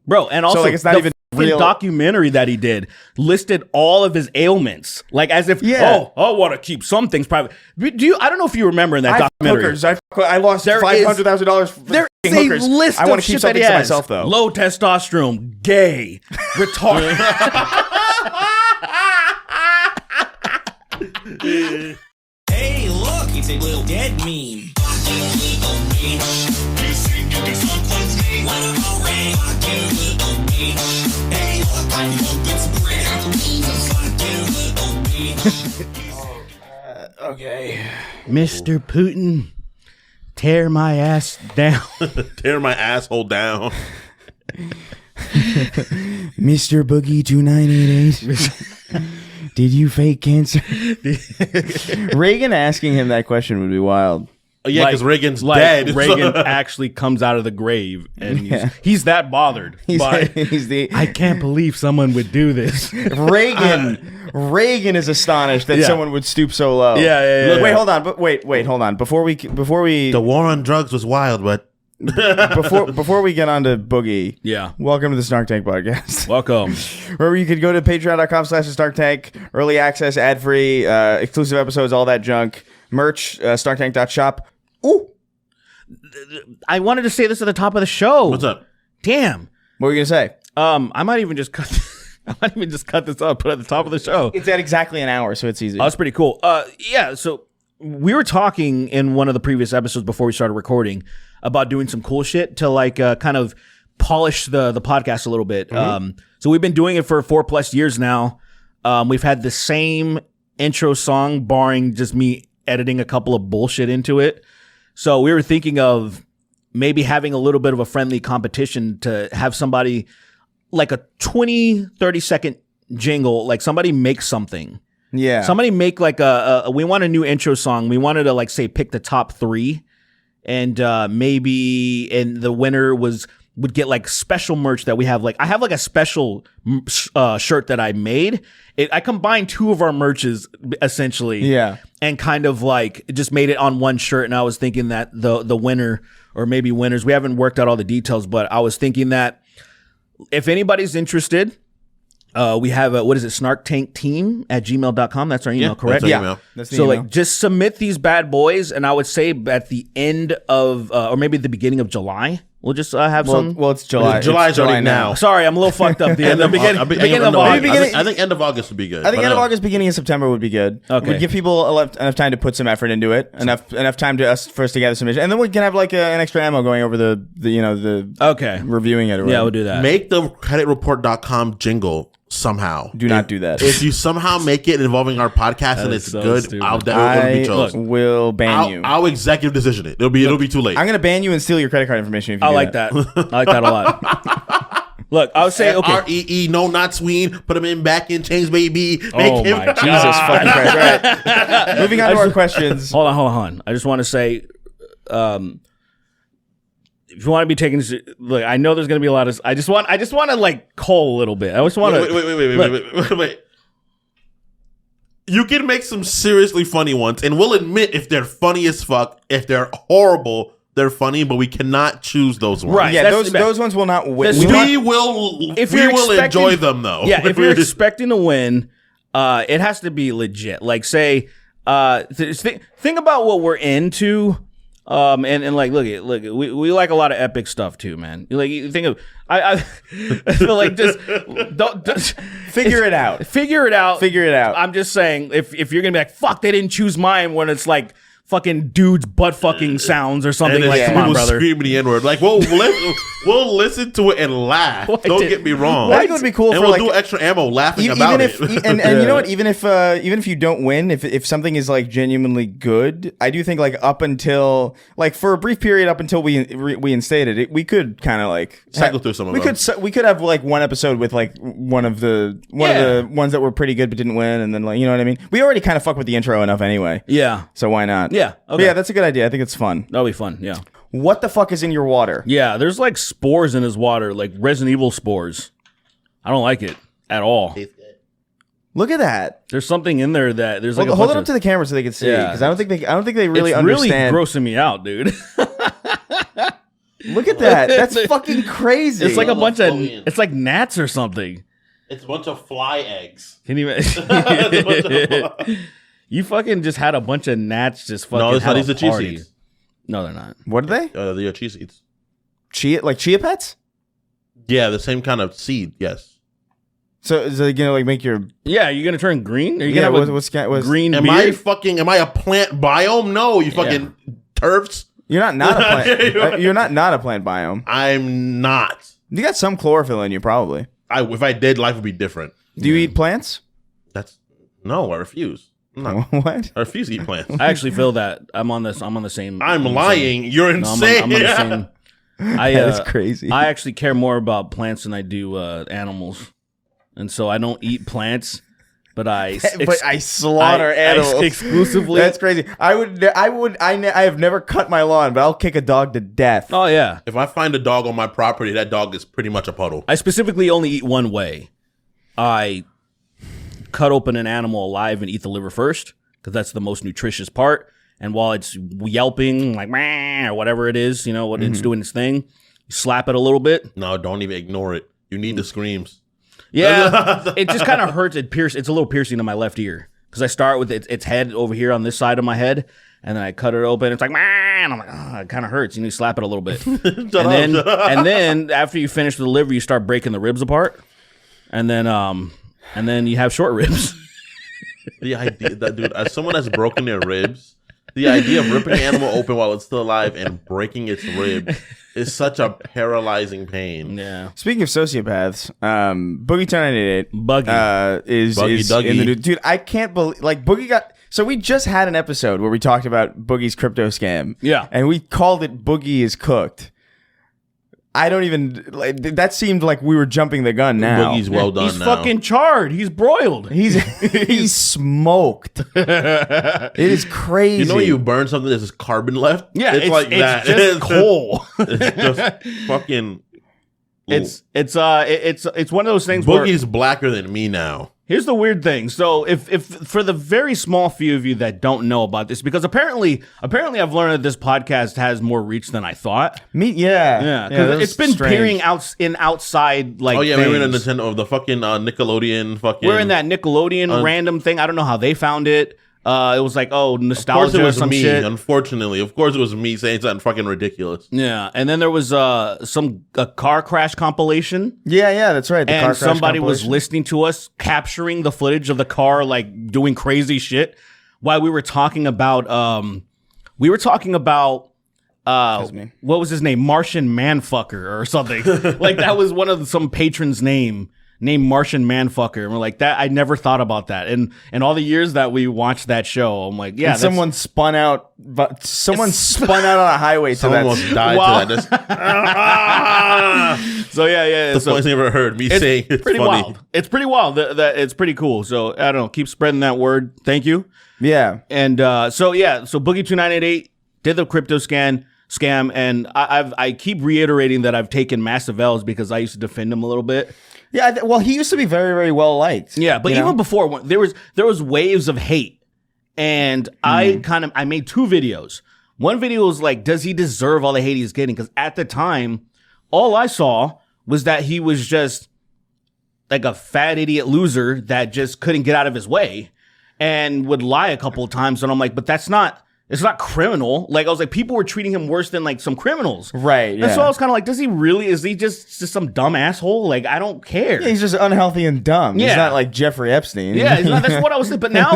Bro, and also so, like, it's not even real documentary that he did listed all of his ailments, like as if I want to keep some things private. I don't know if you remember in that documentary. Hookers. I lost $500,000. There is a list I want of to keep shit that something he to has. myself though. Low testosterone, gay, retarded. Hey, look, it's a little dead meme. Okay. Mr. Putin, tear my ass down. Tear my asshole down. Mr. Boogie2988. Did you fake cancer? Reagan asking him that question would be wild. Yeah, because Reagan's dead. Reagan actually comes out of the grave, and he's that bothered. I can't believe someone would do this. Reagan is astonished that someone would stoop so low. Yeah. Wait, hold on. But wait, hold on. Before we The war on drugs was wild, but before we get on to Boogie, welcome to the Snark Tank Podcast. Welcome. Remember, you could go to patreon.com/Snark Tank, early access, ad-free, exclusive episodes, all that junk, merch, snarktank.shop. Ooh, I wanted to say this at the top of the show. What's up? Damn. What were you gonna say? I might even just cut. This up, put it at the top of the show. It's at exactly an hour, so it's easy. Oh, that's pretty cool. So we were talking in one of the previous episodes before we started recording about doing some cool shit to like kind of polish the podcast a little bit. So we've been doing it for 4+ years now. We've had the same intro song, barring just me editing a couple of bullshit into it. So we were thinking of maybe having a little bit of a friendly competition to have somebody like a 20-30 second jingle, like somebody make something. Yeah. Somebody make like we want a new intro song. We wanted to like say pick the top 3 and and the winner would get like special merch that we have. Like I have like a special shirt that I made. I combined 2 of our merches essentially. Yeah. And kind of like just made it on one shirt. And I was thinking that the winner or maybe winners, we haven't worked out all the details, but I was thinking that if anybody's interested, we have snarktankteam@gmail.com. That's our email, correct? That's our email. That's the So email. like just submit these bad boys, and I would say at the end of or maybe the beginning of July, we'll just have some. Well, it's July. July's already now. Sorry, I'm a little fucked up. Beginning of August. I think end of August would be good. I think end of August, beginning of September would be good. Okay. We'd give people enough time to put some effort into it, enough time for us to gather some, and then we can have like an extra ammo going over the reviewing it. Or Yeah, we'll do that. Make the creditreport.com jingle somehow. Do not do that. If you somehow make it involving our podcast and it's so good, stupid. I'll definitely be chosen. will ban you. I'll executive decision it. It'll be too late. I'm gonna ban you and steal your credit card information. If you I do like that. I like that a lot. Look, I would say okay. REE, no, not Sween. Put him in back in chains, baby. Oh my Jesus fucking Christ! Right. Moving on to our questions. Hold on. I just want to say, if you want to be taken, look, I know there's going to be a lot of. I just want to like call a little bit. I just want to wait. You can make some seriously funny ones, and we'll admit if they're funny as fuck. If they're horrible, they're funny, but we cannot choose those ones. Right. Yeah, those ones will not win. We will enjoy them though. Yeah, if you're expecting to win, it has to be legit. Like say, think about what we're into. And like, look, we like a lot of epic stuff too, man. Like, you think of, I feel like just figure it out. Figure it out. I'm just saying, if you're gonna be like, fuck, they didn't choose mine when it's like fucking dudes butt fucking sounds or something and like, come on, brother. Screaming the N-word. Like, we'll listen to it and laugh. Don't get me wrong. I think it would be cool and for we'll like do extra ammo laughing about it. And you know what? Even if you don't win, if something is like genuinely good, I do think like up until like for a brief period up until we instated it, we could kind of like cycle through some of them. We could have like one episode with like one of the ones that were pretty good but didn't win, and then like, you know what I mean. We already kind of fuck with the intro enough anyway. Yeah. So why not? Yeah. Okay. But yeah, that's a good idea. I think it's fun. That'll be fun. Yeah. What the fuck is in your water? Yeah, there's like spores in his water, like Resident Evil spores. I don't like it at all. Look at that. There's something in there that there's like hold it up to the camera so they can see, because I don't think they really it's understand. Really grossing me out, dude. Look at that. That's fucking crazy. It's like a bunch of, Folians. it's like gnats or something. It's a bunch of fly eggs. Can you You fucking just had a bunch of gnats just fucking. No, it's not. have These a are chia party. seeds. No, they're not. What are they? They are chia seeds. Chia pets? Yeah, the same kind of seed. Yes. So is it gonna like make your Yeah, you're gonna turn green? Are you yeah? gonna have What's green Am beard? I a plant biome? No, you fucking turfs. You're not a plant. You're not a plant biome. I'm not. You got some chlorophyll in you, probably. If I did, life would be different. Do you eat plants? No, I refuse. I'm not. What? I refuse to eat plants. I actually feel that I'm on the same. I'm lying. You're No, insane. I'm on the same. That is crazy. I actually care more about plants than I do animals, and so I don't eat plants, but I slaughter animals exclusively. That's crazy. I have never cut my lawn, but I'll kick a dog to death. Oh yeah, If I find a dog on my property, that dog is pretty much a puddle. I specifically only eat one way. I cut open an animal alive and eat the liver first because that's the most nutritious part. And while it's yelping like "Meh," or whatever it is, what it's doing its thing, you slap it a little bit. No, don't even ignore it. You need the screams. Yeah, it just kind of hurts. It's a little piercing in my left ear because I start with its head over here on this side of my head, and then I cut it open. It's like man, I'm like, oh, it kind of hurts. You slap it a little bit, and then after you finish with the liver, you start breaking the ribs apart, and then you have short ribs. The idea that, dude, as someone that's broken their ribs, the idea of ripping an animal open while it's still alive and breaking its rib is such a paralyzing pain. Yeah. Speaking of sociopaths, Boogie2988 Buggy. is Dougie. in the news. Dude, I can't believe Boogie got. So we just had an episode where we talked about Boogie's crypto scam. Yeah. And we called it Boogie is Cooked. I don't even that seemed like we were jumping the gun now. Boogie's well done He's now. fucking charred. He's broiled. He's smoked. It is crazy. You know when you burn something, there's just carbon left? Yeah, it's like that. just coal. It's just fucking. It's one of those things where Boogie's blacker than me now. here's the weird thing. So if for the very small few of you that don't know about this, because apparently I've learned that this podcast has more reach than I thought. Yeah, Because it's been appearing outside like. Oh yeah, we were in things. the Nintendo of the fucking Nickelodeon fucking. We're in that Nickelodeon random thing. I don't know how they found it. It was like, oh, Of course nostalgia it or was some me. shit. Unfortunately, of course it was me saying something fucking ridiculous. Yeah, and then there was a car crash compilation. Yeah, that's right. The car And crash somebody was compilation. listening to us, capturing the footage of the car, like doing crazy shit, while we were talking about, me. what was his name? Martian Manfucker or something. Like that was one of some patron's name, named Martian Manfucker. And we're like, that, I never thought about that. And all the years that we watched that show, I'm like, yeah, And someone spun out on a highway to Someone that. almost died Wow. to that. so yeah. The So funniest thing I ever heard me saying it's pretty funny. wild. It's pretty wild. That it's pretty cool. So I don't know. Keep spreading that word. Thank you. Yeah. And so Boogie2988 did the crypto scam, and I keep reiterating that I've taken massive L's because I used to defend him a little bit. Yeah, well, he used to be very, very well liked. Yeah, but you even know? before there was waves of hate, and I made two videos. One video was like, does he deserve all the hate he's getting? Because at the time, all I saw was that he was just like a fat idiot loser that just couldn't get out of his way and would lie a couple of times. And I'm like, but it's not criminal. Like I was like, people were treating him worse than like some criminals. Right, yeah. And so I was kind of like, is he just some dumb asshole? Like, I don't care. Yeah, he's just unhealthy and dumb. Yeah. He's not like Jeffrey Epstein. Yeah, that's what I was saying. But now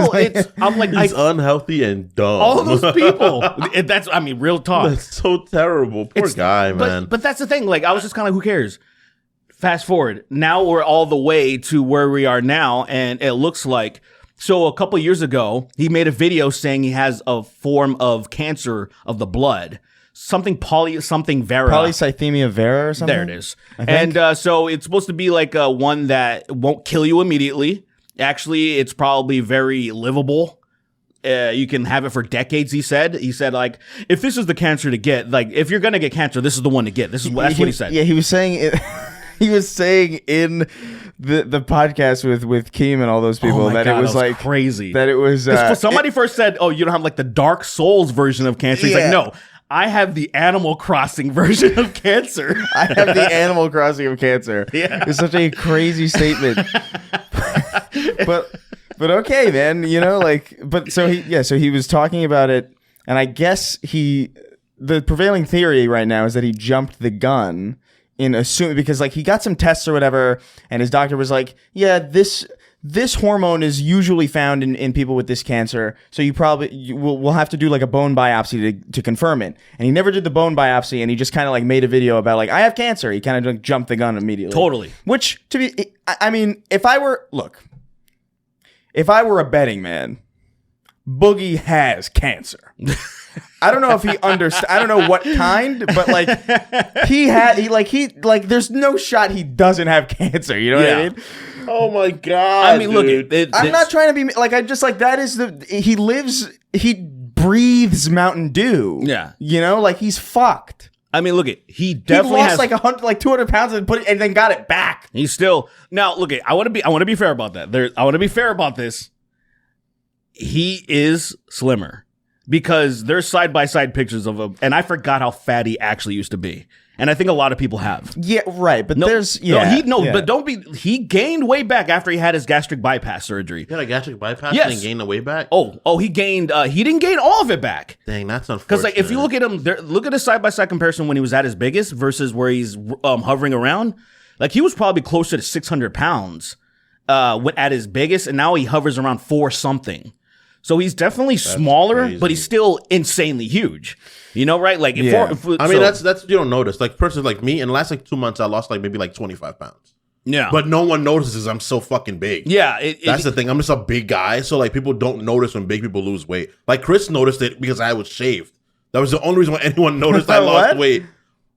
I'm like, He's unhealthy and dumb. all those people. Real talk. That's so terrible. Poor guy, man. But that's the thing. Like, I was just kind of like, who cares? Fast forward. Now we're all the way to where we are now, and it looks like. So a couple years ago, he made a video saying he has a form of cancer of the blood, something vera. Polycythemia vera or something? There it is. And so it's supposed to be like one that won't kill you immediately. Actually, it's probably very livable. You can have it for decades, he said. He said, like, if this is the cancer to get, like, if you're going to get cancer, this is the one to get. That's what he said. Yeah, he was saying it. He was saying in the podcast with Keem and all those people my that God, it was that was like crazy. That it was. Somebody first said, "Oh, you don't have like the Dark Souls version of cancer." He's Yeah. like, "No, I have the Animal Crossing version of cancer. I have the Animal Crossing of cancer. Yeah. It's such a crazy statement. but okay, man, you know, like, but so he was talking about it, and I guess the prevailing theory right now is that he jumped the gun in assuming, because like he got some tests or whatever, and his doctor was like, yeah, this hormone is usually found in people with this cancer, so we'll have to do like a bone biopsy to confirm it. And he never did the bone biopsy, and he just kind of like made a video about like, I have cancer. He kind of like jumped the gun immediately. Totally. Which, I mean, if I were a betting man, Boogie has cancer. I don't know if he I don't know what kind, but like there's no shot he doesn't have cancer. You know what I mean? Oh my God. I mean, look, I'm not trying to be like, I just like, that is he breathes Mountain Dew. Yeah. You know, like he's fucked. I mean, look, he definitely lost has like 200 pounds and then got it back. He's still now. Look, I want to be fair about that. I want to be fair about this. He is slimmer because there's side by side pictures of him, and I forgot how fat he actually used to be. And I think a lot of people have. Yeah, right. But he gained weight back after he had his gastric bypass surgery. He had a gastric bypass yes. and gained the weight back? Oh, he gained, he didn't gain all of it back. Dang, that's unfortunate. Because like, if you look at him, look at his side by side comparison when he was at his biggest versus where he's hovering around. Like he was probably closer to 600 pounds at his biggest, and now he hovers around 4 something. So he's definitely smaller, crazy. But he's still insanely huge. You know, right? Like, I mean, that's you don't notice. Like, person like me, in the last like 2 months, I lost like maybe like 25 pounds. Yeah, but no one notices I'm so fucking big. Yeah, that's the thing. I'm just a big guy, so like people don't notice when big people lose weight. Like Chris noticed it because I was shaved. That was the only reason why anyone noticed I lost weight.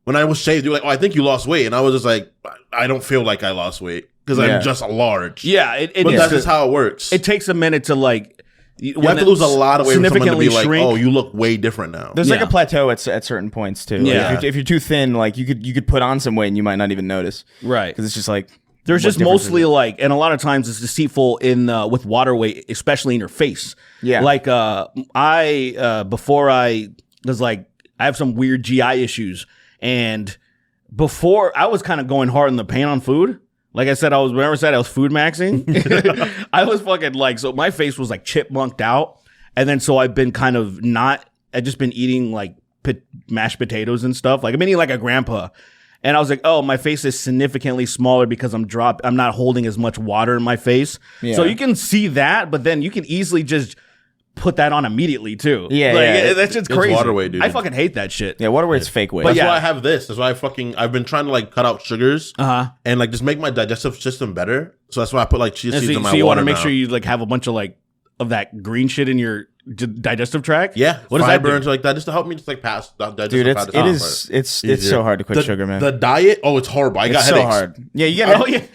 When I was shaved, they were like, "Oh, I think you lost weight," and I was just like, "I don't feel like I lost weight because I'm just large." Yeah, but that's just how it works. It takes a minute to like. You have to lose a lot of weight for someone to be like, shrink. "Oh, you look way different now." There's like a plateau at certain points too. Yeah. Like if you're too thin, like you could put on some weight and you might not even notice. Right. Because it's just like there's just mostly like, and a lot of times it's deceitful in with water weight, especially in your face. Yeah. Like before I was like, I have some weird GI issues, and before I was kind of going hard in the paint on food. Like I said, I was food maxing. I was fucking like, so my face was like chipmunked out. And then so I've been kind of I've just been eating like mashed potatoes and stuff. Like I'm eating like a grandpa. And I was like, oh, my face is significantly smaller because I'm not holding as much water in my face. Yeah. So you can see that, but then you can easily just put that on immediately too. Yeah, that's just crazy. Water weight, dude. I fucking hate that shit. Yeah, water weight's fake weight. That's why I have this. That's why I've been trying to like cut out sugars and like just make my digestive system better. So that's why I put like chia seeds in my water. So you want to make now. sure you like have a bunch of like of that green shit in your digestive tract? Yeah. What does that do? Like that just to help me just like pass digestive. Dude, it's so hard to quit sugar, man. The diet, it's horrible. I got so headaches. hard. Yeah, you get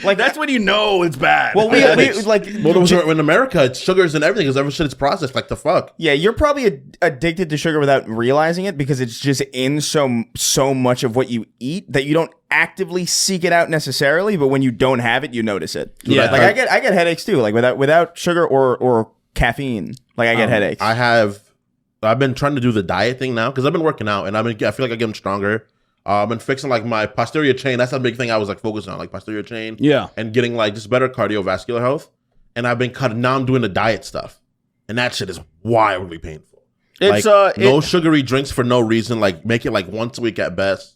like that's when you know it's bad. Well, in America, it's sugars and everything because every shit is processed. Like the fuck. Yeah, you're probably addicted to sugar without realizing it because it's just in so much of what you eat that you don't actively seek it out necessarily, but when you don't have it, you notice it. Yeah, like I get headaches too. Like without sugar or caffeine, like I get headaches. I've been trying to do the diet thing now because I've been working out and I feel like I'm getting stronger. I've been fixing like my posterior chain. That's a big thing I was like focusing on, like posterior chain. Yeah, and getting like just better cardiovascular health. And I've been cutting. Now I'm doing the diet stuff, and that shit is wildly painful. It's like, no sugary drinks for no reason. Like make it like once a week at best.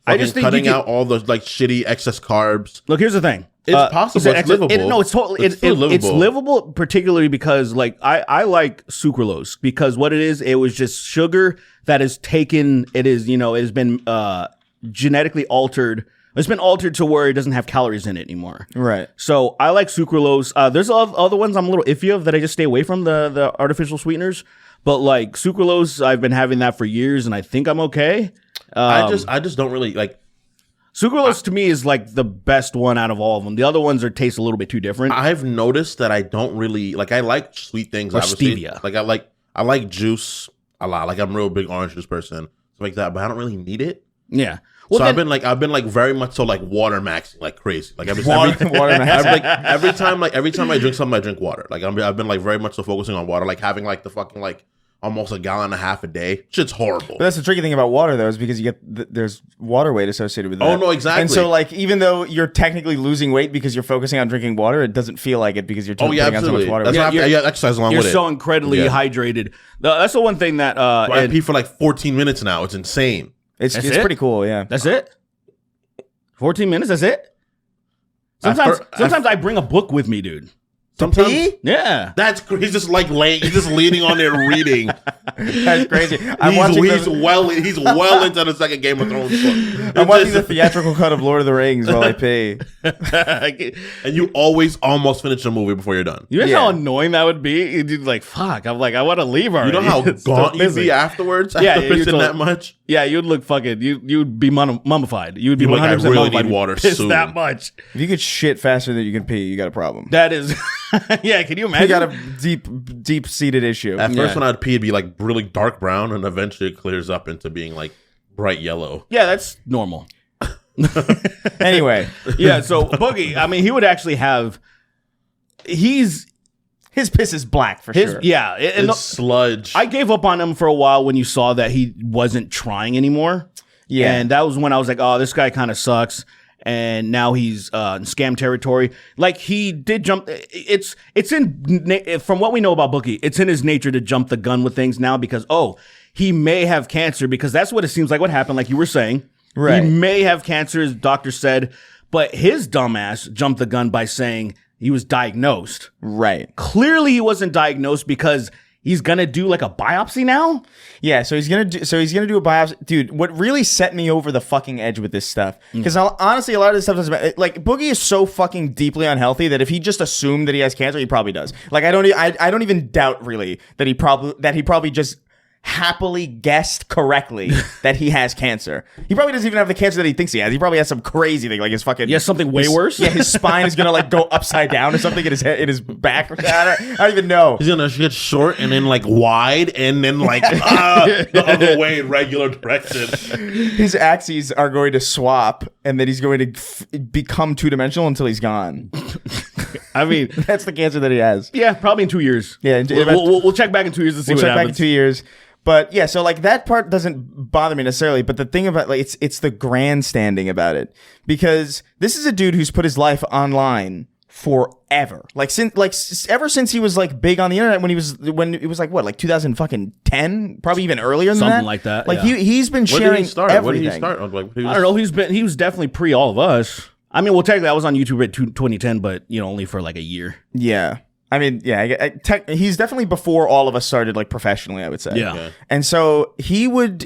I just think cutting out all those like shitty excess carbs. Look, here's the thing. It's possible. It's livable. It's totally it's livable, particularly because like I like sucralose because what it is, it was just sugar that is taken. It is it has been genetically altered. It's been altered to where it doesn't have calories in it anymore. Right. So I like sucralose. There's other ones I'm a little iffy of that I just stay away from the artificial sweeteners. But like sucralose, I've been having that for years, and I think I'm okay. I just don't really like. Sucralose to me is like the best one out of all of them. The other ones taste a little bit too different. I've noticed that I don't really like. I like sweet things. Or obviously. stevia. Like I like juice a lot. Like I'm a real big orange juice person, stuff like that. But I don't really need it. Yeah. Well, so I've been like very much so like water maxing like crazy. Like every time I drink something, I drink water. Like I've been like very much so focusing on water. Like having like the fucking like almost a gallon and a half a day. Shit's horrible. But that's the tricky thing about water, though, is because you get there's water weight associated with that. Oh, no, exactly. And so, like, even though you're technically losing weight because you're focusing on drinking water, it doesn't feel like it because you're putting on so much water. That's why you exercise along You're with it. so incredibly hydrated. That's the one thing that I pee for like 14 minutes now. It's insane. It's pretty cool, yeah. That's it? 14 minutes, that's it? Sometimes I bring a book with me, dude. Sometimes, yeah, he's just like he's just leaning on there reading. That's crazy. He's well into the second Game of Thrones book. I'm watching the theatrical cut of Lord of the Rings while I pee. And you always almost finish a movie before you're done. You know how annoying that would be? You'd like, fuck. I'm like, I want to leave already. You know how gaunt you'd be afterwards after pissing that much? Yeah, you'd look fucking. You'd be mummified. You would be 100% I really mummified. need water Piss soon. that much. If you could shit faster than you can pee, you got a problem. That is. Yeah, can you imagine? You got a deep-seated issue. At first, when I'd pee, it'd be like really dark brown, and eventually it clears up into being like bright yellow. Yeah, that's normal. Anyway. Yeah, so Boogie, I mean, he would actually have. His piss is black for sure. Yeah. And it's sludge. I gave up on him for a while when you saw that he wasn't trying anymore. Yeah. And that was when I was like, oh, this guy kind of sucks. And now he's in scam territory. Like, he did jump. It's in, from what we know about Boogie, it's in his nature to jump the gun with things now because, he may have cancer, because that's what it seems like what happened, like you were saying. Right. He may have cancer, as doctor said, but his dumbass jumped the gun by saying he was diagnosed. Right. Clearly he wasn't diagnosed because he's going to do like a biopsy now? Yeah, so he's going to do a biopsy. Dude, what really set me over the fucking edge with this stuff, because honestly, a lot of this stuff is like, Boogie is so fucking deeply unhealthy that if he just assumed that he has cancer, he probably does. Like, I don't even doubt really that he probably just happily guessed correctly that he has cancer. He probably doesn't even have the cancer that he thinks he has. He probably has some crazy thing, like his fucking... He has something way worse? Yeah, his spine is going to like go upside down or something in his head, in his back. I don't even know. He's going to get short and then like wide and then like the other way in regular direction. His axes are going to swap and then he's going to become two-dimensional until he's gone. I mean... That's the cancer that he has. Yeah, probably in 2 years. Yeah. We'll check back in 2 years to see what happens. We'll check back in 2 years. But yeah, so like that part doesn't bother me necessarily, but the thing about like it's the grandstanding about it, because this is a dude who's put his life online forever. Ever since he was like big on the internet when it was like what, like 2010, probably even earlier than something that. like that. Like yeah. he's been sharing When did he start? everything. When did he start? Like, I don't know. He was definitely pre all of us. I mean, well, technically I was on YouTube at 2010, but only for like a year. Yeah. I mean, yeah, he's definitely before all of us started, like, professionally, I would say. Yeah. Okay. And so he was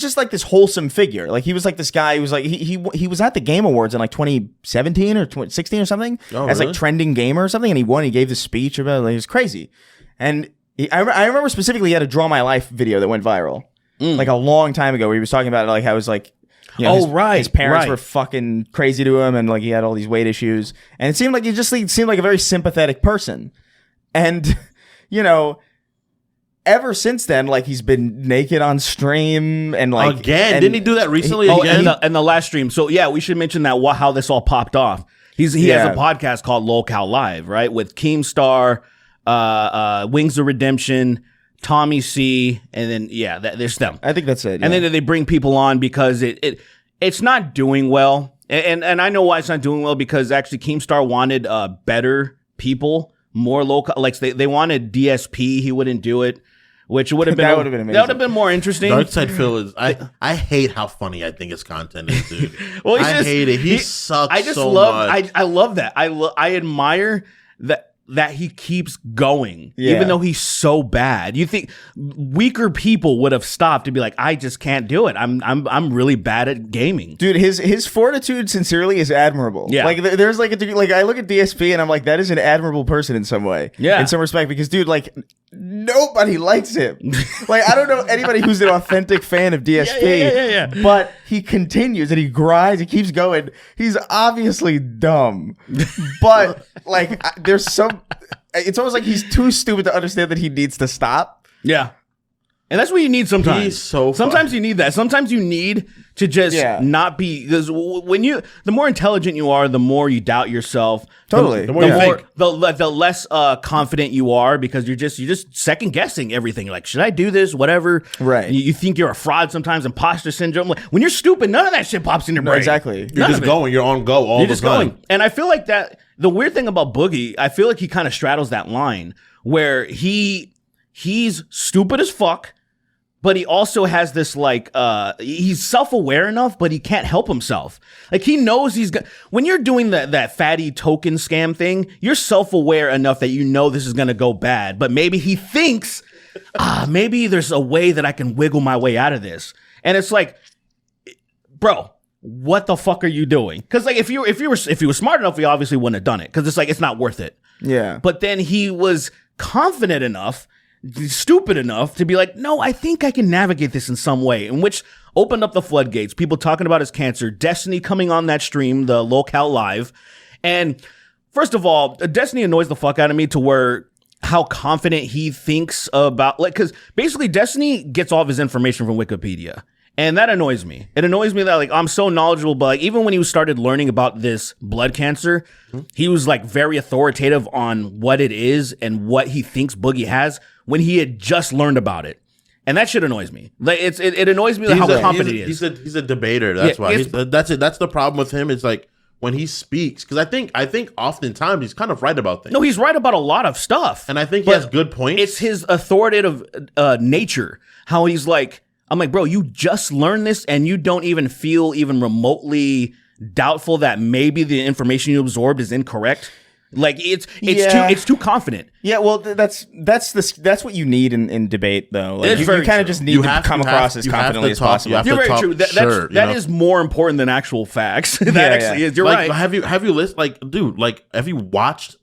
just like this wholesome figure. Like, he was like this guy who was like, he was at the Game Awards in like 2017 or 2016 or something as like trending gamer or something. And he won. He gave this speech about it. Like, it was crazy. And I remember specifically he had a Draw My Life video that went viral like a long time ago where he was talking about it, like how it was like, his parents were fucking crazy to him, and like he had all these weight issues, and it seemed like he seemed like a very sympathetic person. And ever since then, like he's been naked on stream and like again. Didn't he do that recently? And the last stream. So yeah, we should mention that how this all popped off. He has a podcast called Lolcow Live, right, with Keemstar, Wings of Redemption, Tommy C, and then there's them. I think that's it. Yeah. And then they bring people on because it's not doing well, and I know why it's not doing well, because actually Keemstar wanted better people, more local. Like they wanted DSP, he wouldn't do it, which would have been amazing. That would have been more interesting. Darkside Phil is I hate how funny I think his content is, dude. Well, I hate it. He sucks. I just so love. much. I love that. I admire that he keeps going, even though he's so bad. You think weaker people would have stopped and be like, I just can't do it. I'm really bad at gaming. Dude, his fortitude sincerely is admirable. Yeah. Like there's like I look at DSP and I'm like, that is an admirable person in some way. Yeah. In some respect, because dude, like nobody likes him. Like I don't know anybody who's an authentic fan of DSP. Yeah. But he continues and he grinds, he keeps going. He's obviously dumb. But like there's some it's almost like he's too stupid to understand that he needs to stop. Yeah. And that's what you need sometimes. He's so sometimes you need that. Sometimes you need to just not be, because the more intelligent you are, the more you doubt yourself. Totally. The more the less confident you are, because you're just second guessing everything. You're like, should I do this? Whatever. Right. You think you're a fraud sometimes, imposter syndrome. Like, when you're stupid, none of that shit pops in your brain. Exactly. You're just going. You're on go all the time. Going. And I feel like that, the weird thing about Boogie, I feel like he kind of straddles that line where he's stupid as fuck, but he also has this like, he's self-aware enough, but he can't help himself. Like he knows when you're doing that fatty token scam thing, you're self-aware enough that you know this is going to go bad, but maybe he thinks, maybe there's a way that I can wiggle my way out of this. And it's like, bro, what the fuck are you doing? Because like if he was smart enough, he obviously wouldn't have done it. Because it's like, it's not worth it. Yeah. But then he was confident enough, stupid enough to be like, no, I think I can navigate this in some way, in which opened up the floodgates. People talking about his cancer, Destiny coming on that stream, the locale live. And first of all, Destiny annoys the fuck out of me to where how confident he thinks about, like, because basically Destiny gets all of his information from Wikipedia. And that annoys me. It annoys me that like I'm so knowledgeable, but like even when he started learning about this blood cancer, he was like very authoritative on what it is and what he thinks Boogie has when he had just learned about it. And that shit annoys me. Like it annoys me how confident he is. He's a debater. That's why. That's it. That's the problem with him. It's like when he speaks, because I think oftentimes he's kind of right about things. No, he's right about a lot of stuff, and I think he has good points. It's his authoritative nature. How he's like, I'm like, bro, you just learned this and you don't even feel even remotely doubtful that maybe the information you absorbed is incorrect. Like it's too confident. Yeah, well, that's what you need in debate, though. Like, you kind of just need to come across as confidently as possible. You're very true. That is more important than actual facts. That actually is. You're right. Have you listened? Like, dude, like, have you watched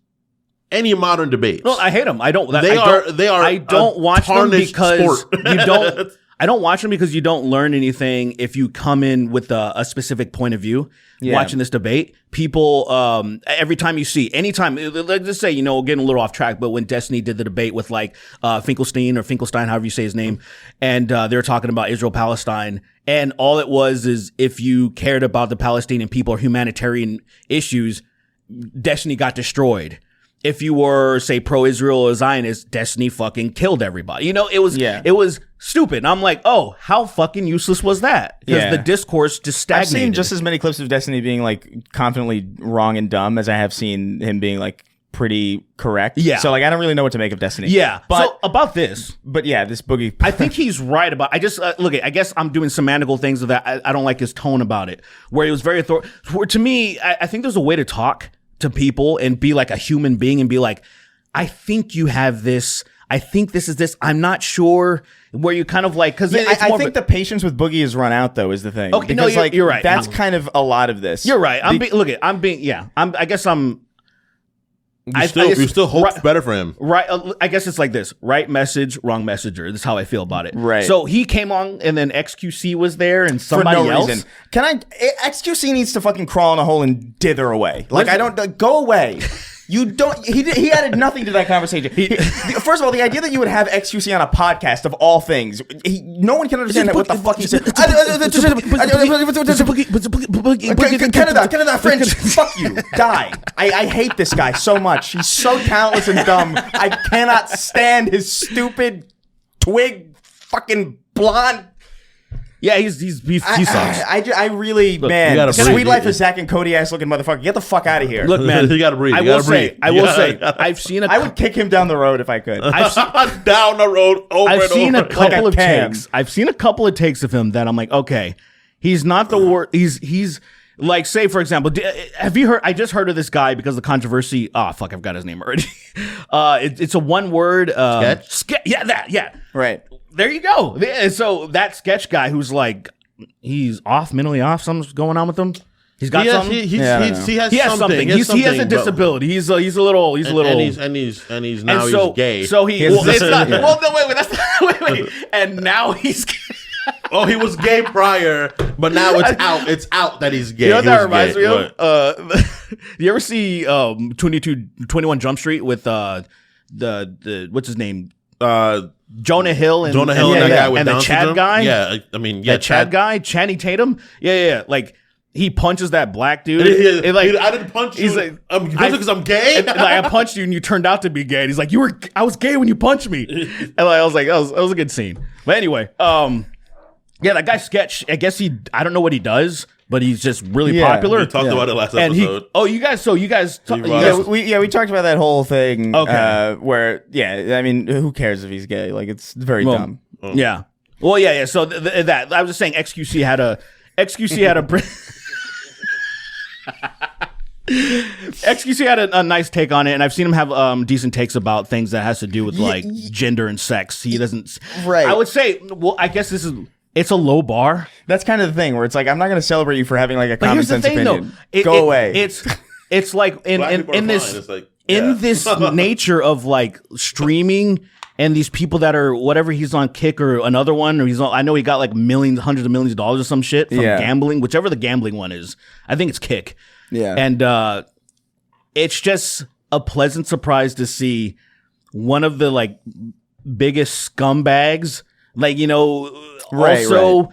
any modern debates? No, I hate them. I don't. They are. I don't watch them because sport. You don't. I don't watch them because you don't learn anything if you come in with a specific point of view. Watching this debate, people, every time you see, anytime, let's just say, getting a little off track, but when Destiny did the debate with like Finkelstein, however you say his name, and they were talking about Israel-Palestine, and all it was is if you cared about the Palestinian people or humanitarian issues, Destiny got destroyed. If you were, say, pro-Israel or Zionist, Destiny fucking killed everybody. It was stupid. And I'm like, oh, how fucking useless was that? Because the discourse just stagnated. I've seen just as many clips of Destiny being like confidently wrong and dumb as I have seen him being like pretty correct. Yeah. So like I don't really know what to make of Destiny. Yeah. But so about this. But yeah, this Boogie. I think he's right about. I just I guess I'm doing semantical things of that. I don't like his tone about it, where he was very authoritative. To me, I think there's a way to talk to people and be like a human being and be like, I think you have this. I think this is this. I'm not sure. Where you kind of like, because I think the patience with Boogie is run out though is the thing. Okay, because, you're right. That's kind of a lot of this. You're right. You still hope better for him. Right. I guess it's like this: right message, wrong messenger. That's how I feel about it. Right. So he came on, and then XQC was there, and somebody else. Reason. XQC needs to fucking crawl in a hole and dither away. Like go away. You don't. He added nothing to that conversation. First of all, the idea that you would have XQC on a podcast of all things, no one can understand what the fuck he said. Canada, French. Fuck you. Die. I hate this guy so much. He's so talentless and dumb. I cannot stand his stupid twig fucking blonde. Yeah, he sucks. I really, look, man, Sweet Life of Zach and Cody ass looking motherfucker. Get the fuck out of here. Look, man, you gotta breathe. I will say, I've seen I would kick him down the road if I could. Down the road over I've and seen over. A couple of takes. I've seen a couple of takes of him that I'm like, okay, he's not the worst. He's like, say for example, have you heard? I just heard of this guy because of the controversy. Oh fuck, I've got his name already. It's a one word sketch. Yeah. Right. There you go. So that sketch guy who's like, he's mentally off. Something's going on with him. He's got something. He has something. He has a disability. He's a little. And he's now gay. So it's not. Well, no, wait. That's not. Wait. And now he's. Oh, he was gay prior, but now it's out. It's out that he's gay. You know what that reminds me of? You ever see 21 Jump Street with the what's his name? Jonah Hill and that guy with and Down the Chad syndrome? guy. Yeah, I mean, that Chad guy, Channing Tatum. Yeah. Like he punches that black dude. Yeah, like I didn't punch you. He's like, because I'm gay. and, like, I punched you and you turned out to be gay. And he's like, I was gay when you punched me. And I was like, that was a good scene. But anyway, yeah, that guy Sketch. I guess I don't know what he does, but he's just really popular. We talked about it last and episode. you guys. We talked about that whole thing. Okay. Where I mean, who cares if he's gay? Like it's very dumb. Yeah. Well, yeah. So that I was just saying, XQC had a XQC had a nice take on it, and I've seen him have decent takes about things that has to do with like gender and sex. He doesn't. Right. I would say. Well, I guess it's a low bar. That's kind of the thing where it's like I'm not going to celebrate you for having like a common sense opinion. Go away. It's like in this nature of like streaming and these people that are whatever he's on Kick or another one or I know he got like hundreds of millions of dollars or some shit from gambling, whichever the gambling one is. I think it's Kick. Yeah. And it's just a pleasant surprise to see one of the like biggest scumbags, like, you know, also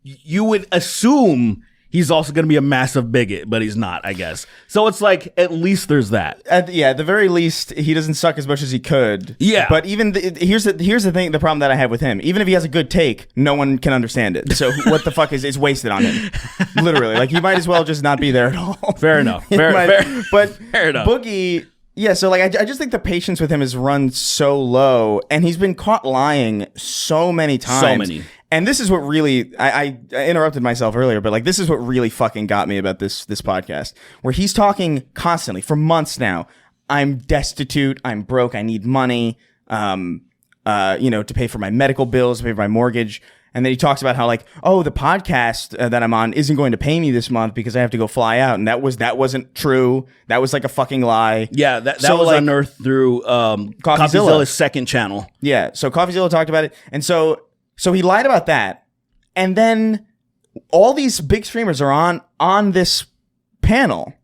you would assume he's also going to be a massive bigot, but he's not, I guess. So it's like, at least there's that. At the very least, he doesn't suck as much as he could. Yeah. But even here's the thing, the problem that I have with him. Even if he has a good take, no one can understand it. So what the fuck is wasted on him? Literally, like he might as well just not be there at all. Fair enough. But fair enough. Boogie. Yeah, so like I just think the patience with him has run so low, and he's been caught lying so many times. So many. And this is what really I interrupted myself earlier, but like this is what really fucking got me about this podcast, where he's talking constantly for months now. I'm destitute. I'm broke. I need money. To pay for my medical bills, to pay for my mortgage. And then he talks about how like, oh, the podcast that I'm on isn't going to pay me this month because I have to go fly out, and that wasn't true. That was like a fucking lie. Yeah, that was like, unearthed through Coffeezilla's second channel. Yeah, so Coffeezilla talked about it, and so he lied about that, and then all these big streamers are on this panel,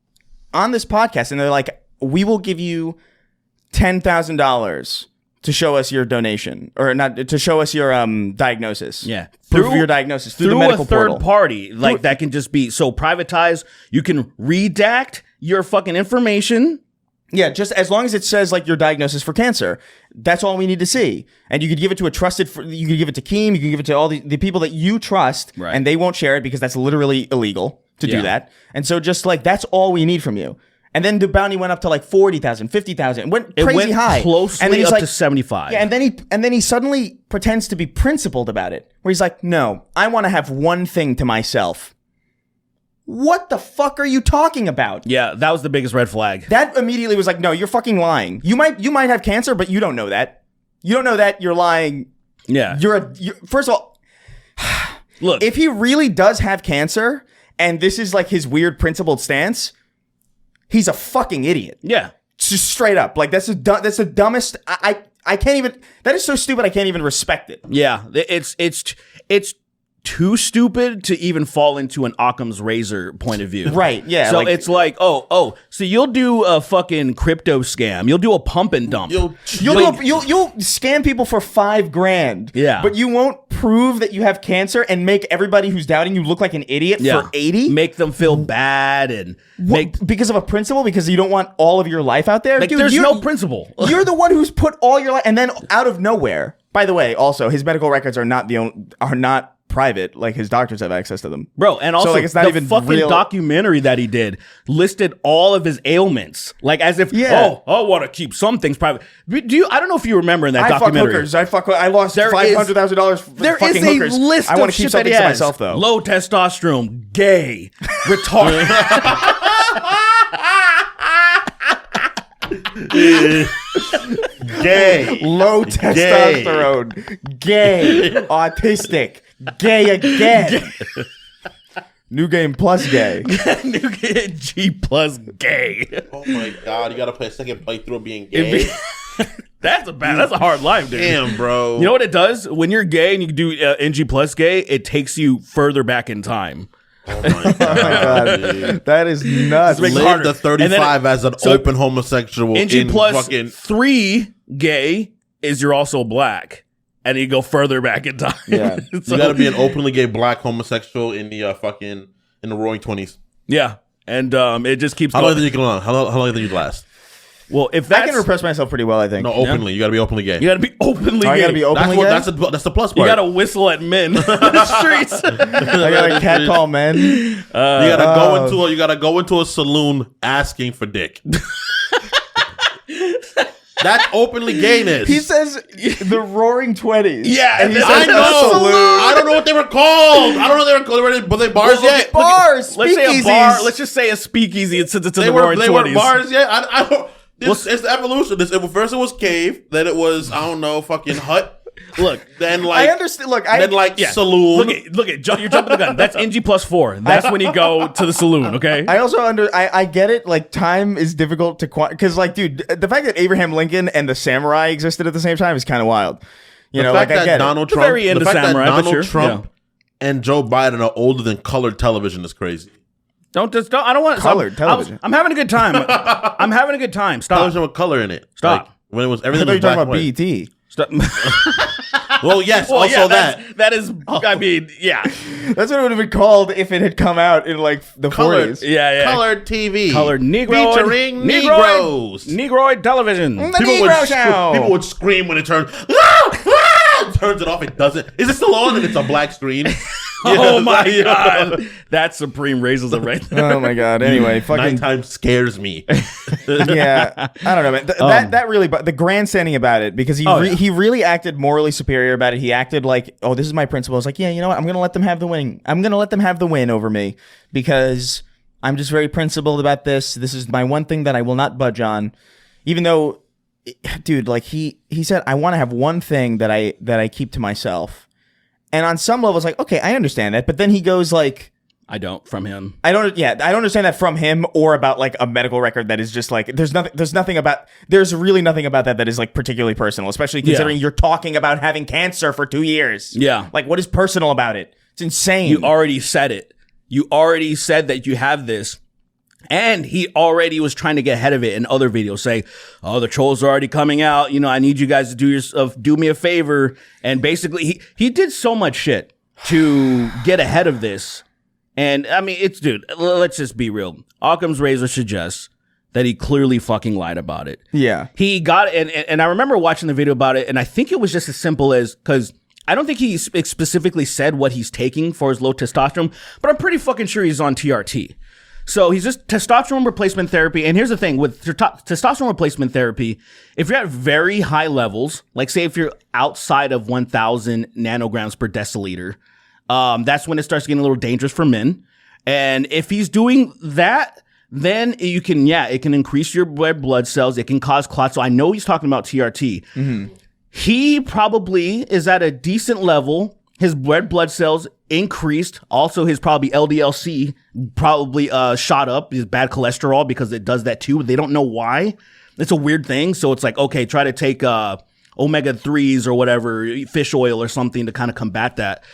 on this podcast, and they're like, we will give you $10,000 to show us your donation, or not to show us your diagnosis. Yeah, proof of your diagnosis through the medical a third portal. party, like that can just be so privatized. You can redact your fucking information. Yeah, just as long as it says like your diagnosis for cancer, that's all we need to see. And you could give it to you could give it to Keem, you can give it to all the people that you trust, right, and they won't share it because that's literally illegal to do that. And so just like that's all we need from you. And then the bounty went up to like 40,000, 50,000. Went crazy high. Closely and then he's up like, to 75. Yeah, and then he suddenly pretends to be principled about it. Where he's like, "No, I want to have one thing to myself." What the fuck are you talking about? Yeah, that was the biggest red flag. That immediately was like, "No, you're fucking lying. You might have cancer, but you don't know that. You don't know that. You're lying." Yeah. First of all, look, if he really does have cancer and this is like his weird principled stance, he's a fucking idiot. Yeah. Just straight up. Like, that's the dumbest. I can't even. That is so stupid. I can't even respect it. Yeah. It's too stupid to even fall into an Occam's razor point of view. Right. Yeah. So it's like, so you'll do a fucking crypto scam. You'll do a pump and dump. You'll scam people for $5,000. Yeah. But you won't prove that you have cancer and make everybody who's doubting you look like an idiot for 80. Make them feel bad and because of a principle, because you don't want all of your life out there. Like, dude, there's no principle. You're the one who's put all your life, and then out of nowhere. By the way, also his medical records are not private. Like, his doctors have access to them, bro. And also, so, like, it's not the even fucking real documentary that he did listed all of his ailments, like as if, I want to keep some things private. I don't know if you remember in that documentary. I lost $500,000 for fucking hookers. There is a list. I want to keep something to myself, though. Low testosterone, gay, retarded. Gay, low testosterone, gay, autistic, gay again. New game plus gay. New game G plus gay. Oh my god, you gotta play a second playthrough of being gay. That's a hard life, dude. Damn, bro. You know what it does? When you're gay and you do NG plus gay, it takes you further back in time. Oh my god, that is nuts. Live the 35 as an open homosexual. NG plus 3 gay is you're also black. And you go further back in time. Yeah. So, You got to be an openly gay black homosexual in the in the roaring 20s. yeah. And it just keeps How long going. do you can last? How long do you last? Well, if I that's... can repress myself pretty well, I think. No, openly. You got to be openly gay. You got to be openly I gay. gotta be openly gay? That's the plus You part. got to whistle at men in the streets. I gotta catcall men. You gotta go into a saloon asking for dick. That's openly gayness. He says the Roaring 20s. Yeah, and he I says know. the saloon. I don't know what they were called. I don't know what they were called. Were they bars yet? Bars, Let's say a speakeasies. bar. Let's just say a speakeasy since it's in They the were roaring 20s. bars yet? I don't. It's the evolution. First it was cave. Then it was fucking hut. Look, Then like I understand. Look, saloon. Look at you're jumping the gun. That's NG +4. That's when you go to the saloon, okay? I also I get it. Like, time is difficult to because, like, dude, the fact that Abraham Lincoln and the samurai existed at the same time is kind of wild. You know, like, I get Donald it. Trump, very into the fact samurai, that but Donald sure, Trump and Joe Biden are older than colored television is crazy. I don't want Colored television. I'm having a good time. I'm having a good time. Stop. Television with color in it. Stop. Like, when it was I everything thought you was were talking black about and white. BET. Stop. Well, yes, Well, also yeah, that. that is. I mean, yeah, That's what it would have been called if it had come out in like the Colored. 40s. yeah. Colored TV. Colored Negroid, Featuring Negroes. Negroid television. The People Negro would, Show. people would scream when it turns. Ah! Ah! Turns it off. It doesn't. Is it still on? And it's a black screen. Oh my god, that's supreme racism right there. Oh my god. Anyway, fucking Nighttime scares me. yeah. I don't know, man. That really, but the grandstanding about it, because he really acted morally superior about it. He acted like, oh, this is my principle. I was like, yeah, you know what? I'm gonna let them have the win. I'm gonna let them have the win over me because I'm just very principled about this. This is my one thing that I will not budge on, even though, dude, like he said, I want to have one thing that I keep to myself. And on some levels, like, okay, I understand that. But then he goes like, I don't from him. I don't understand that from him or about like a medical record that is just like, there's really nothing about that is like particularly personal, especially considering you're talking about having cancer for 2 years. Yeah. Like, what is personal about it? It's insane. You already said it. You already said that you have this. And he already was trying to get ahead of it in other videos, saying, "Oh, the trolls are already coming out. You know, I need you guys to do me a favor." And basically, he did so much shit to get ahead of this. And I mean, dude, let's just be real. Occam's razor suggests that he clearly fucking lied about it. Yeah. He got and I remember watching the video about it, and I think it was just as simple as, because I don't think he specifically said what he's taking for his low testosterone, but I'm pretty fucking sure he's on TRT. So he's just testosterone replacement therapy. And here's the thing with testosterone replacement therapy, if you're at very high levels, like say if you're outside of 1,000 nanograms per deciliter, that's when it starts getting a little dangerous for men. And if he's doing that, then it can increase your red blood cells. It can cause clots. So I know he's talking about TRT. Mm-hmm. He probably is at a decent level. His red blood cells increased. Also, his probably LDL-C probably shot up. His bad cholesterol, because it does that too. But they don't know why. It's a weird thing. So it's like, okay, try to take omega-3s or whatever, fish oil or something to kind of combat that.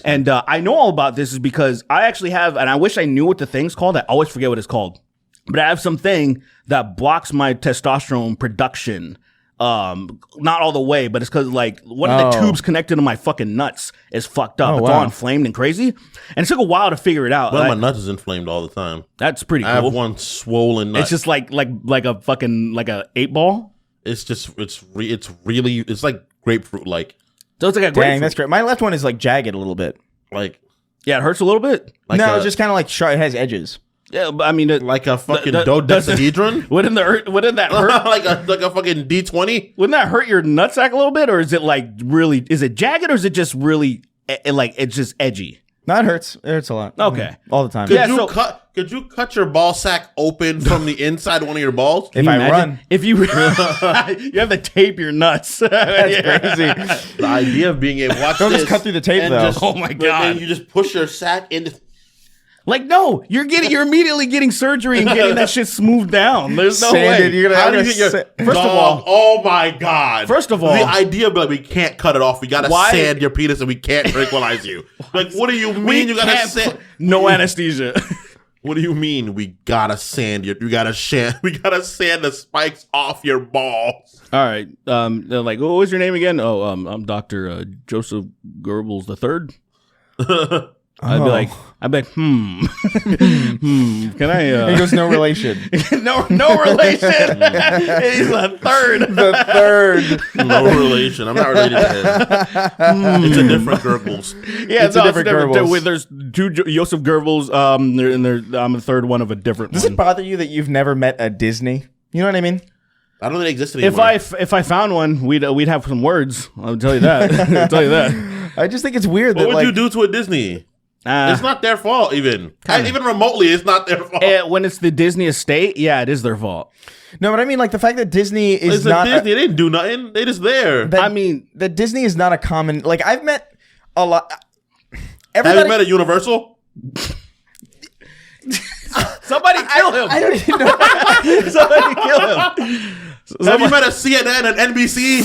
And I know all about this is because I actually have, and I wish I knew what the thing's called. I always forget what it's called. But I have something that blocks my testosterone production. Not all the way, but it's because like one of the tubes connected to my fucking nuts is fucked up. It's all inflamed and crazy, and it took a while to figure it out. Well, my nuts is inflamed all the time. That's pretty cool. I have one swollen nut. It's just like a fucking like a 8-ball. It's like grapefruit like. So it's like a grapefruit. Dang, that's great. My left one is like jagged a little bit. Like, yeah, it hurts a little bit. like no, it's just kind of like sharp. It has edges. Yeah, but I mean, like a fucking dodecahedron. Wouldn't that hurt? like a fucking D20. Wouldn't that hurt your nutsack a little bit, or is it like really? Is it jagged, or is it just really like it's just edgy? No, it hurts. It hurts a lot. Okay, all the time. Could you cut your ball sack open from the inside of one of your balls? If I run, if you you have to tape your nuts. That's crazy. The idea of being able to watch Don't this just cut through the tape and though. just- Oh my but God. then you just push your sack into. Like, no, you're immediately getting surgery and getting that shit smoothed down. There's no Sanded, way. you're gonna How have do you to get your First of all- oh my God. First of all- the idea of like we can't cut it off. We gotta Why- sand your penis and we can't tranquilize you. Like, what do you mean you gotta sand? No anesthesia. What do you mean we gotta sand the spikes off your balls? All right. They're like, what was your name again? Oh, I'm Dr. Joseph Goebbels III. I'd be like, can I? He goes, no relation. no relation. He's the third. The third. No relation. I'm not related to him. It's a different Goebbels. Yeah, It's a different Goebbels. There's two Joseph Goebbels. I'm the third one of a different Does one. it bother you that you've never met a Disney? You know what I mean? I don't think it exists anymore. If I found one, we'd have some words. I'll tell you that. I just think it's weird what that would like you do to a Disney? It's not their fault, even remotely. It's not their fault. When it's the Disney estate, yeah, it is their fault. no, but I mean like the fact that Disney is It's not Disney. They didn't do nothing. They just there. that, I mean, that Disney is not a common like I've met a lot. Have Everybody, you met a Universal? somebody kill him. I don't even know. Somebody kill him. Have you met a CNN and NBC?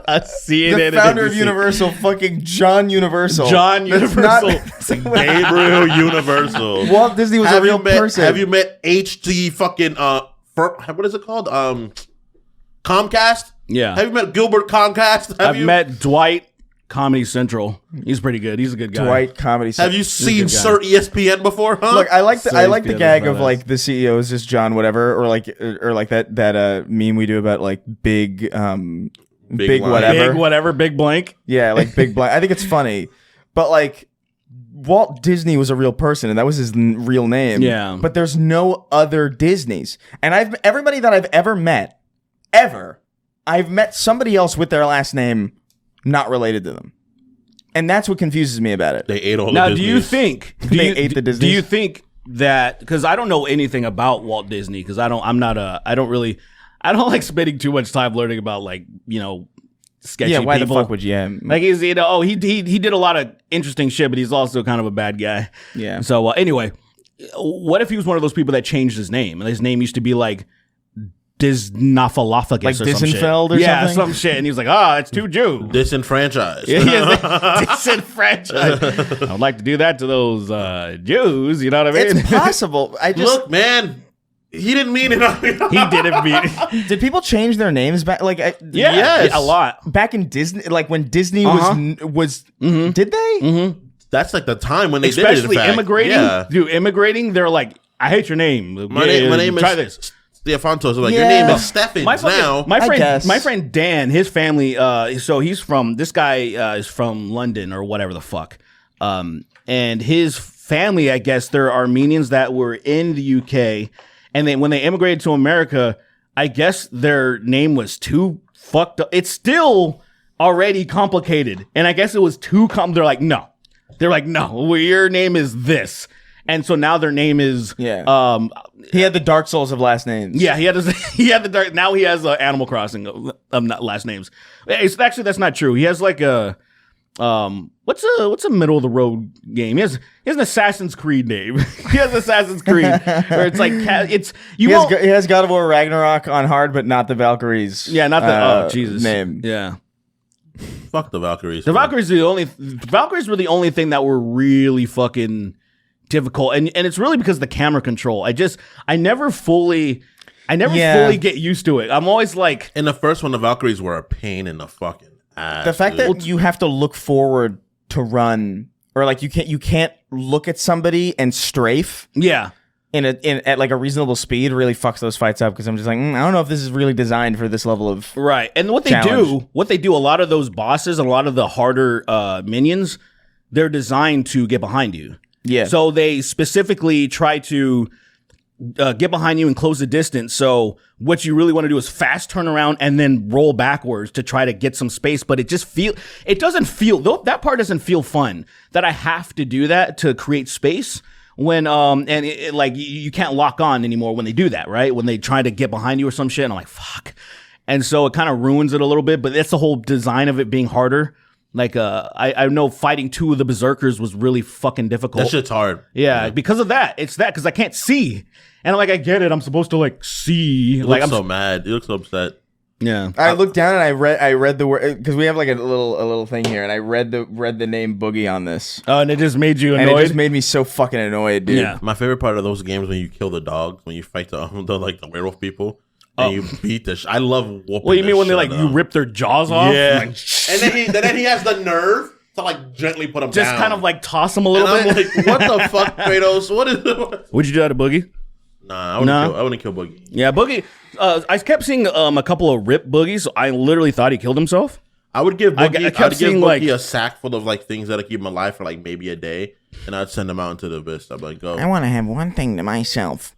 A CNN The founder of NBC. Universal, fucking John Universal. John That's Universal. Gabriel Universal. Walt Disney was a real person. Have you met HG fucking what is it called? Comcast? Yeah. Have you met Gilbert Comcast? I've met Dwight, Comedy Central. He's pretty good. He's a good guy. Dwight Comedy? Have you seen guy. Sir ESPN before? Huh? Look, I like the ESPN gag is of badass. like the CEO is just John whatever, or like that meme we do about like big line. whatever. Big whatever, big blank. Yeah, like big black. I think it's funny, but like Walt Disney was a real person, and that was his real name. Yeah. But there's no other Disneys, and everybody that I've ever met, I've met somebody else with their last name, not related to them, and that's what confuses me about it. They ate all Now, the do you Disneys. think They ate the Do Disneys? you think that because I don't know anything about Walt Disney because I don't like spending too much time learning about like sketchy Yeah, why people. the fuck would you? Like he's he did a lot of interesting shit, but he's also kind of a bad guy. Yeah. So anyway, what if he was one of those people that changed his name and his name used to be like Disnafalophagus Like or some shit. Disenfeld or yeah, something? some shit, and he was like, it's too Jew. Disenfranchised? Disenfranchised. I would like to do that to those Jews. You know what I mean? It's possible. I just Look, man, he didn't mean it. He didn't mean. did people change their names back? Like, Yeah, Yes. a lot. back in Disney, like when Disney was. Did they? That's like the time when they Especially did it. In fact. immigrating. Yeah. Dude, immigrating, they're like, I hate your name. My name Try is this. Stefantos. Like Yeah. your name is Steffens now. I guess. My friend Dan, his family, so this guy is from London or whatever the fuck. And his family, I guess they're Armenians that were in the UK. And then when they immigrated to America, I guess their name was too fucked up. It's still already complicated. And I guess it was too They're like, no. Well, your name is this. And so now their name is He had the Dark Souls of last names. yeah, he had the dark. Now he has Animal Crossing not last names. Actually, that's not true. He has like a what's a middle of the road game? He has an Assassin's Creed name. He has Assassin's Creed where it's like He has God of War Ragnarok on hard, but not the Valkyries. yeah, not the Jesus name. Yeah, Fuck the Valkyries. the Valkyries were the only thing that were really fucking difficult, and it's really because of the camera control. I never fully get used to it. I'm always like, In the first one, the Valkyries were a pain in the fucking ass. The fact that you have to look forward to run, or like you can't look at somebody and strafe yeah. at like a reasonable speed really fucks those fights up because I'm just like I don't know if this is really designed for this level of Right. And what they do, a lot of those bosses and a lot of the harder minions, they're designed to get behind you. yeah. So they specifically try to get behind you and close the distance. So what you really want to do is fast turn around and then roll backwards to try to get some space. But that part doesn't feel fun that I have to do that to create space when, like you can't lock on anymore when they do that, right? When they try to get behind you or some shit. And I'm like, fuck. And so it kind of ruins it a little bit, but that's the whole design of it being harder. Like, I know fighting two of the berserkers was really fucking difficult. that shit's hard. Yeah, because of that. It's that, because I can't see. And I'm like, I get it. I'm supposed to, like, see. You Like, look I'm so mad. You look so upset. Yeah. I looked down and I read the word because we have like a little thing here, and I read the name Boogie on this. Oh, and it just made you annoyed. And it just made me so fucking annoyed, dude. Yeah. My favorite part of those games when you kill the dogs, when you fight the werewolf people, and you beat the. I love whooping. What do you mean when they shit you rip their jaws off? Yeah. Like, and then he has the nerve to like gently put them down. just kind of like toss them a little And bit. I'm like, what the fuck, Kratos? What is? Would you do that to Boogie? Nah, I wouldn't kill Boogie. Yeah, Boogie. I kept seeing a couple of rip Boogies. I literally thought he killed himself. I would give Boogie, kept seeing, like, a sack full of like things that'll keep him alive for like maybe a day, and I'd send him out into the abyss. I'd be like, go. I want to have one thing to myself,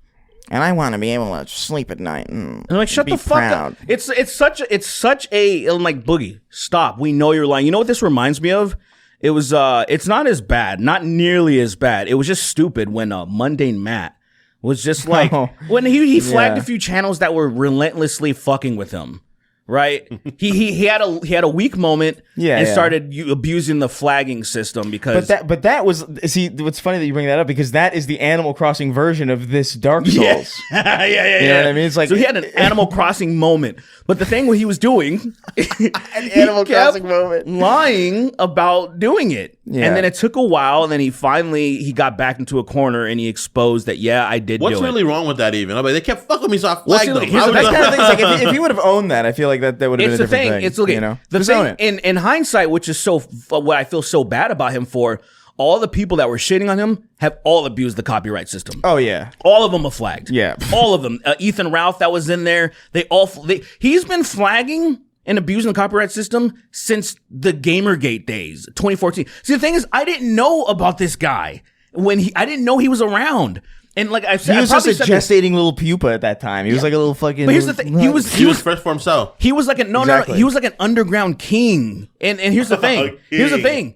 and I want to be able to sleep at night. And I'm like, shut the fuck up. It's such a I'm like, Boogie, stop. We know you're lying. You know what this reminds me of? It was it's not as bad, not nearly as bad. It was just stupid when Mundane Matt was just like when he flagged a few channels that were relentlessly fucking with him. Right, he had a weak moment, and started abusing the flagging system because. But that was what's funny that you bring that up because that is the Animal Crossing version of this Dark Souls. Yeah. You know what I mean? It's like so he had an Animal Crossing moment, but the thing what he was doing, an Animal Crossing moment, lying about doing it, and then it took a while, and then he got back into a corner and he exposed that I did. What's do really it. wrong with that? Even I'm like, they kept fucking me, so I flagged them. That kind of thing. Like if he would have owned that, I feel like that would have been a different thing. It's okay. You know? The thing in hindsight, which is what I feel so bad about him for, all the people that were shitting on him have all abused the copyright system. Oh yeah, all of them are flagged. Yeah, all of them. Ethan Ralph that was in there. He's been flagging and abusing the copyright system since the Gamergate days, 2014. See, the thing is, I didn't know about this guy I didn't know he was around. And like I said, he was just a gestating little pupa at that time. He was like a little fucking. But here's the thing: he was fresh for himself. He was like he was like an underground king. And here's the thing: here's the thing.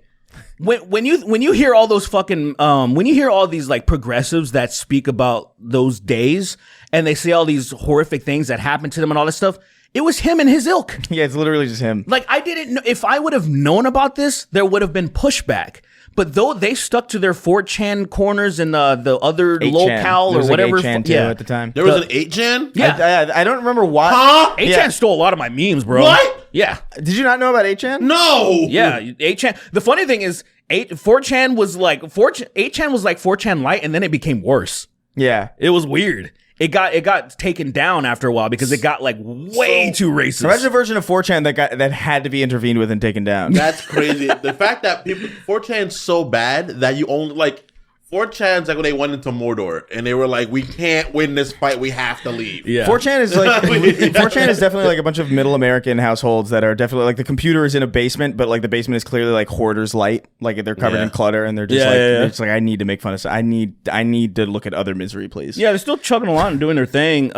When you hear all those fucking when you hear all these like progressives that speak about those days and they say all these horrific things that happened to them and all this stuff, it was him and his ilk. Yeah, it's literally just him. Like I didn't know if I would have known about this, there would have been pushback. But though they stuck to their 4chan corners and the other 8chan. locale or whatever, 8chan too at the time. There was an 8chan. Yeah, I don't remember why. Huh? 8chan stole a lot of my memes, bro. What? Yeah. Did you not know about 8chan? No. Yeah, 8chan. The funny thing is, 4chan was like 8chan was like 4chan light, and then it became worse. Yeah, it was weird. It got taken down after a while because it got like way too racist. So imagine a version of 4chan that had to be intervened with and taken down. That's crazy. The fact that 4chan's so bad that you only like 4chan's like when they went into Mordor and they were like, we can't win this fight, we have to leave. Yeah. 4chan is like 4chan is definitely like a bunch of middle American households that are definitely like the computer is in a basement, but like the basement is clearly like hoarder's light, like they're covered in clutter and they're just they're just like, I need to make fun of. I need to look at other misery, please. Yeah, they're still chugging along and doing their thing.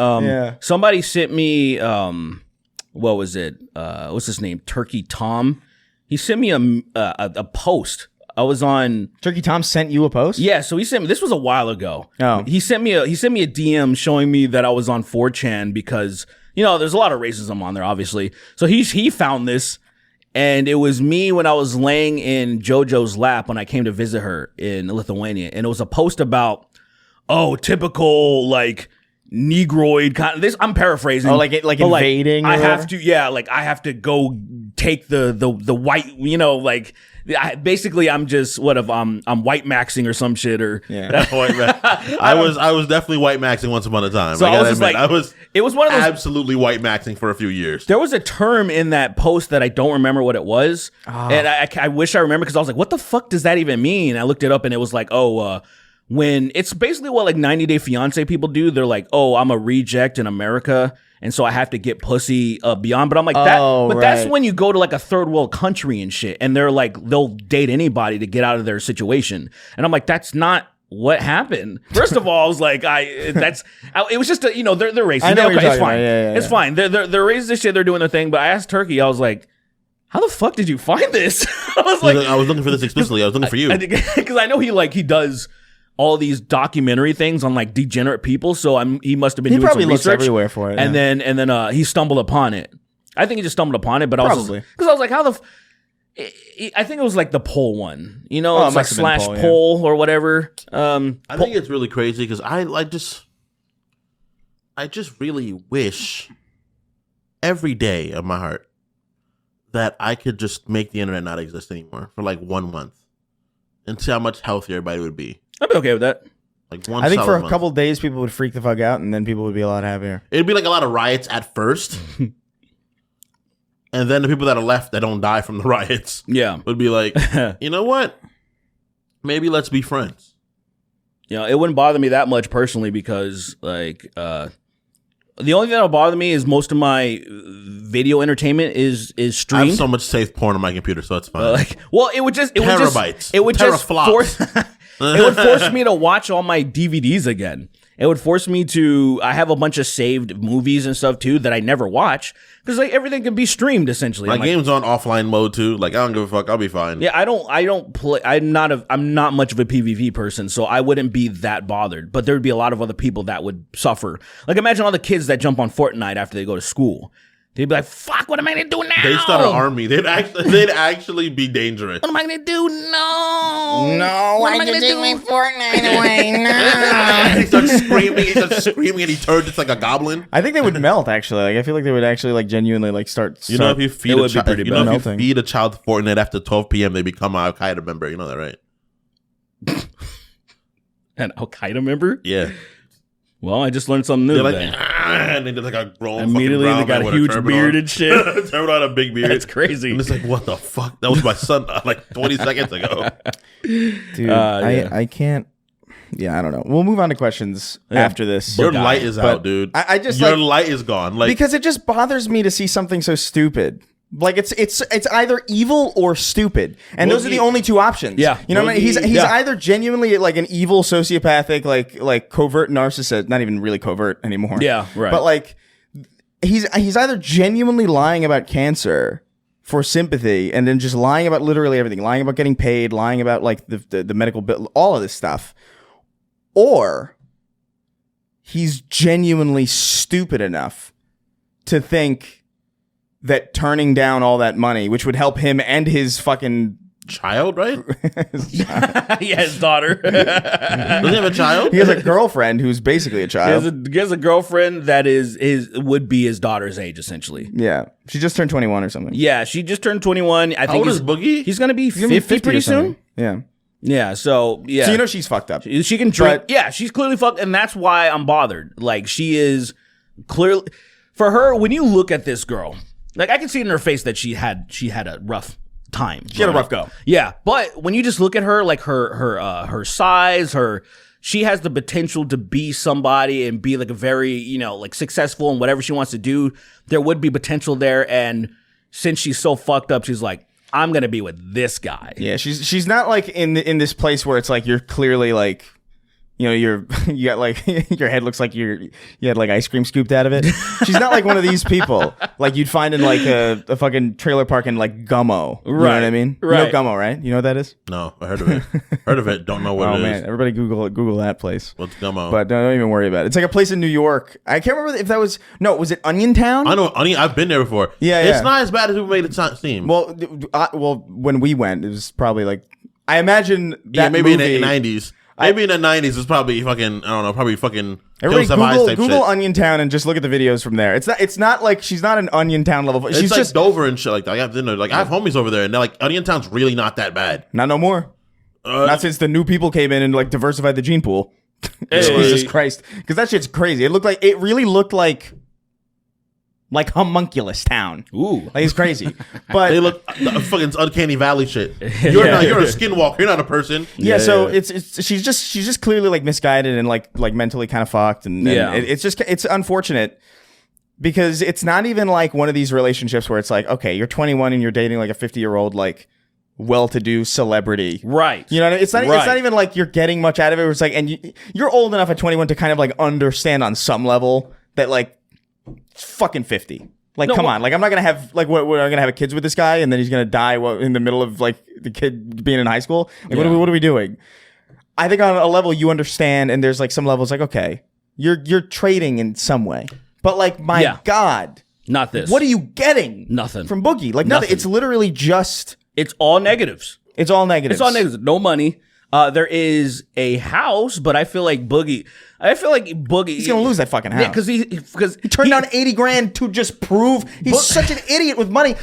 Somebody sent me what was it? What's his name? Turkey Tom. He sent me a post. I was on Turkey Tom sent you a post? Yeah, so he sent me this was a while ago. Oh. He sent me a DM showing me that I was on 4chan because, you know, there's a lot of racism on there, obviously. So he found this, and it was me when I was laying in JoJo's lap when I came to visit her in Lithuania. And it was a post about, typical like Negroid kind of this. I'm paraphrasing. Oh, like invading. I have to go take the white. You know, like basically I'm just I'm white maxing or some shit or I was definitely white maxing once upon a time. So it was one of those absolutely white maxing for a few years. There was a term in that post that I don't remember what it was, and I wish I remember because I was like, what the fuck does that even mean? I looked it up and it was like, when it's basically what like 90 Day Fiance people do. They're like, I'm a reject in America, and so I have to get pussy beyond. But I'm like, that's when you go to like a third world country and shit, and they're like, they'll date anybody to get out of their situation. And I'm like, that's not what happened. First of all, I was like, it was just they're racist. I know okay, it's fine. It's fine. They're racist as shit. They're doing their thing. But I asked Turkey, I was like, how the fuck did you find this? I was looking for this explicitly. I was looking for you because I know he does all these documentary things on like degenerate people, so he must have been doing probably some looks research everywhere for it, and then he stumbled upon it. I think he just stumbled upon it, but probably because I was like, how the I think it was like the poll one, you know, it's like slash poll, poll or whatever. I think it's really crazy because I just really wish every day of my heart that I could just make the internet not exist anymore for like 1 month and see how much healthier everybody would be. I'd be okay with that. Like one. I think for a month. couple of days, people would freak the fuck out, and then people would be a lot happier. It'd be like a lot of riots at first. And then the people that are left that don't die from the riots would be like, you know what? Maybe let's be friends. You know, it wouldn't bother me that much personally because, like, the only thing that'll bother me is most of my video entertainment is streamed. I have so much safe porn on my computer, so it's fine. It would just Terabytes. It would just Teraflops. force. It would force me to watch all my DVDs again. It would force me to. I have a bunch of saved movies and stuff too that I never watch because like everything can be streamed essentially. My game's on offline mode too. Like I don't give a fuck. I'll be fine. Yeah, I don't play. I'm not much of a PvP person, so I wouldn't be that bothered. But there would be a lot of other people that would suffer. Like imagine all the kids that jump on Fortnite after they go to school. They'd be like, "Fuck! What am I gonna do now?" They start an army. They'd actually be dangerous. What am I gonna do? No, Why'd you take my Fortnite away? No. He starts screaming, and he turns just like a goblin. I think they would melt. Actually, like I feel like they would actually like genuinely like start. You know, if you feed It would be pretty bad. if you feed a child Fortnite after 12 p.m., they become an Al Qaeda member. You know that, right? An Al Qaeda member? Yeah. Well, I just learned something new They're like, today. and they just like a grown Immediately, fucking they got a brown man with huge beard and shit. Turban on, a big beard. It's crazy. And it's like, what the fuck? That was my son like 20 seconds ago. Dude, yeah. I can't. Yeah, I don't know. We'll move on to questions after this. Your light is out, dude. I just your like, light is gone. Like because it just bothers me to see something so stupid. Like it's either evil or stupid, and those are the Boogie- only two options. Yeah. you know what I mean? He's yeah. either genuinely like an evil sociopathic, like covert narcissist, not even really covert anymore. Yeah, right. But like he's either genuinely lying about cancer for sympathy, and then just lying about literally everything, lying about getting paid, lying about like the medical bill, all of this stuff, or he's genuinely stupid enough to think that turning down all that money, which would help him and his fucking child, right? Yeah, his daughter. Does he have a child? he has a girlfriend who's basically a child. He has a girlfriend that would be his daughter's age, essentially. Yeah, she just turned 21 or something. Yeah, she just turned 21. I think old is Boogie? He's gonna be He's gonna be 50 pretty or something. soon. Yeah. Yeah, so yeah. So you know she's fucked up. She can drink. But- Yeah, she's clearly fucked, and that's why I'm bothered. Like she is clearly for her. When you look at this girl, like I can see in her face that she had a rough time. She had a rough go. Yeah, but when you just look at her, like her size, she has the potential to be somebody and be like a very like successful in whatever she wants to do. There would be potential there, and since she's so fucked up, she's like, I'm gonna be with this guy. Yeah, she's not like in this place where it's like you're clearly like, you got like your head looks like you had like ice cream scooped out of it. She's not like one of these people like you'd find in like a fucking trailer park in like Gummo. You know what I mean? Right. You know Gummo, right? You know what that is? No, I heard of it. Heard of it. Don't know what Oh it is. man, everybody Google that place. What's Gummo? But don't even worry about it. It's like a place in New York. I can't remember if that was was it Onion Town? I know. I've been there before. Yeah, It's yeah. not as bad as people made it seem. Well, when we went, it was probably like I imagine that yeah, maybe movie, in the 90s. Maybe in the 90s it's probably fucking, I don't know, probably fucking Everybody Hills Have Eyes type Google shit. Onion Town and just look at the videos from there. It's not like she's not an Onion Town level. It's She's like just Dover and shit like that. I have homies over there and they're like, Onion Town's really not that bad. not no more. Not since the new people came in and like diversified the gene pool. Jesus Christ, because that shit's crazy. It really looked like Homunculus Town. Ooh. Like it's crazy. But They look fucking uncanny valley shit. You're a skinwalker. You're not a person. yeah, so it's she's just clearly like misguided and like mentally kind of fucked and it's unfortunate because it's not even like one of these relationships where it's like, okay, you're 21 and you're dating like a 50-year-old like well-to-do celebrity. Right. You know what I mean? It's not Right. even like you're getting much out of it. It's like, and you're old enough at 21 to kind of like understand on some level that like it's fucking 50. Like, No, come well- on. Like, I'm not gonna have like what I'm gonna have kids with this guy, and then he's gonna die in the middle of like the kid being in high school. Like, what are we doing? I think on a level you understand, and there's like some levels like, okay, you're trading in some way, but like, my God, Not this. what are you getting? Nothing. From Boogie. Like nothing. Nothing. It's literally just. It's all negatives. It's all negatives. It's all negatives. No money. There is a house, but I feel like Boogie. He's gonna lose that fucking house. Yeah, because he turned down $80,000 to just prove he's such an idiot with money.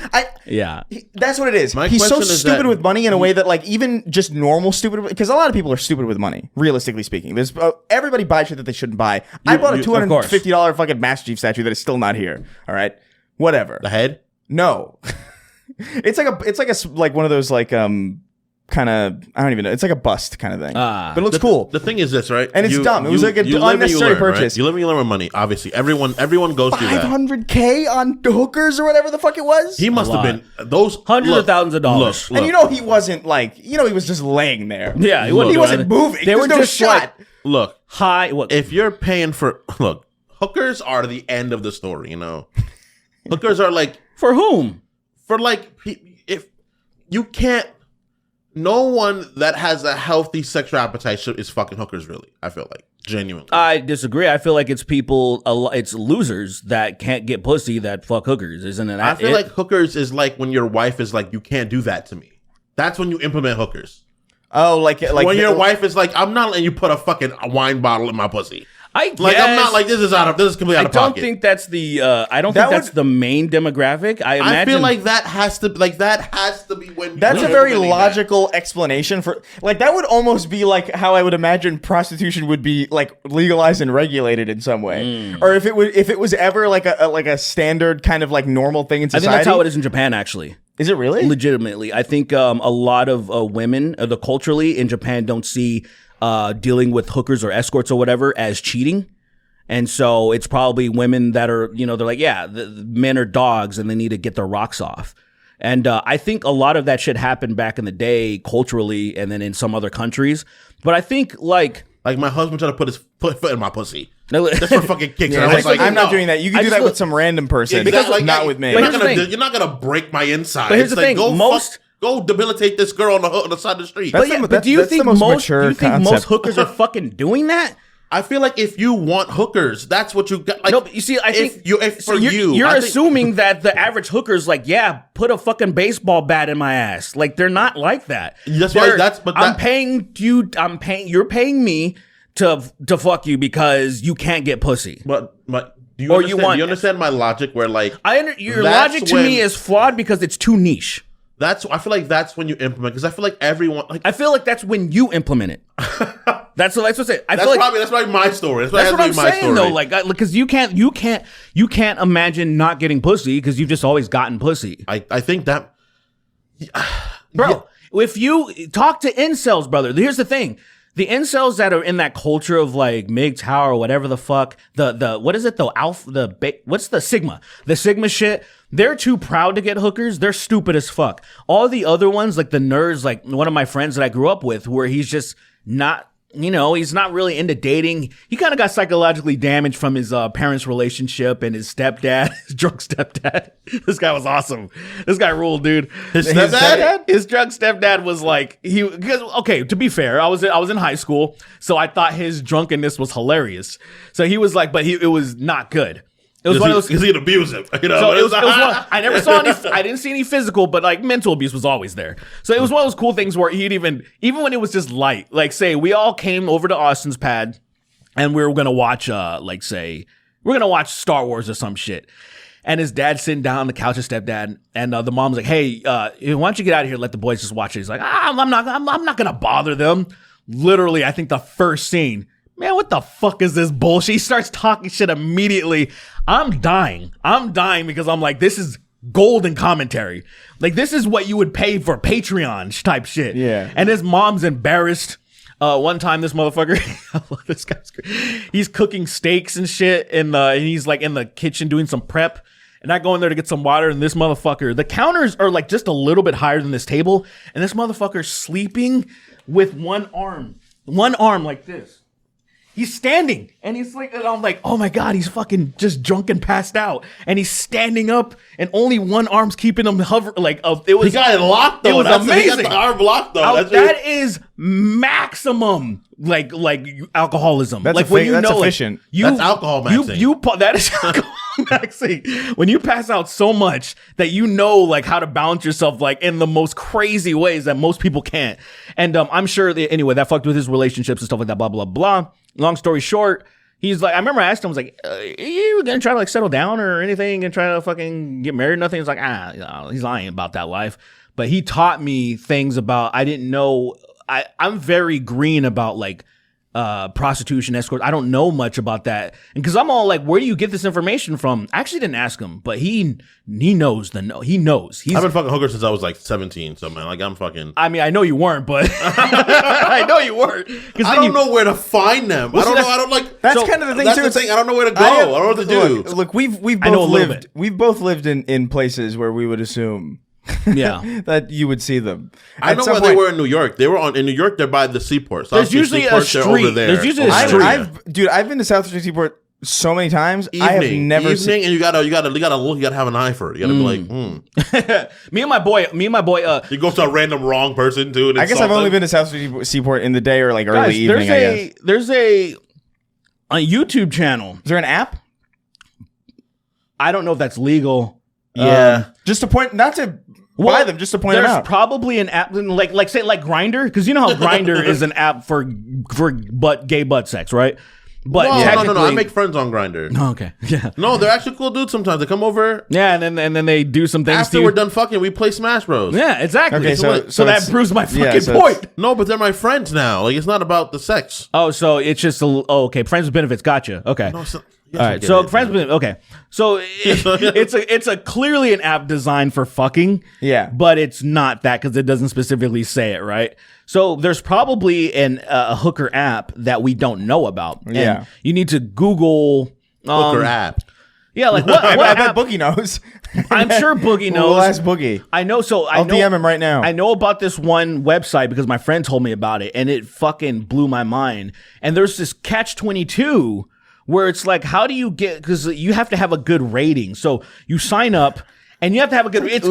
That's what it is. My He's so question is stupid that- with money in a way that like even just normal stupid, because a lot of people are stupid with money. Realistically speaking, there's everybody buys shit that they shouldn't buy. I bought a $250 fucking Master Chief statue that is still not here. All right, whatever. The head? No, it's like one of those like kind of, I don't even know. It's like a bust kind of thing, but it looks cool. The thing is this, right? And it's dumb. It was like an unnecessary purchase. Right? You live and you learn with money. Obviously, everyone goes through that. $500K on hookers or whatever the fuck it was. He must have been those hundreds of thousands of dollars. And he wasn't like, he was just laying there. Yeah, he wasn't moving. They were just shot. Look, high. If you're paying for hookers are the end of the story. Hookers are like for whom? For like if you can't. No one that has a healthy sexual appetite is fucking hookers, really. I feel like. Genuinely. I disagree. I feel like it's it's losers that can't get pussy that fuck hookers, isn't it? I feel like hookers is like when your wife is like, you can't do that to me. That's when you implement hookers. Oh, like when your wife is like, I'm not letting you put a fucking wine bottle in my pussy. I guess. Like, I'm not like, this is completely out of pocket. I don't think that's the that's the main demographic. I feel like that has to be when that's a very logical explanation for, like, that would almost be like how I would imagine prostitution would be like legalized and regulated in some way, or if it was ever like a standard kind of like normal thing in society. I think that's how it is in Japan, actually. Is it really? Legitimately, I think a lot of women, culturally in Japan, don't see dealing with hookers or escorts or whatever as cheating. And so it's probably women that are, they're like, yeah, the men are dogs and they need to get their rocks off. And I think a lot of that shit happened back in the day culturally and then in some other countries. But I think like my husband tried to put his foot in my pussy. Just for fucking kicks. Yeah, I was like, I'm not doing that. You can do that with some random person, because like, not with me. You're not gonna break my inside. But here's the thing, go debilitate this girl on the side of the street. But do you think most hookers are fucking doing that? I feel like if you want hookers, that's what you got. Like, no, but you see, I think you're assuming that the average hooker's like, yeah, put a fucking baseball bat in my ass. Like, they're not like that. You're paying me to fuck you because you can't get pussy. But do you understand my logic? Where like your logic to me is flawed because it's too niche. I feel like that's when you implement, because I feel like everyone. Like, I feel like that's when you implement it. That's what I'm saying. That's probably my story. That's what I'm saying though. Like, because you can't imagine not getting pussy because you've just always gotten pussy. I think that, bro. If you talk to incels, brother, here's the thing. The incels that are in that culture of like MGTOW or whatever the fuck, the what is it though? What's the Sigma? The Sigma shit. They're too proud to get hookers. They're stupid as fuck. All the other ones, like the nerds, like one of my friends that I grew up with, where he's just not, he's not really into dating. He kind of got psychologically damaged from his parents' relationship and his stepdad, his drunk stepdad. This guy was awesome. This guy ruled, dude. His stepdad? His drunk stepdad was like, to be fair, I was in high school, so I thought his drunkenness was hilarious. So he was like, it was not good. It was one of those, because he'd abuse him. So it was one, I never saw any. I didn't see any physical, but like mental abuse was always there. So it was one of those cool things where he'd even when it was just light, like say we all came over to Austin's pad, and we were gonna watch Star Wars or some shit. And his dad's sitting down on the couch, his stepdad, and the mom's like, "Hey, why don't you get out of here? Let the boys just watch it." He's like, "I'm not gonna bother them." Literally, I think the first scene. Man, what the fuck is this bullshit? He starts talking shit immediately. I'm dying because I'm like, this is golden commentary. Like, this is what you would pay for Patreon type shit. Yeah. And his mom's embarrassed. One time, this motherfucker, I love this guy's great. He's cooking steaks and shit, and he's like in the kitchen doing some prep. And I go in there to get some water, and this motherfucker, the counters are like just a little bit higher than this table, and this motherfucker's sleeping with one arm like this. He's standing, and he's like, and I'm like, oh my God, he's fucking just drunk and passed out, and he's standing up, and only one arm's keeping him hover. Like, it was. He got it locked though. It was amazing. He got the arm locked though. That is maximum like alcoholism. That's like when you know, efficient. That's alcohol maxing. That is alcohol. climaxing, when you pass out so much that you know like how to balance yourself like in the most crazy ways that most people can't. And I'm sure anyway that fucked with his relationships and stuff like that. Blah blah blah. Long story short, he's like, I remember I asked him, I was like, you gonna try to like settle down or anything and try to fucking get married? Nothing. He's like, he's lying about that life. But he taught me things about I didn't know. I'm very green about like prostitution, escorts. I don't know much about that. And because I'm all like, where do you get this information from? I actually didn't ask him, but he knows he knows. I've been fucking hookers since I was like 17. So man, like I'm fucking. I mean, I know you weren't, but I know you weren't. I don't know where to find them. Well, I don't like. That's kind of the thing That's too. the thing. I don't know where to go. I don't know what to do. Look, we've know a both little lived. bit. We've both lived in places where we would assume. Yeah. that you would see them. I know where they were in New York. They were in New York. They're by the seaport. So there's usually a street. Over there. There's usually a street. I've been to South Street Seaport so many times. Evening, I have never seen. And you gotta have an eye for it. You gotta be like, Me and my boy. You go to a random wrong person too. And I guess I've only been to South Street Seaport in the day or like early evening. I guess there's a YouTube channel. Is there an app? I don't know if that's legal. Yeah. Just to point, not to buy them, just to point them There's out. probably an app like say like Grindr, because you know how Grindr is an app for gay butt sex, right? But no. I make friends on Grindr. Oh, okay. Yeah. No, they're actually cool dudes sometimes. They come over. Yeah, and then they do some things After we're done fucking, we play Smash Bros. Yeah, exactly. Okay, so that proves my fucking point. No, but they're my friends now. Like, it's not about the sex. Oh, so it's just okay. Friends with benefits. Gotcha. Okay. No, all right. So friends with okay. So it's a clearly an app designed for fucking. Yeah. But it's not that because it doesn't specifically say it, right? So there's probably a hooker app that we don't know about. And yeah. You need to Google hooker app. Yeah, like what I app? bet Boogie knows. I'm sure Boogie knows. We'll ask Boogie. I know. So I'll DM him right now. I know about this one website because my friend told me about it, and it fucking blew my mind. And there's this catch-22 where it's like, how do you get? Because you have to have a good rating. So you sign up. And you have to have a good. It's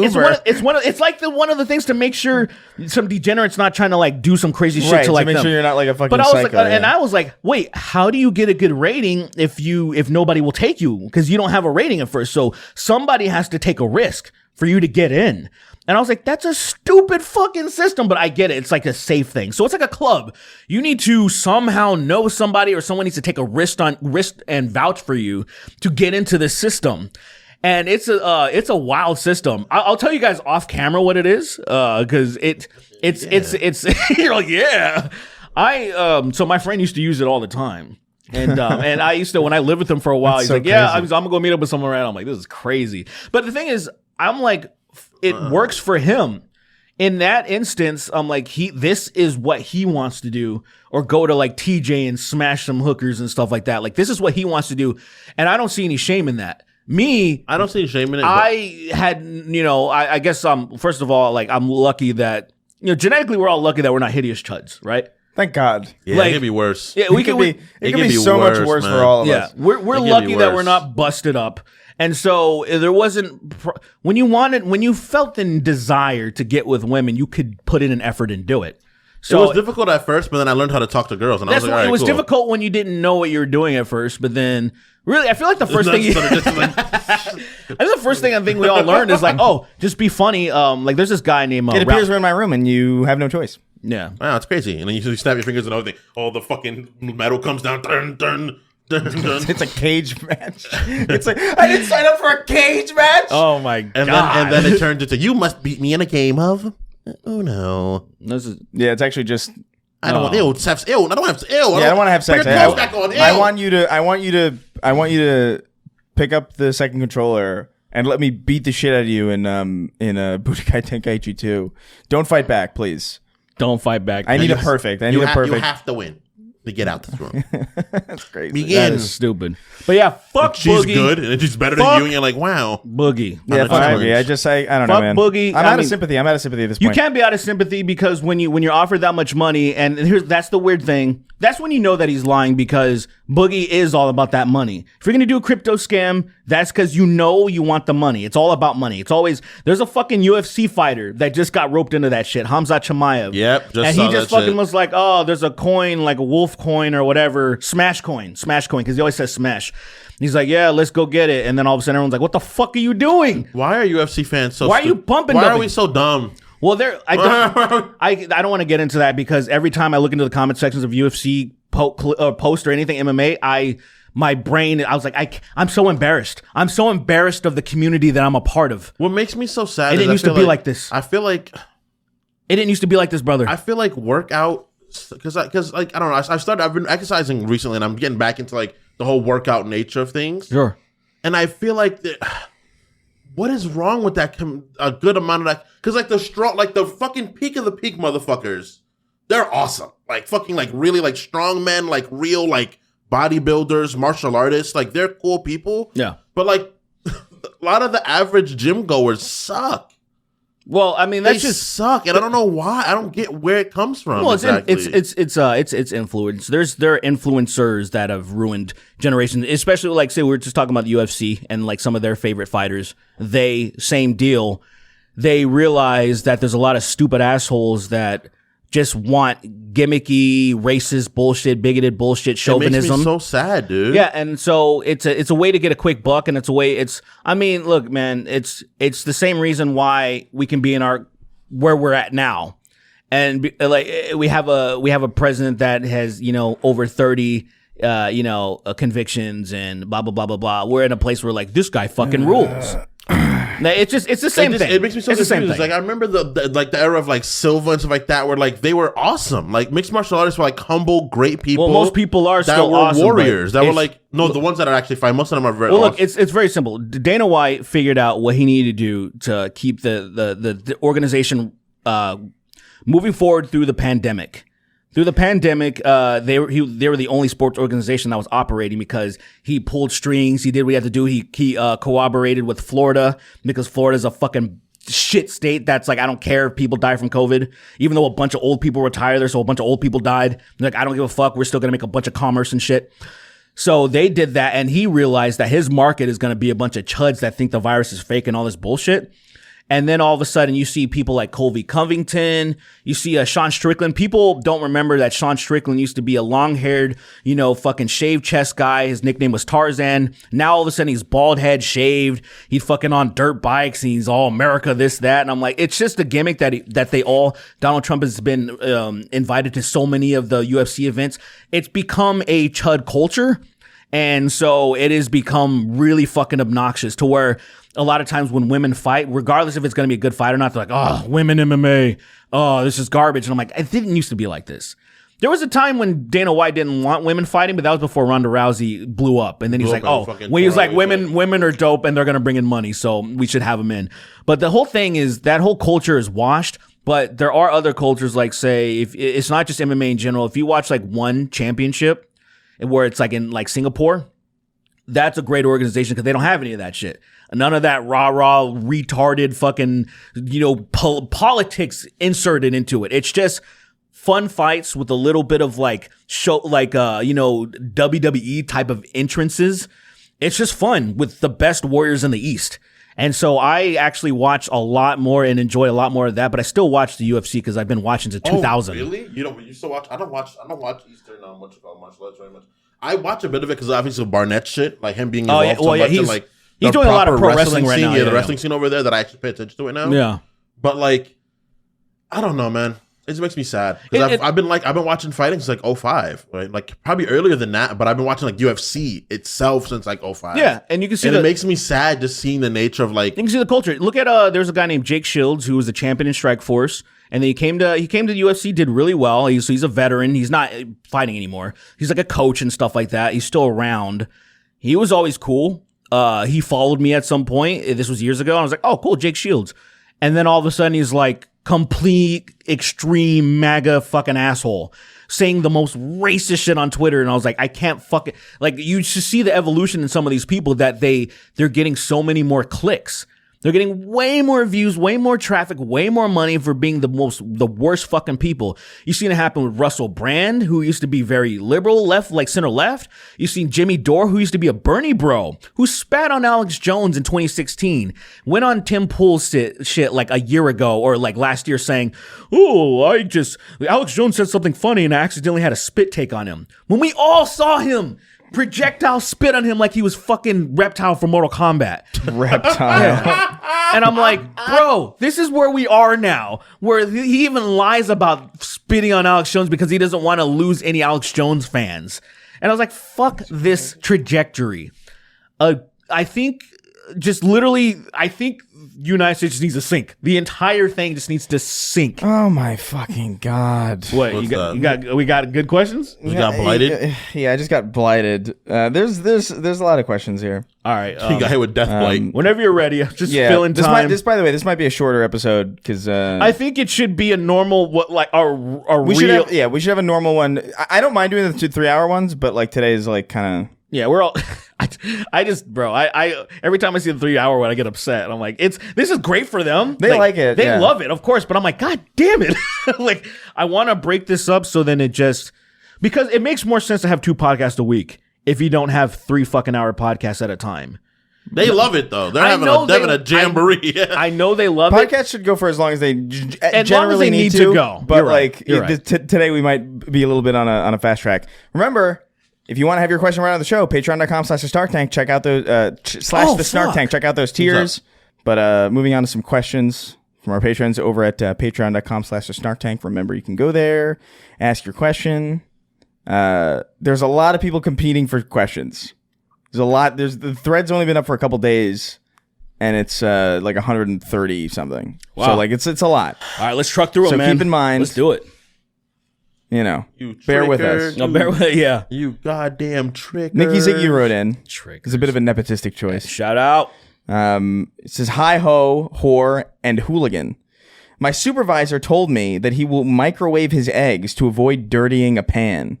like one of the things to make sure some degenerate's not trying to like do some crazy shit to like make them. sure you're not like a fucking. But I was psycho, like, and I was like, wait, how do you get a good rating if nobody will take you because you don't have a rating at first? So somebody has to take a risk for you to get in. And I was like, that's a stupid fucking system, but I get it. It's like a safe thing. So it's like a club. You need to somehow know somebody or someone needs to take a risk and vouch for you to get into this system. And it's a wild system. I'll tell you guys off camera what it is, because it's you're like, yeah. So my friend used to use it all the time, and I used to when I lived with him for a while. That's he's so like, yeah, crazy. I'm gonna go meet up with someone around. I'm like, this is crazy. But the thing is, I'm like, it works for him. In that instance, I'm like, this is what he wants to do, or go to like TJ and smash some hookers and stuff like that. Like this is what he wants to do, and I don't see any shame in that. Me, I don't see shame in it. I had, I guess first of all, like I'm lucky that, genetically we're all lucky that we're not hideous chuds, right? Thank God. Yeah, like, it could be worse. Yeah, it could be so much worse man. for all of us. Yeah, we're lucky that we're not busted up. And so there wasn't, when you felt the desire to get with women, you could put in an effort and do it. So it was difficult at first, but then I learned how to talk to girls, and I was like, all right, it was cool. difficult when you didn't know what you were doing at first, but then really, I feel like the first thing I think the first thing I think we all learned is like, oh, just be funny. Like there's this guy named It appears we're in my room, and you have no choice. Yeah, wow, it's crazy. And then you snap your fingers and everything. Oh, the fucking metal comes down. Dun, dun, dun, dun. It's a cage match. It's like I didn't sign up for a cage match. Oh my god! And then it turns into you must beat me in a game of. Oh no! Yeah, it's actually just. I don't want I don't want to have sex. I don't want to have sex. Put your clothes back on. I want you to pick up the second controller and let me beat the shit out of you in Boogie2988 2. Don't fight back, please. Don't fight back. I need a perfect. You have to win to get out this room. That's crazy. That is stupid. But yeah, fuck she's Boogie. good and she's better than you, and you're like, wow. Boogie. Yeah, fuck Boogie. I don't know, man. Boogie. I'm out of sympathy. I'm out of sympathy at this point. You can't be out of sympathy because when you're offered that much money, and that's the weird thing. That's when you know that he's lying, because Boogie is all about that money. If you're going to do a crypto scam, that's because you know you want the money. It's all about money. It's always, there's a fucking UFC fighter that just got roped into that shit, Hamzat Chimaev. Yep. And he just fucking was like, oh, there's a coin, like a wolf coin or whatever, smash coin, because he always says smash. He's like, yeah, let's go get it. And then all of a sudden everyone's like, what the fuck are you doing? Why are UFC fans so Why are you pumping Why nothing? are we so dumb? Well, I don't want to get into that, because every time I look into the comment sections of UFC post or anything MMA, my brain, I was like, I'm so embarrassed. I'm so embarrassed of the community that I'm a part of. What makes me so sad It is didn't used to be like this. I feel like It didn't used to be like this, brother. I feel like workout, because like I don't know. I've been exercising recently, and I'm getting back into like the whole workout nature of things. Sure. And I feel like what is wrong with that? A good amount of that, because like the fucking peak of the peak motherfuckers, they're awesome. Like fucking like really like strong men, like real like bodybuilders, martial artists. Like they're cool people. Yeah. But like a lot of the average gym goers suck. Well, I mean, They that's just suck, and I don't know why. I don't get where it comes from. well, exactly. it's influence. There are influencers that have ruined generations, especially like, say, we were just talking about the UFC and like some of their favorite fighters. Same deal. They realize that there's a lot of stupid assholes that just want gimmicky, racist bullshit, bigoted bullshit, chauvinism. It makes me so sad, dude. Yeah, and so it's a way to get a quick buck, and I mean, look, man, it's the same reason why we can be in where we're at now, and like we have a president that has over 30 convictions and blah blah blah blah blah. We're in a place where like this guy fucking rules. It's the same thing. It makes me so it's the same confused. thing. Like I remember the era of like Silva and stuff like that, where like they were awesome. Like mixed martial artists were like humble, great people. Well, most people are that still were awesome, warriors. but That were like the ones that are actually fine. Most of them are very. Well, look, awesome. it's very simple. Dana White figured out what he needed to do to keep the organization moving forward through the pandemic. Through the pandemic, they were the only sports organization that was operating, because he pulled strings. He did what he had to do. He cooperated with Florida, because Florida's a fucking shit state that's like, I don't care if people die from COVID, even though a bunch of old people retired there, so a bunch of old people died. They're like, I don't give a fuck. We're still gonna make a bunch of commerce and shit. So they did that, and he realized that his market is gonna be a bunch of chuds that think the virus is fake and all this bullshit. And then all of a sudden you see people like Colby Covington, you see Sean Strickland. People don't remember that Sean Strickland used to be a long-haired, fucking shaved chest guy. His nickname was Tarzan. Now all of a sudden he's bald head, shaved. He's fucking on dirt bikes, and he's all America, this, that. And I'm like, it's just a gimmick that Donald Trump has been invited to so many of the UFC events. It's become a chud culture. And so it has become really fucking obnoxious, to where a lot of times when women fight, regardless if it's going to be a good fight or not, they're like, oh, women MMA, oh, this is garbage. And I'm like, it didn't used to be like this. There was a time when Dana White didn't want women fighting, but that was before Ronda Rousey blew up. And then he's like, women are dope and they're going to bring in money, so we should have them in. But the whole thing is, that whole culture is washed. But there are other cultures, like, say, if it's not just MMA in general. If you watch like One Championship, where it's like in like Singapore, that's a great organization, because they don't have any of that shit. None of that rah-rah, retarded fucking, politics inserted into it. It's just fun fights with a little bit of like show, like, WWE type of entrances. It's just fun with the best warriors in the East. And so I actually watch a lot more and enjoy a lot more of that, but I still watch the UFC because I've been watching since 2000. Oh, really? You still watch? I don't watch Eastern martial arts very much. I watch a bit of it because obviously Barnett shit, like him being involved so much in like he's doing a lot of pro wrestling right scene, now. The wrestling scene over there that I actually pay attention to it now. Yeah, but like, I don't know, man. It just makes me sad because I've been watching fighting since like 05, right? Like probably earlier than that, but I've been watching like UFC itself since like 05. Yeah, and you can see it makes me sad just seeing the nature of like, you can see the culture. Look at there's a guy named Jake Shields who was the champion in Strikeforce, and then he came to the UFC, did really well. He's a veteran. He's not fighting anymore. He's like a coach and stuff like that. He's still around. He was always cool. He followed me at some point. This was years ago. And I was like, oh, cool, Jake Shields. And then all of a sudden he's like complete extreme MAGA fucking asshole, saying the most racist shit on Twitter. And I was like, I can't fucking, like, you should see the evolution in some of these people that they're getting so many more clicks. They're getting way more views, way more traffic, way more money for being the worst fucking people. You've seen it happen with Russell Brand, who used to be very liberal, left, like center left. You've seen Jimmy Dore, who used to be a Bernie bro, who spat on Alex Jones in 2016, went on Tim Pool's shit like a year ago or like last year saying, Alex Jones said something funny and I accidentally had a spit take on him. When we all saw him projectile spit on him like he was fucking Reptile from Mortal Kombat. Reptile. And I'm like, bro, this is where we are now, where he even lies about spitting on Alex Jones because he doesn't want to lose any Alex Jones fans. And I was like, fuck this trajectory. I think United States just needs to sink. The entire thing just needs to sink. Oh my fucking God. What, we got good questions? You got blighted? Yeah, I just got blighted. There's a lot of questions here. All right. You got hit with death blight. Whenever you're ready, just fill in time. By the way, this might be a shorter episode because I think it should be a normal we should have a normal one. I don't mind doing the 3-hour ones, but like today is like kind of. Yeah, we're all. I every time I see the 3-hour one, I get upset. I'm like, this is great for them. They like it. They love it, of course. But I'm like, God damn it! Like, I want to break this up so then because it makes more sense to have 2 podcasts a week if you don't have 3 fucking hour podcasts at a time. They love it though. They're having a jamboree. I know they love it. Podcasts should go for as long as they As long as they need to go. But You're right. Today we might be a little bit on a fast track. Remember. If you want to have your question right on the show, patreon.com/Snark Tank. Check out those /the Snark Tank. Check out those tiers. But moving on to some questions from our patrons over at patreon.com/Snark Tank. Remember, you can go there, ask your question. There's a lot of people competing for questions. The thread's only been up for a couple days, and it's like 130 something. Wow. So like it's a lot. All right, let's truck through it, man. So keep in mind. Let's do it. You know, bear with us. Yeah. You goddamn tricker. Nikki Ziggy wrote in. Trickers. It's a bit of a nepotistic choice. Shout out. It says, hi ho, whore, and hooligan. My supervisor told me that he will microwave his eggs to avoid dirtying a pan.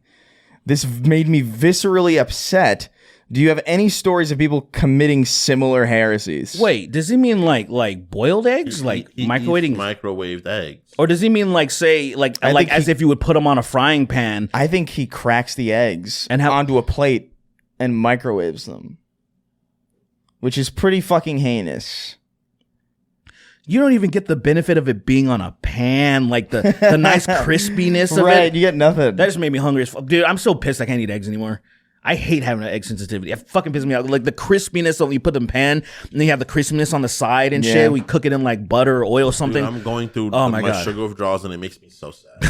This made me viscerally upset. Do you have any stories of people committing similar heresies? Wait, does he mean like boiled eggs, microwaved eggs, or does he mean like say as if you would put them on a frying pan? I think he cracks the eggs onto a plate and microwaves them, which is pretty fucking heinous. You don't even get the benefit of it being on a pan, like the nice crispiness of it. Right, you get nothing. That just made me hungry as fuck. Dude, I'm so pissed I can't eat eggs anymore. I hate having an egg sensitivity. It fucking pisses me out. Like the crispiness of when you put them in pan, and then you have the crispiness on the side and shit. We cook it in like butter or oil or something. Dude, I'm going through my sugar withdrawals and it makes me so sad.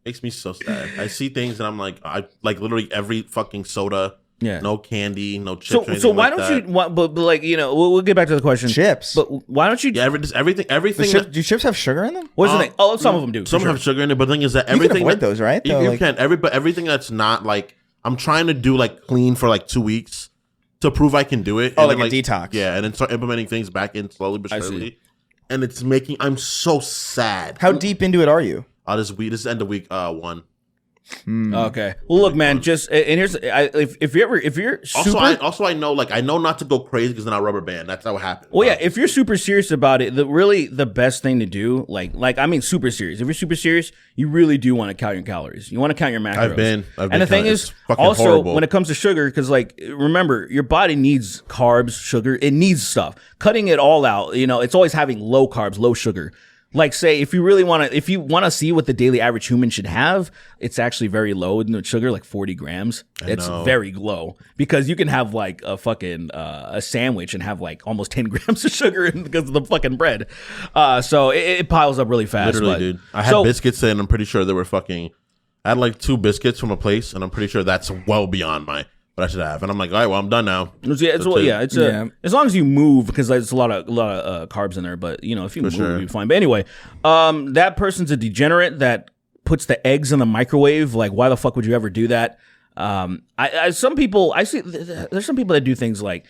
Makes me so sad. I see things and I'm like, I like literally every fucking soda. Yeah. No candy, no chips. So why don't you? But like we'll get back to the question. Chips. But why don't you? Yeah, everything. Do chips have sugar in them? What's the thing? Oh, some of them do. Some have sugar in it, but the thing is that everything. You can avoid those, right? You can. But everything that's not like. I'm trying to do like clean for like 2 weeks to prove I can do it. Oh, like a detox. Yeah, and then start implementing things back in slowly but surely. And I'm so sad. How deep into it are you? This is end of week 1. Okay. Well, look, man. Just and here's if you're super, I know not to go crazy because then I rubber band. That's how it happens. Well, yeah. If you're super serious about it, the best thing to do, super serious. If you're super serious, you really do want to count your calories. You want to count your macros. I've been. And the thing is, also horrible. When it comes to sugar, because remember, your body needs carbs, sugar. It needs stuff. Cutting it all out, it's always having low carbs, low sugar. Like, say, if you want to see what the daily average human should have, it's actually very low in sugar, like 40 grams. It's very low because you can have like a fucking a sandwich and have like almost 10 grams of sugar because of the fucking bread. So it piles up really fast. Literally, dude. I had biscuits and I'm pretty sure they were fucking. I had like 2 biscuits from a place and I'm pretty sure that's well beyond what I should have, and I'm like, all right, well, I'm done now. As long as you move, because there's a lot of carbs in there. But if you move, you'll be fine. But anyway, that person's a degenerate that puts the eggs in the microwave. Like, why the fuck would you ever do that? There's some people that do things like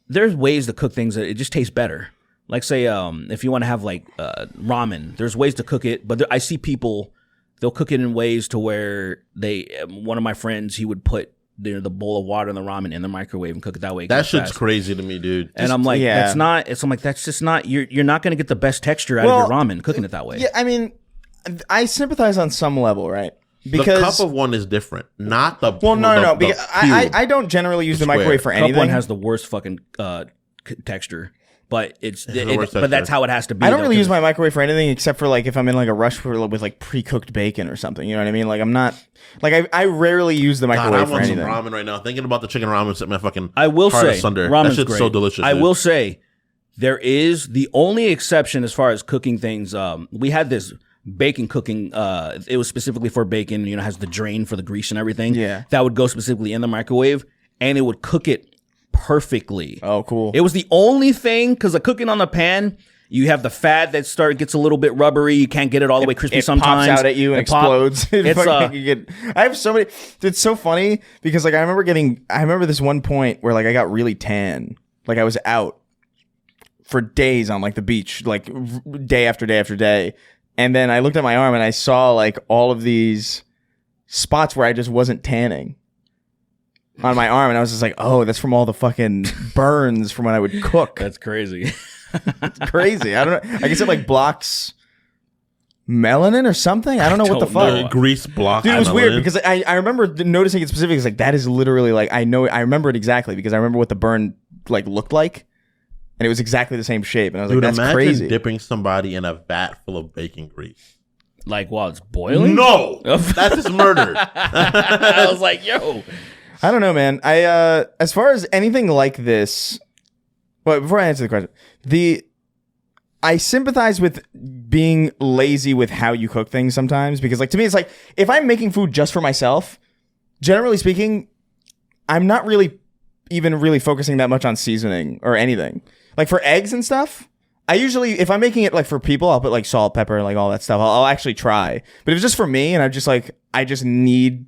there's ways to cook things that it just tastes better. Like, say, if you want to have like ramen, there's ways to cook it, but I see people they'll cook it in ways to where one of my friends, he would put the bowl of water and the ramen in the microwave and cook it that way. That shit's crazy to me, dude. And I'm like, yeah. that's not. It's I'm like, that's just not. You're not going to get the best texture out of your ramen cooking it that way. Yeah, I mean, I sympathize on some level, right? Because the cup of one is different, not the. Well, no. the Because I don't generally use the microwave for anything. Cup one has the worst fucking texture. But but that's how it has to be. I don't really use my microwave for anything except for like if I'm in like a rush with like pre-cooked bacon or something. You know what I mean? Like I'm not like I rarely use the microwave for anything. I want some ramen right now. Thinking about the chicken ramen set my fucking. I will say that shit's so delicious. I will say there is the only exception as far as cooking things. We had this bacon cooking. It was specifically for bacon. You know, has the drain for the grease and everything. Yeah, that would go specifically in the microwave, and it would cook it perfectly. Oh, cool. It was the only thing because the cooking on the pan, you have the fat that gets a little bit rubbery. You can't get it all the way crispy. Sometimes pops out at you and explodes. It's I have so many. It's so funny because like I remember this one point where like I got really tan. Like I was out for days on like the beach, like day after day after day, and then I looked at my arm and I saw like all of these spots where I just wasn't tanning on my arm, and I was just like, oh, that's from all the fucking burns from when I would cook. That's crazy. It's crazy. I don't know. I guess it like blocks melanin or something. I don't know what the fuck. Grease block. Dude, it was weird because I remember noticing it specifically. It's like that is literally like I remember it exactly because I remember what the burn like looked like, and it was exactly the same shape. And I was like, that's imagine crazy. Dipping somebody in a vat full of bacon grease. Like while it's boiling? No, that's just murder. I was like, yo. I don't know, man. As far as anything like this, well, before I answer the question, I sympathize with being lazy with how you cook things sometimes because, like, to me, it's like if I'm making food just for myself, generally speaking, I'm not really focusing that much on seasoning or anything. Like for eggs and stuff, I usually, if I'm making it like for people, I'll put like salt, pepper, like all that stuff. I'll actually try. But if it's just for me and I just need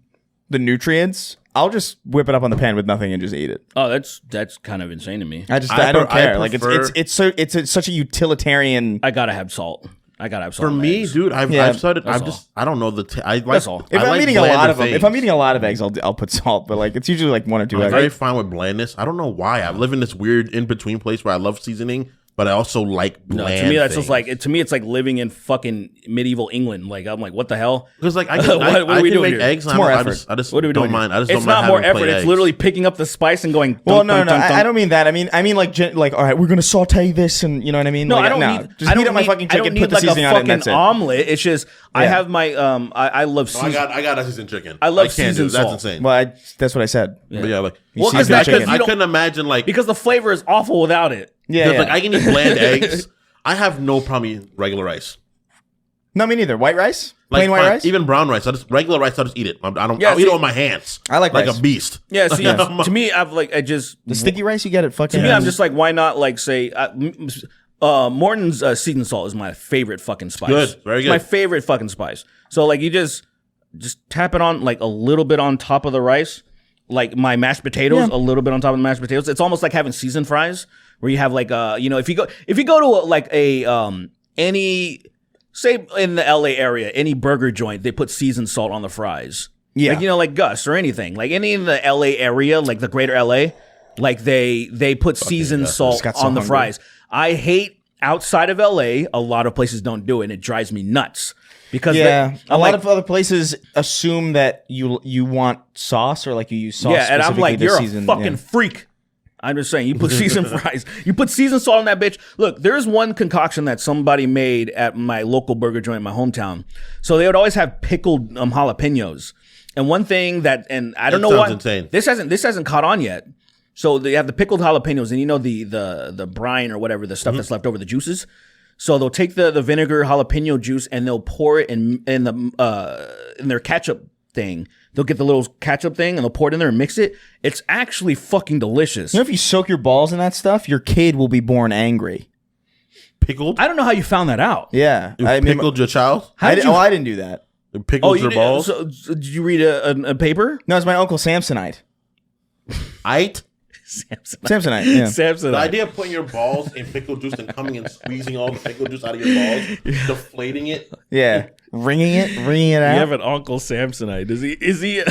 the nutrients, I'll just whip it up on the pan with nothing and just eat it. Oh, that's kind of insane to me. I don't care. Like it's such a utilitarian. I gotta have salt. For me, dude, I've started. I don't know that's all. If I'm eating a lot of them, if I'm eating a lot of eggs, I'll put salt. But like it's usually like 1 or 2 eggs. I'm very fine with blandness. I don't know why. I live in this weird in between place where I love seasoning, but I also like bland. To me, that's things. just like it's like living in fucking medieval England. Like I'm like, what the hell? Because like I what are we can doing make here? eggs. It's more effort. I just what are we don't doing mind. Here? I just don't it's mind not more having effort. plain It's eggs. literally picking up the spice and going. Well, no. I don't mean that. I mean like all right, we're gonna saute this, and you know what I mean. No, like, I don't need. Just I don't heat up my need, fucking I don't chicken, need put the like a seasoning on it, and fucking that's it. omelet. It's just I have my I love season. I got a seasoned chicken. I love can't do seasoned it. That's salt. insane. Well, that's what I said. But yeah, like Well, seasoned that's chicken. I couldn't imagine like because the flavor is awful without it. Yeah. like I can eat bland eggs. I have no problem eating regular rice. No, me neither. White rice, Like plain white rice. even brown rice. regular rice. I just eat it. I don't. Yeah, I'll eat it with my hands. I like like rice. a beast. Yeah, see, to me, The sticky rice you get at fucking. To me, I'm just like, why not like say, Morton's seasoned salt is my favorite fucking spice. Good, very It's good. my favorite fucking spice. So like, you just tap it on like a little bit on top of the rice, like my mashed potatoes, a little bit on top of the mashed potatoes. It's almost like having seasoned fries, where you have like if you go to like any. Say in the LA area, any burger joint, they put seasoned salt on the fries. Yeah. Like, like Gus or anything. Like any in the LA area, like the greater LA, like they put seasoned salt got so on the hungry. fries. I hate outside of LA, a lot of places don't do it, and it drives me nuts. Because a lot of other places assume that you want sauce or like you use sauce. and I'm like, specifically to you're season, a fucking freak. I'm just saying, you put seasoned fries, you put seasoned salt on that bitch. Look, there's one concoction that somebody made at my local burger joint in my hometown. So they would always have pickled jalapenos. And one thing and I don't know why insane. this hasn't caught on yet. So they have the pickled jalapenos, and the brine or whatever, the stuff that's left over, the juices. So they'll take the vinegar jalapeno juice and they'll pour it in their ketchup thing. They'll get the little ketchup thing and they'll pour it in there and mix it. It's actually fucking delicious. You know, if you soak your balls in that stuff, your kid will be born angry. Pickled? I don't know how you found that out. Yeah, You pickled your child? I didn't do that. You pickled your did- balls? So did you read a paper? No, it's my uncle Samsonite. Samsonite. Yeah. Samson. The idea of putting your balls in pickle juice and coming and squeezing all the pickle juice out of your balls, deflating it. Yeah, wringing it out. You have an Uncle Samsonite. Is he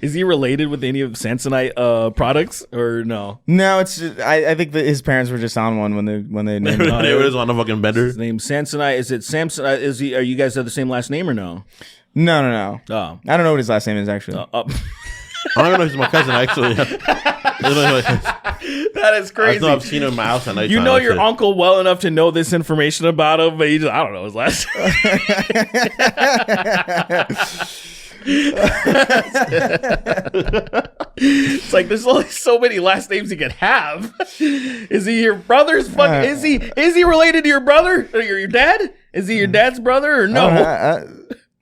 Is he related with any of Samsonite products or no? No, it's just, I think that his parents were just on one when they named They him. were just on a fucking bender. His name Samsonite. Is it Samsonite? Is he? Are you guys have the same last name or no? No. Oh, I don't know what his last name is actually. I don't even know if he's my cousin actually. that is I crazy. know I've seen him in my house at night. You know your uncle well enough to know this information about him, but I don't know his last name. It's like there's only so many last names he could have. Is he your brother's fucking? Is he related to your brother or your dad? Is he your dad's brother or no?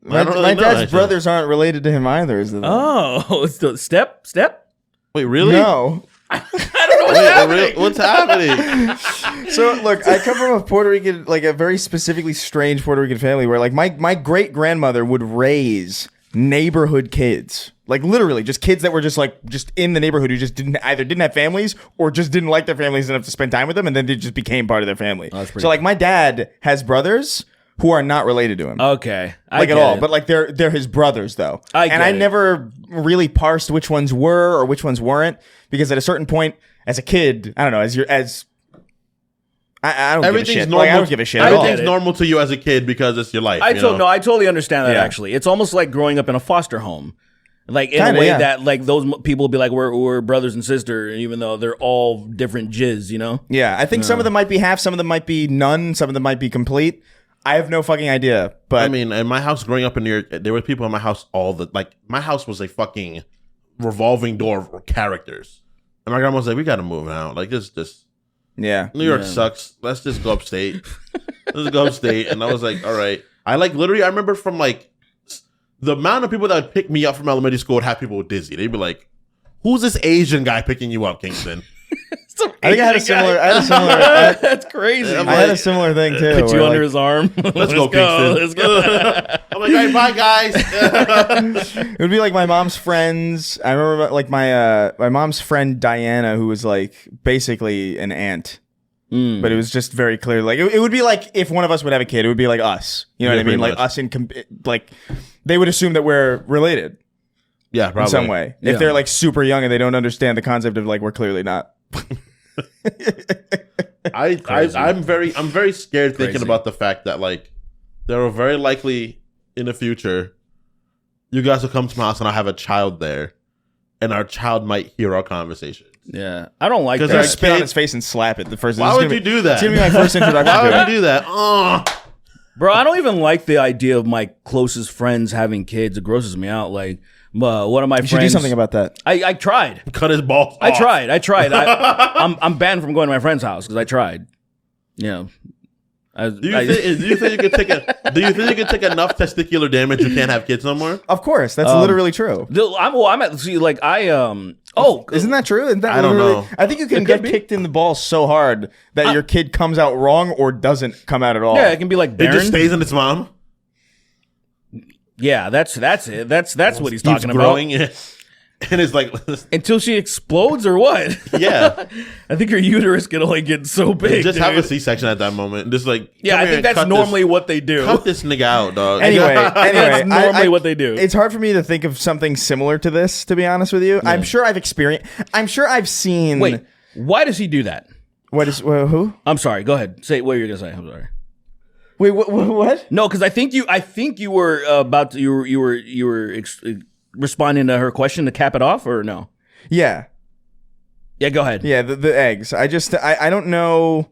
My dad's brothers aren't related to him either. Is the thing. Oh, it's the step. Wait, really? No. I don't know what's happening. What's happening? So look, I come from a Puerto Rican, like a very specifically strange Puerto Rican family where like my great grandmother would raise neighborhood kids, like literally just kids that were just in the neighborhood who just didn't have families or just didn't like their families enough to spend time with them, and then they just became part of their family. So like my dad has brothers who are not related to him. Okay, at all, but like they're his brothers though. I never really parsed which ones were or which ones weren't, because at a certain point as a kid, I don't know, I don't give a shit. Normal. Like, I don't give a shit at all. Everything's normal to you as a kid because it's your life. I totally understand that. Yeah. Actually, it's almost like growing up in a foster home, like in Kinda, a way yeah. that like those people will be like we're brothers and sisters, even though they're all different jizz, you know? Yeah, I think some of them might be half, some of them might be none, some of them might be complete. I have no fucking idea. But I mean, in my house growing up in New York, there were people in my house my house was a fucking revolving door of characters. And my grandma was like, we gotta move out. Like this yeah, New York sucks. Let's just go upstate. Let's go upstate. And I was like, all right. I remember from like the amount of people that would pick me up from elementary school would have people dizzy. They'd be like, who's this Asian guy picking you up, Kingston? I think I had a similar. That's crazy. I had a similar thing too. Put you under his arm. Let's go, Kingston. Let's go. I'm like, all right, bye, guys. It would be like my mom's friends. I remember like my mom's friend Diana, who was like basically an aunt. But it was just very clear. Like it would be like if one of us would have a kid, it would be like us. You know what I mean? Like us like they would assume that we're related. Yeah, probably. In some way. Yeah. If they're like super young and they don't understand the concept of like we're clearly not. I'm very scared thinking about the fact that like there are very likely in the future you guys will come to my house and I have a child there, and our child might hear our conversation. Yeah, I don't like 'Cause that. Just spit on his face and slap it. The first. Why would you do that? It's gonna be my first introduction. Why to would it. you do that? Bro, I don't even like the idea of my closest friends having kids. It grosses me out. Like, one of my You friends. should do something about that. I tried. Cut his balls I off. tried. I'm banned from going to my friend's house because I tried. Yeah. Do you think you could take enough testicular damage you can't have kids no more? Of course, that's literally true. Isn't that true? Isn't that I don't literally- know. I think you can get kicked in the balls so hard that your kid comes out wrong or doesn't come out at all. Yeah, it can be like It Baron. just stays in its mom. Yeah, that's it. That's what he's Keeps talking about. growing, and it's like, Until she explodes or what? yeah, I think her uterus can only get so big. just have a dude. C-section at that moment. Just like, Yeah, come I here think and that's cut normally this, what they do. cut this nigga out, dog. Anyway, That's normally what they do. It's hard for me to think of something similar to this, to be honest with you. I'm sure I've seen. Wait, why does he do that? Who? I'm sorry. Go ahead. Say what you're gonna say. I'm sorry. Wait, what? No, because I think you were about to, you were responding to her question to cap it off, or no? Yeah. Yeah, go ahead. Yeah, the eggs. I don't know.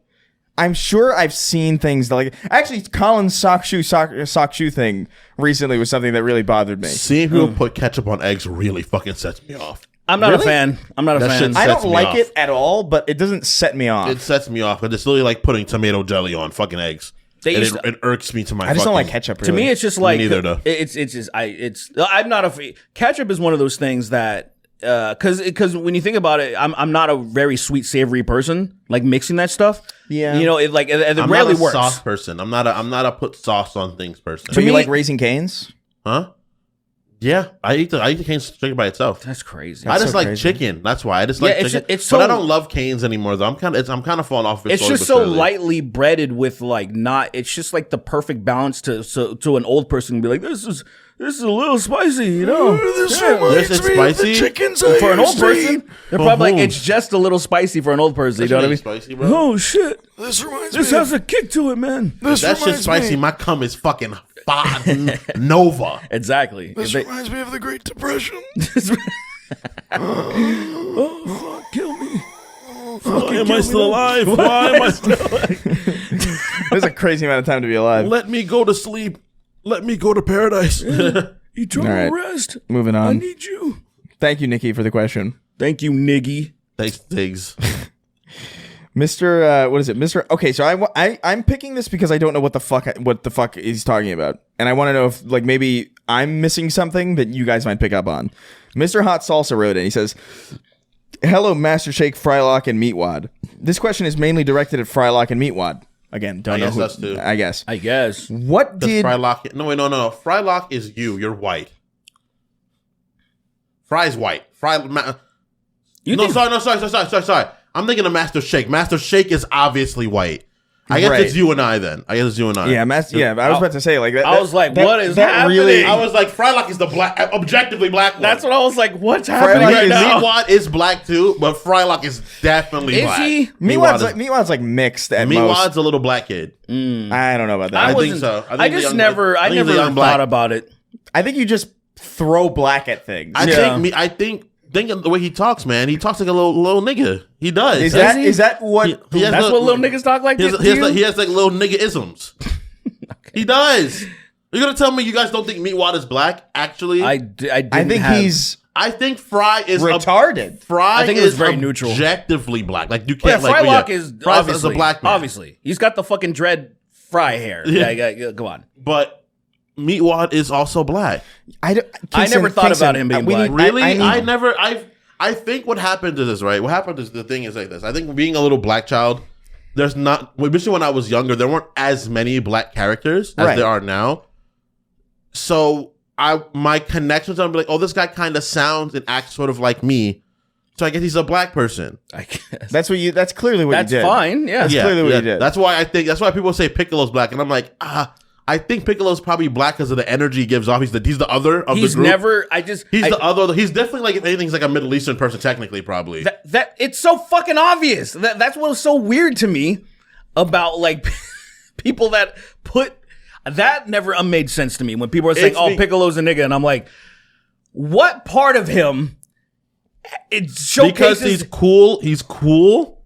I'm sure I've seen things that like actually Colin's sock shoe thing recently was something that really bothered me. Seeing people put ketchup on eggs really fucking sets me off. I'm not a fan. I'm not a That fan. shit's- I sets don't me like off. it at all, but it doesn't set me off. It sets me off because it's literally like putting tomato jelly on fucking eggs. It irks me to my. I just don't fucking- like ketchup. To Really. me, it's just like neither, though. I'm not a ketchup is one of those things that because when you think about it, I'm not a very sweet savory person. Like mixing that stuff, Yeah. you know, it I'm rarely not a works. sauce person. I'm not a put sauce on things person. So you me- like Raising Cane's? Huh? Yeah, I eat the Cane's chicken by itself. That's crazy. I just so like crazy. chicken. That's why I just like chicken. It's but so, I don't love Cane's anymore though. I'm kind of falling off. It's just so lightly breaded with like not. It's just like the perfect balance to an old person be like, this is a little spicy, you know. This is spicy. For an old person, they're probably like, it's just a little spicy for an old person. You know what I mean? Spicy, bro. Oh shit! This reminds This me. has a kick to it, man. This That shit reminds spicy. Me, My cum is fucking Nova. Exactly. this reminds me of the Great Depression. Oh fuck! Kill me! Why am I still alive? Why am I still? There's a crazy amount of time to be alive. Let me go to sleep. Let me go to paradise. Eternal All right. rest. Moving I on. need you. Thank you, Nikki, for the question. Thank you, Niggy. Thanks, Tiggs. Mr. What is it, Mr. Okay, so I'm picking this because I don't know what the fuck he's talking about, and I want to know if like maybe I'm missing something that you guys might pick up on. Mr. Hot Salsa wrote in. He says, "Hello, Master Shake, Frylock, and Meatwad. This question is mainly directed at Frylock and Meatwad. Again, don't I know guess who. us too. I guess. I guess. What Does did Frylock? No, wait, no. Frylock is you. You're white. Fry's white. Sorry. I'm thinking of Master Shake. Master Shake is obviously white. I guess Right. it's you and I then. I guess it's you and I. Yeah, I was about to say like that. I was like, what is that happening? really- I was like, Frylock is the black, objectively black one. That's what I was like. What's happening Frylock right is now? Meatwad is black too, but Frylock is definitely Is black. he? Meatwad's like mixed at most. Meatwad's a little black kid. I don't know about that. I think wasn't- so. I think I the just young- never. I I think never the young black. thought about it. I think you just throw black at things. I think thinking the way he talks, man, he talks like a little nigga. He does. Is Does he? that what? He has That's little- what little niggas talk like. He has, to he has you? like, he has like little nigga isms. He does. You're gonna tell me you guys don't think Meatwad is black? Actually, I didn't I think have- he's I think Fry is retarded. Fry I think it was is very neutral. objectively black. Like you Yeah, can't like Frylock is Fry's obviously a black man. Obviously, he's got the fucking dread fry hair. Yeah, go on. But Meatwad is also black. I never thought about him being black. Really? I never. I think what happened is this, right? What happened is the thing is like this. I think being a little black child, there's not, especially when I was younger, there weren't as many black characters as there are now. So my connections, I'm like, oh, this guy kind of sounds and acts sort of like me. So I guess he's a black person. I guess That's clearly what that's you did. fine. Yeah. clearly what he did. That's why people say Piccolo's black, and I'm like, I think Piccolo's probably black because of the energy he gives off. He's the other of He's the group. never. He's the other. He's definitely like if anything, he's like a Middle Eastern person, technically, probably. That it's so fucking obvious. That's what's so weird to me about like people that put that never made sense to me when people are saying, "Oh, Piccolo's a nigga," and I'm like, what part of him? It showcases Because he's cool. He's cool.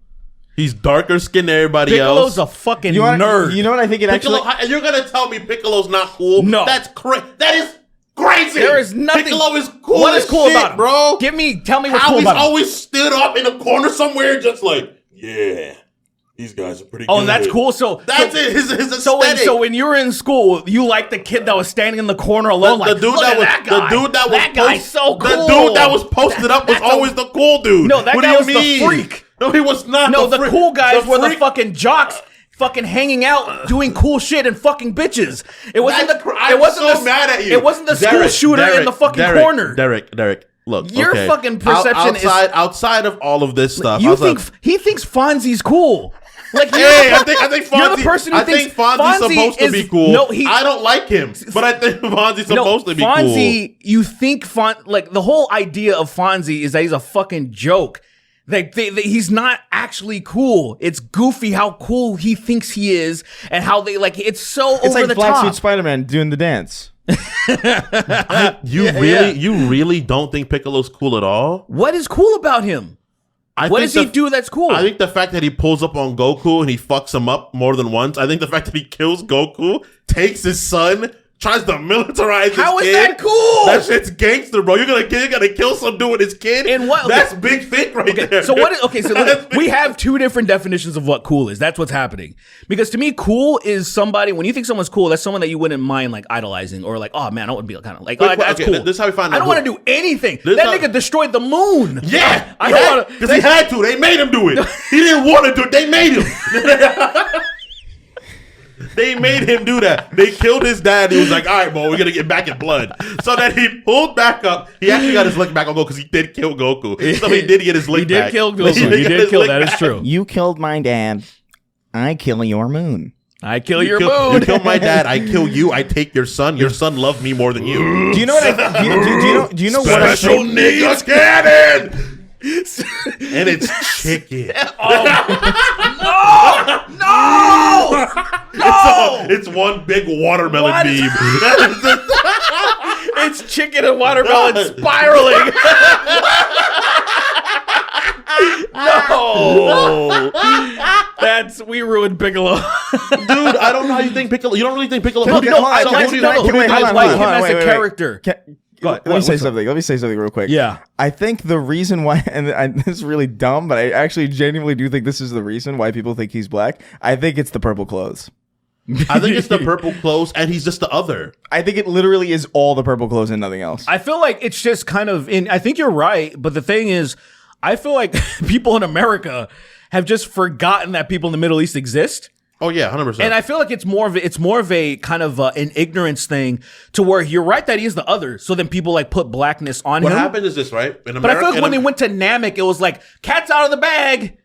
He's darker skinned than everybody Piccolo's else. a fucking You nerd. know what I think it Piccolo, actually. you're gonna tell me Piccolo's not cool? No. That's crazy. That is crazy. There is nothing. Piccolo is cool. What is as cool shit, about him, bro? Tell me what's How cool he's about him. always stood up in a corner somewhere, just like, yeah, these guys are pretty. Oh, good. that's cool. So That's it. His aesthetic. So when you were in school, you liked the kid that was standing in the corner alone. The like, dude look that at was that guy. the dude that was that guy's so cool. The dude that was posted up was always the cool dude. No, that What guy do was you the mean? freak. No, he was not. No, the freak. cool guys were the freak- fucking jocks, fucking hanging out, doing cool shit and fucking bitches. It wasn't That's the. I'm It wasn't so the. mad at you. It wasn't the school shooter in the fucking corner. Derek, look. Your okay. fucking perception is- outside of all of this stuff. You think he thinks Fonzie's cool? Like Hey, I think Fonzie. You're the person who I thinks think Fonzie's supposed to is- be cool. No, I don't like him, but I think Fonzie's supposed to be Fonzie, you think like the whole idea of Fonzie is that he's a fucking joke. Like he's not actually cool. It's goofy how cool he thinks he is, and how they like it's so It's over like the Black top. Suit Spider-Man doing the dance. cool. You really don't think Piccolo's cool at all? What is cool about him? What does he do that's cool? I think the fact that he pulls up on Goku and he fucks him up more than once. I think the fact that he kills Goku, takes his son, tries to militarize his kid. How is that cool? That shit's gangster, bro. You're gonna kill some dude with his kid? In what- That's big thing right there. So what? Okay, so look, we have two different definitions of what cool is. That's what's happening. Because to me, cool is somebody. When you think someone's cool, that's someone that you wouldn't mind like idolizing or like, oh man, I would be kind of like, oh, Wait, that's okay, cool. this is how we find I out don't who- want to do anything. This That how- nigga destroyed the moon. Yeah, I don't want because he had to. They made him do it. He didn't want to do it. They made him. They made him do that. They killed his dad. He was like, all right, bro, we're going to get back in blood. So then he pulled back up. He actually got his lick back on Goku because he did kill Goku. So he did get his lick back. He did kill Goku. He did kill. That is true. You killed my dad. I kill your moon. I kill your You moon. kill my dad. I kill you. I take your son. Your son loved me more than you. Do you know what do you know what I Special think? nigga cannon. And it's chicken. No! It's one big watermelon What? beam. It's chicken and watermelon spiraling. No, we ruined Piccolo. Dude, I don't know how you think Piccolo. You don't really think Piccolo. No, I So like who do you Piccolo. think? I hold like on, him as a wait. character. Go ahead. Let me say something real quick. Yeah. I think the reason why, and this is really dumb, but I actually genuinely do think this is the reason why people think he's black. I think it's the purple clothes. I think it's the purple clothes, and he's just the other. I think it literally is all the purple clothes and nothing else. I feel like it's just kind of I think you're right, but the thing is, I feel like people in America have just forgotten that people in the Middle East exist. Oh yeah, 100%. And I feel like it's more of a kind of an ignorance thing to where you're right that he is the other. So then people like put blackness on what him. happened is this, right? In But I feel like when they went to Namek, it was like cat's out of the bag.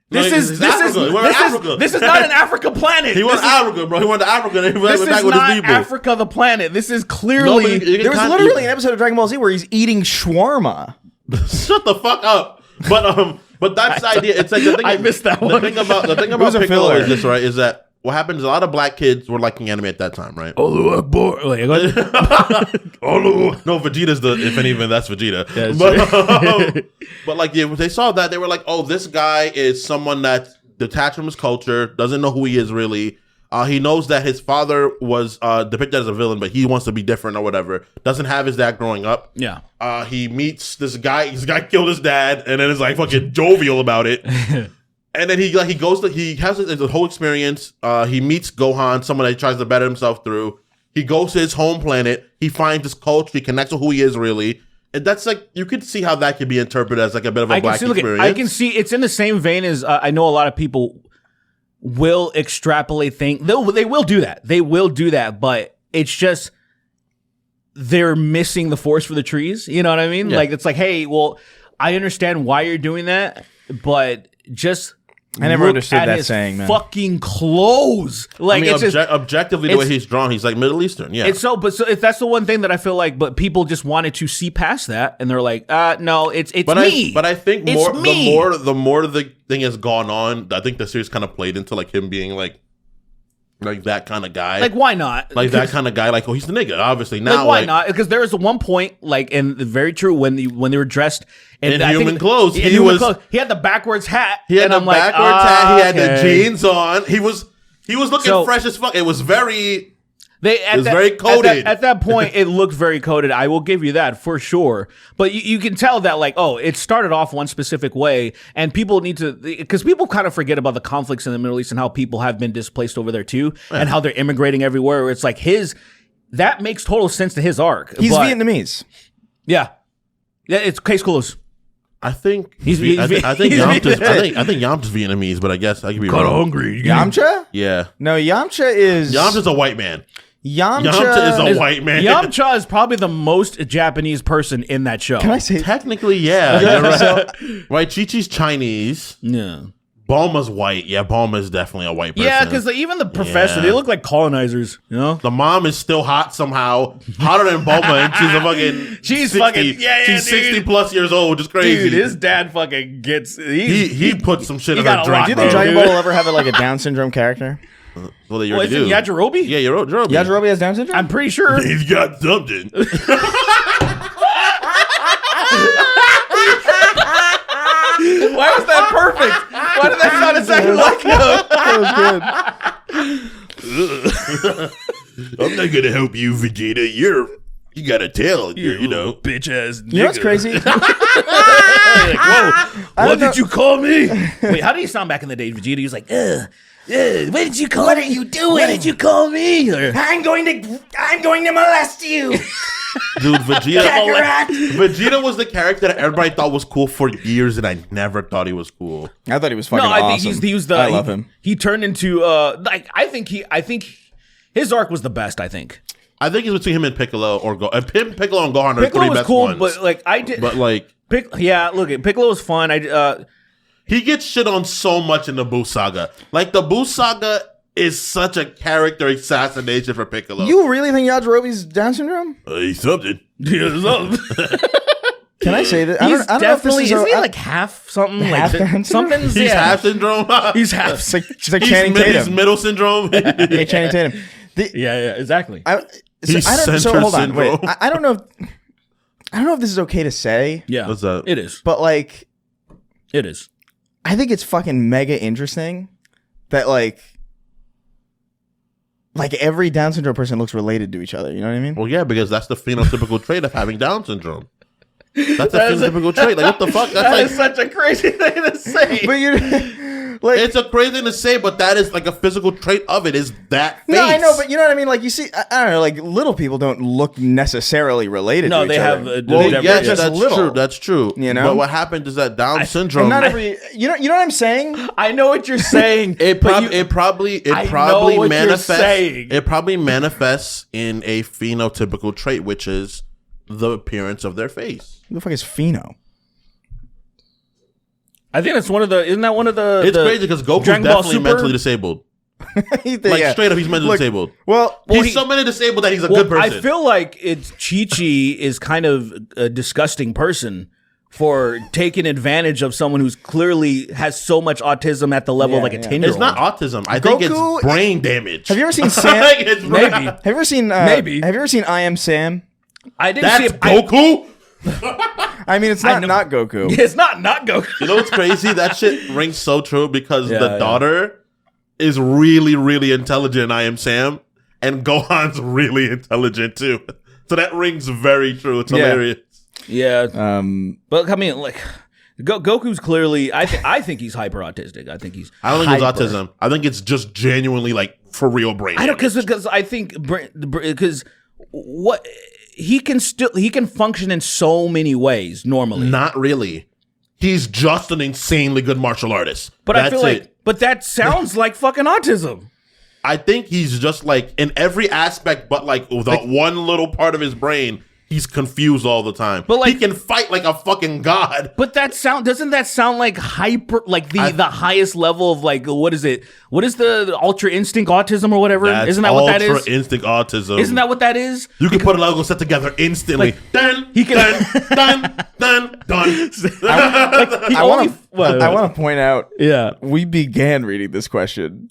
This is Africa. He went to Africa. this is not an Africa planet. He went to Africa, bro. He went to Africa and he went This back is with not his people. Africa, the planet. This is No, clearly. but you There was can't- literally an episode of Dragon Ball Z where he's eating shawarma. Shut the fuck up. But that's the idea. It's like the thing. I missed that one. The thing about was a Piccolo filler. is this, right? Is that what happens? A lot of black kids were liking anime at that time, right? Oh, boy. Wait, go ahead. No, Vegeta's the, if anything, that's Vegeta. But like, yeah, when they saw that, they were like, oh, this guy is someone that's detached from his culture, doesn't know who he is really. He knows that his father was depicted as a villain, but he wants to be different or whatever. Doesn't have his dad growing up. Yeah. He meets this guy. This guy killed his dad, and then is like fucking jovial about it. And then he has the whole experience. He meets Gohan, someone that he tries to better himself through. He goes to his home planet. He finds his culture. He connects with who he is really. And that's like, you could see how that could be interpreted as like a bit of a black experience. I can see it's in the same vein as I know a lot of people will extrapolate things. They will do that. They will do that, but it's just they're missing the forest for the trees. You know what I mean? Yeah. Like it's like, hey, well, I understand why you're doing that, but just I never look understood at that his saying, man. fucking clothes. Like I mean, it's just objectively, the way he's drawn, he's like Middle Eastern. Yeah. it's if that's the one thing that I feel like, but people just wanted to see past that, and they're like, no, it's me. But I think It's more me. the more the thing has gone on, I think the series kind of played into like him being like that kind of guy. Like, why not? Like that kind of guy. Like, oh, he's the nigga. Obviously now. Like, why not? Because there was one point, like, and very true when they were dressed In I human clothes. in He human was- clothes. He had the backwards hat. He had and the I'm like, backwards hat. He had the okay. jeans on. He was looking So- fresh as fuck. It was very. It was very coded. At that point, it looked very coded. I will give you that for sure. But you can tell that, like, oh, it started off one specific way, and people need to, because people kind of forget about the conflicts in the Middle East and how people have been displaced over there too, and how they're immigrating everywhere. Where it's like that makes total sense to his arc. He's but- Vietnamese. Yeah, it's case closed. I think He's I think he's- Yamcha's Vietnamese, but I guess I could be wrong. hungry. Yamcha? Yeah, No, Yamcha is Yamcha's a white man. Yamcha Yamcha is a white man. Yamcha is probably the most Japanese person in that show. Can I say Technically, yeah. You're right. Right, Chi-Chi's Chinese. Yeah. Bulma's white. Yeah, Bulma is definitely a white person. Yeah, because even the professor, Yeah. they look like colonizers, you know? the mom is still hot somehow, hotter than Bulma, and she's a fucking. She's 60. fucking- yeah, She's dude. 60 plus years old. Just crazy. Dude, his dad fucking gets... he put some shit he in got her a lot, drink. Do you think bro. Dragon Ball will ever have like a Down syndrome character? Well, they Well, already is it do. Yajirobe? Yeah, Yajirobe. Yajirobe has Down syndrome? I'm pretty sure. He's got something. Why was that perfect? Why did that sound exactly like him? That was good. I'm not gonna help you, Vegeta. You got to tell, you know. Bitch ass nigga. You know what's crazy? Like, whoa, what did you call me? Wait, how did he sound back in the day, Vegeta? He was like, what did you call me? What are you doing? What did you call me? Or, I'm going to molest you. Dude, Vegeta was the character that everybody thought was cool for years, and I never thought he was cool. I thought he was fucking no, I awesome. think he was the. I love him. He turned into like I think his arc was the best. I think I think it's between him and Piccolo or Piccolo and Gohan are the Piccolo three was best cool, ones. but like I did. But like, Piccolo was fun. he gets shit on so much in the Boo saga. Like the Boo saga is such a character assassination for Piccolo. You really think Yajirobe's Down syndrome? He's something. Can I say that? He's I don't know if this is isn't he like half something? half like Down syndrome? something's He's yeah. half syndrome. He's half. She's like Channing He's Tatum. middle syndrome. Yeah, Channing Tatum. Yeah, exactly. So Center hold on. Wait, syndrome. I don't know. I don't know if this is okay to say, Yeah, What's that? it is. but like, It is. I think it's fucking mega interesting that like every Down syndrome person looks related to each other. You know what I mean? Well, yeah, because that's the phenotypical trait of having Down syndrome. That's a phenotypical trait. Like, what the fuck? That's like, such a crazy thing to say. But you like. it's a crazy thing to say, but that is like a physical trait of it. Is that face? No, I know, but you know what I mean. Like you see, I don't know. Like little people don't look necessarily related. No, to each they other. have. Well, They're yes, just that's little. true. That's true. You know? But what happened is that Down syndrome. And not every. You know what I'm saying? I know what you're saying. It probably I know what you're manifests. saying. It probably manifests in a phenotypical trait, which is the appearance of their face. Who the fuck is Pheno? I think that's one of the. Isn't that one of the? It's crazy because Goku's Dragon Ball definitely Super? mentally disabled. Like straight up, he's mentally Look, disabled. Well, He's so mentally disabled that he's a good person. I feel like it's Chi-Chi is kind of a disgusting person for taking advantage of someone who's clearly has so much autism at the level of like a 10-year-old. It's not autism. I think Goku- it's brain damage. have you ever seen Sam? Like, it's Maybe. Have you ever seen? Maybe. Have you ever seen I Am Sam? I didn't see That's it. Goku. I mean, it's I not know. Goku. It's not Goku. You know what's crazy? That shit rings so true because Yeah, the yeah. daughter is really, really intelligent in I Am Sam, and Gohan's really intelligent too. So that rings very true. It's hilarious. Yeah, But I mean, like Goku's clearly. I think he's hyper autistic. I think he's. I don't think hyper. it's autism. I think it's just genuinely like for real brain. I don't because I think because what he can function in so many ways normally. Not really. He's just an insanely good martial artist. But That's I feel like, it. but that sounds like fucking autism. I think he's just like in every aspect, but like that one little part of his brain, he's confused all the time. But, like- he can fight like a fucking god. But doesn't that sound like hyper, like the highest level of like, what is it? What is the ultra instinct autism or whatever? That's Isn't that what that is? ultra instinct autism. Isn't that what that is? You can put a Lego set together instantly. Like, Dun, he can- dun. I want to point out. Yeah. We began reading this question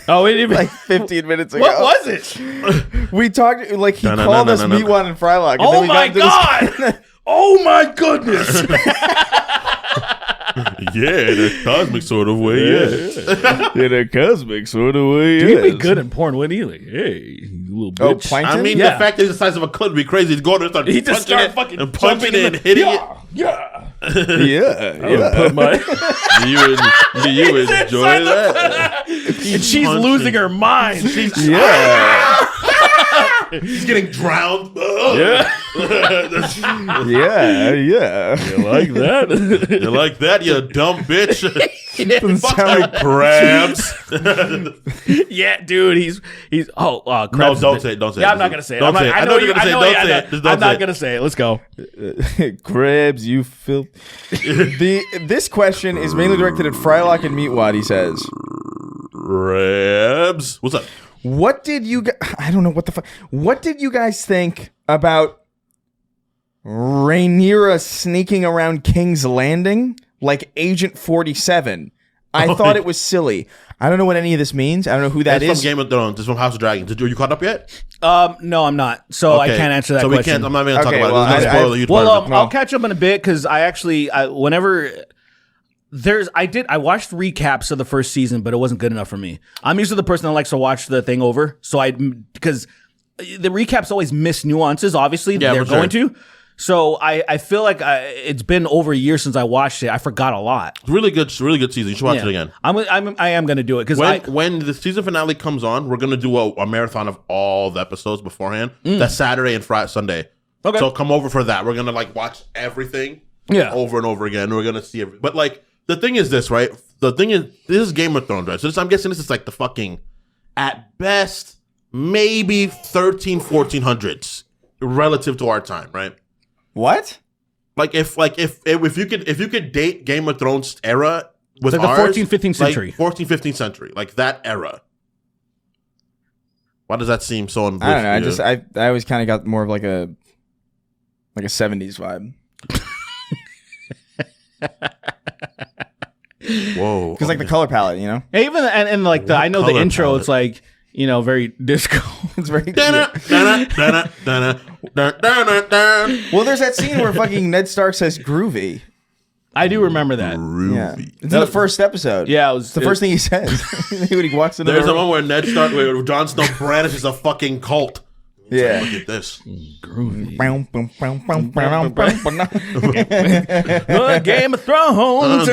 Oh, it even like 15 minutes ago. what was it? We talked like he No, called us no. Meatwad and Frylock. and then Oh we my got into this- god! Oh my goodness! Yeah, in a cosmic sort of way, yeah. in a cosmic sort of way. He'd be good in porn, wouldn't he? Like, hey, you little Oh, bitch. Plankton? I mean, Yeah. the fact that he's the size of a clit would be crazy. He's going to start He just punching started it fucking and punching jumping it in and hitting it. yeah. Yeah. Put my Do you enjoy that? and she's losing her mind. She's Yeah. He's getting drowned. yeah. Yeah. You like that? You like that, you dumb bitch? Doesn't Fuck sound you, like- crabs. Yeah, dude. He's No, Crabs don't say it. Don't say it. Yeah, I'm not gonna say it. Don't I'm say not, it. I know you're gonna say it. Don't say it. Just don't I'm say not it. gonna say it. Let's go. Crabs, you filth. This question is mainly directed at Frylock and Meatwad. He says, Crabs. What's up? "What did you? I don't know what the fuck. What did you guys think about Rhaenyra sneaking around King's Landing like Agent 47? I thought it was silly. I don't know what any of this means. I don't know who that That's is. from Game of Thrones. It's from House of Dragons. Are you caught up yet? No, I'm not. So I Okay. can't answer that so question. we can't. I'm not even gonna Okay, talk well, about it. There's no I- spoiler. Huge Well, part of it. I'll catch up in a bit because whenever I watched recaps of the first season, but it wasn't good enough for me. I'm usually the person that likes to watch the thing over, because the recaps always miss nuances. Obviously, Yeah, they're for sure. going to. So I feel like it's been over a year since I watched it. I forgot a lot. It's really good season. You should watch it again. I am going to do it because When the season finale comes on, we're gonna do a marathon of all the episodes beforehand. That's Saturday and Friday, Sunday. Okay. So come over for that. We're gonna like watch everything. Over and over again. We're gonna see But like the thing is this, right? The thing is, this is Game of Thrones, right? So I'm guessing this is like the fucking, at best, maybe 1400s relative to our time, right? What? Like if you could date Game of Thrones era with It's like ours, the 14th, 15th century. like 14th, 15th century, like that era. Why does that seem so unbelievable? I don't know. I always kind of got more of like a 70s vibe. Whoa! Because like the color palette, you know, even and like the I know the color intro. palette? It's like very disco. it's very. Dun-dun, dun-dun, dun-dun, dun-dun, dun-dun, dun-dun, dun. Well, there's that scene where fucking Ned Stark says "groovy." I do remember that. Yeah, Groovy. it's in the first episode. Yeah, it's the first thing he says when he walks into There's the the room. one where Ned Stark, where Jon Snow brandishes a fucking cult. Yeah. Look at this. Game of Thrones.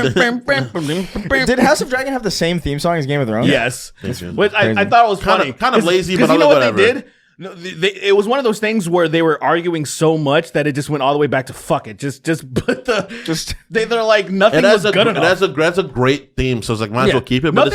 Did House of Dragon have the same theme song as Game of Thrones? Yes, Crazy. which I thought it was funny. Kind of lazy, but you know whatever. what they did? No, it was one of those things where they were arguing so much that it just went all the way back to fuck it. Just put the they're like nothing was good enough. That's a great theme, so it's like might as well keep it. But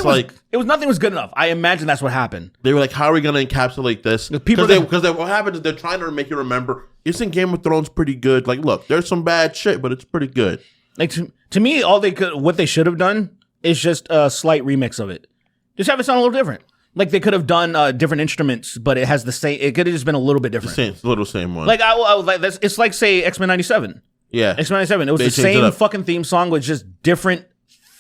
Nothing was good enough. I imagine that's what happened. they were like, how are we going to encapsulate this? People Because what happened is they're trying to make you remember. Isn't Game of Thrones pretty good? Like, look, there's some bad shit, but it's pretty good. Like to me, what they should have done is just a slight remix of it. Just have it sound a little different. Like they could have done different instruments, but it has the same. It could have just been a little bit different. It's a little same one. Like I was like, it's like say X-Men '97. Yeah, X-Men '97. It was They the changed it same up. fucking theme song with just different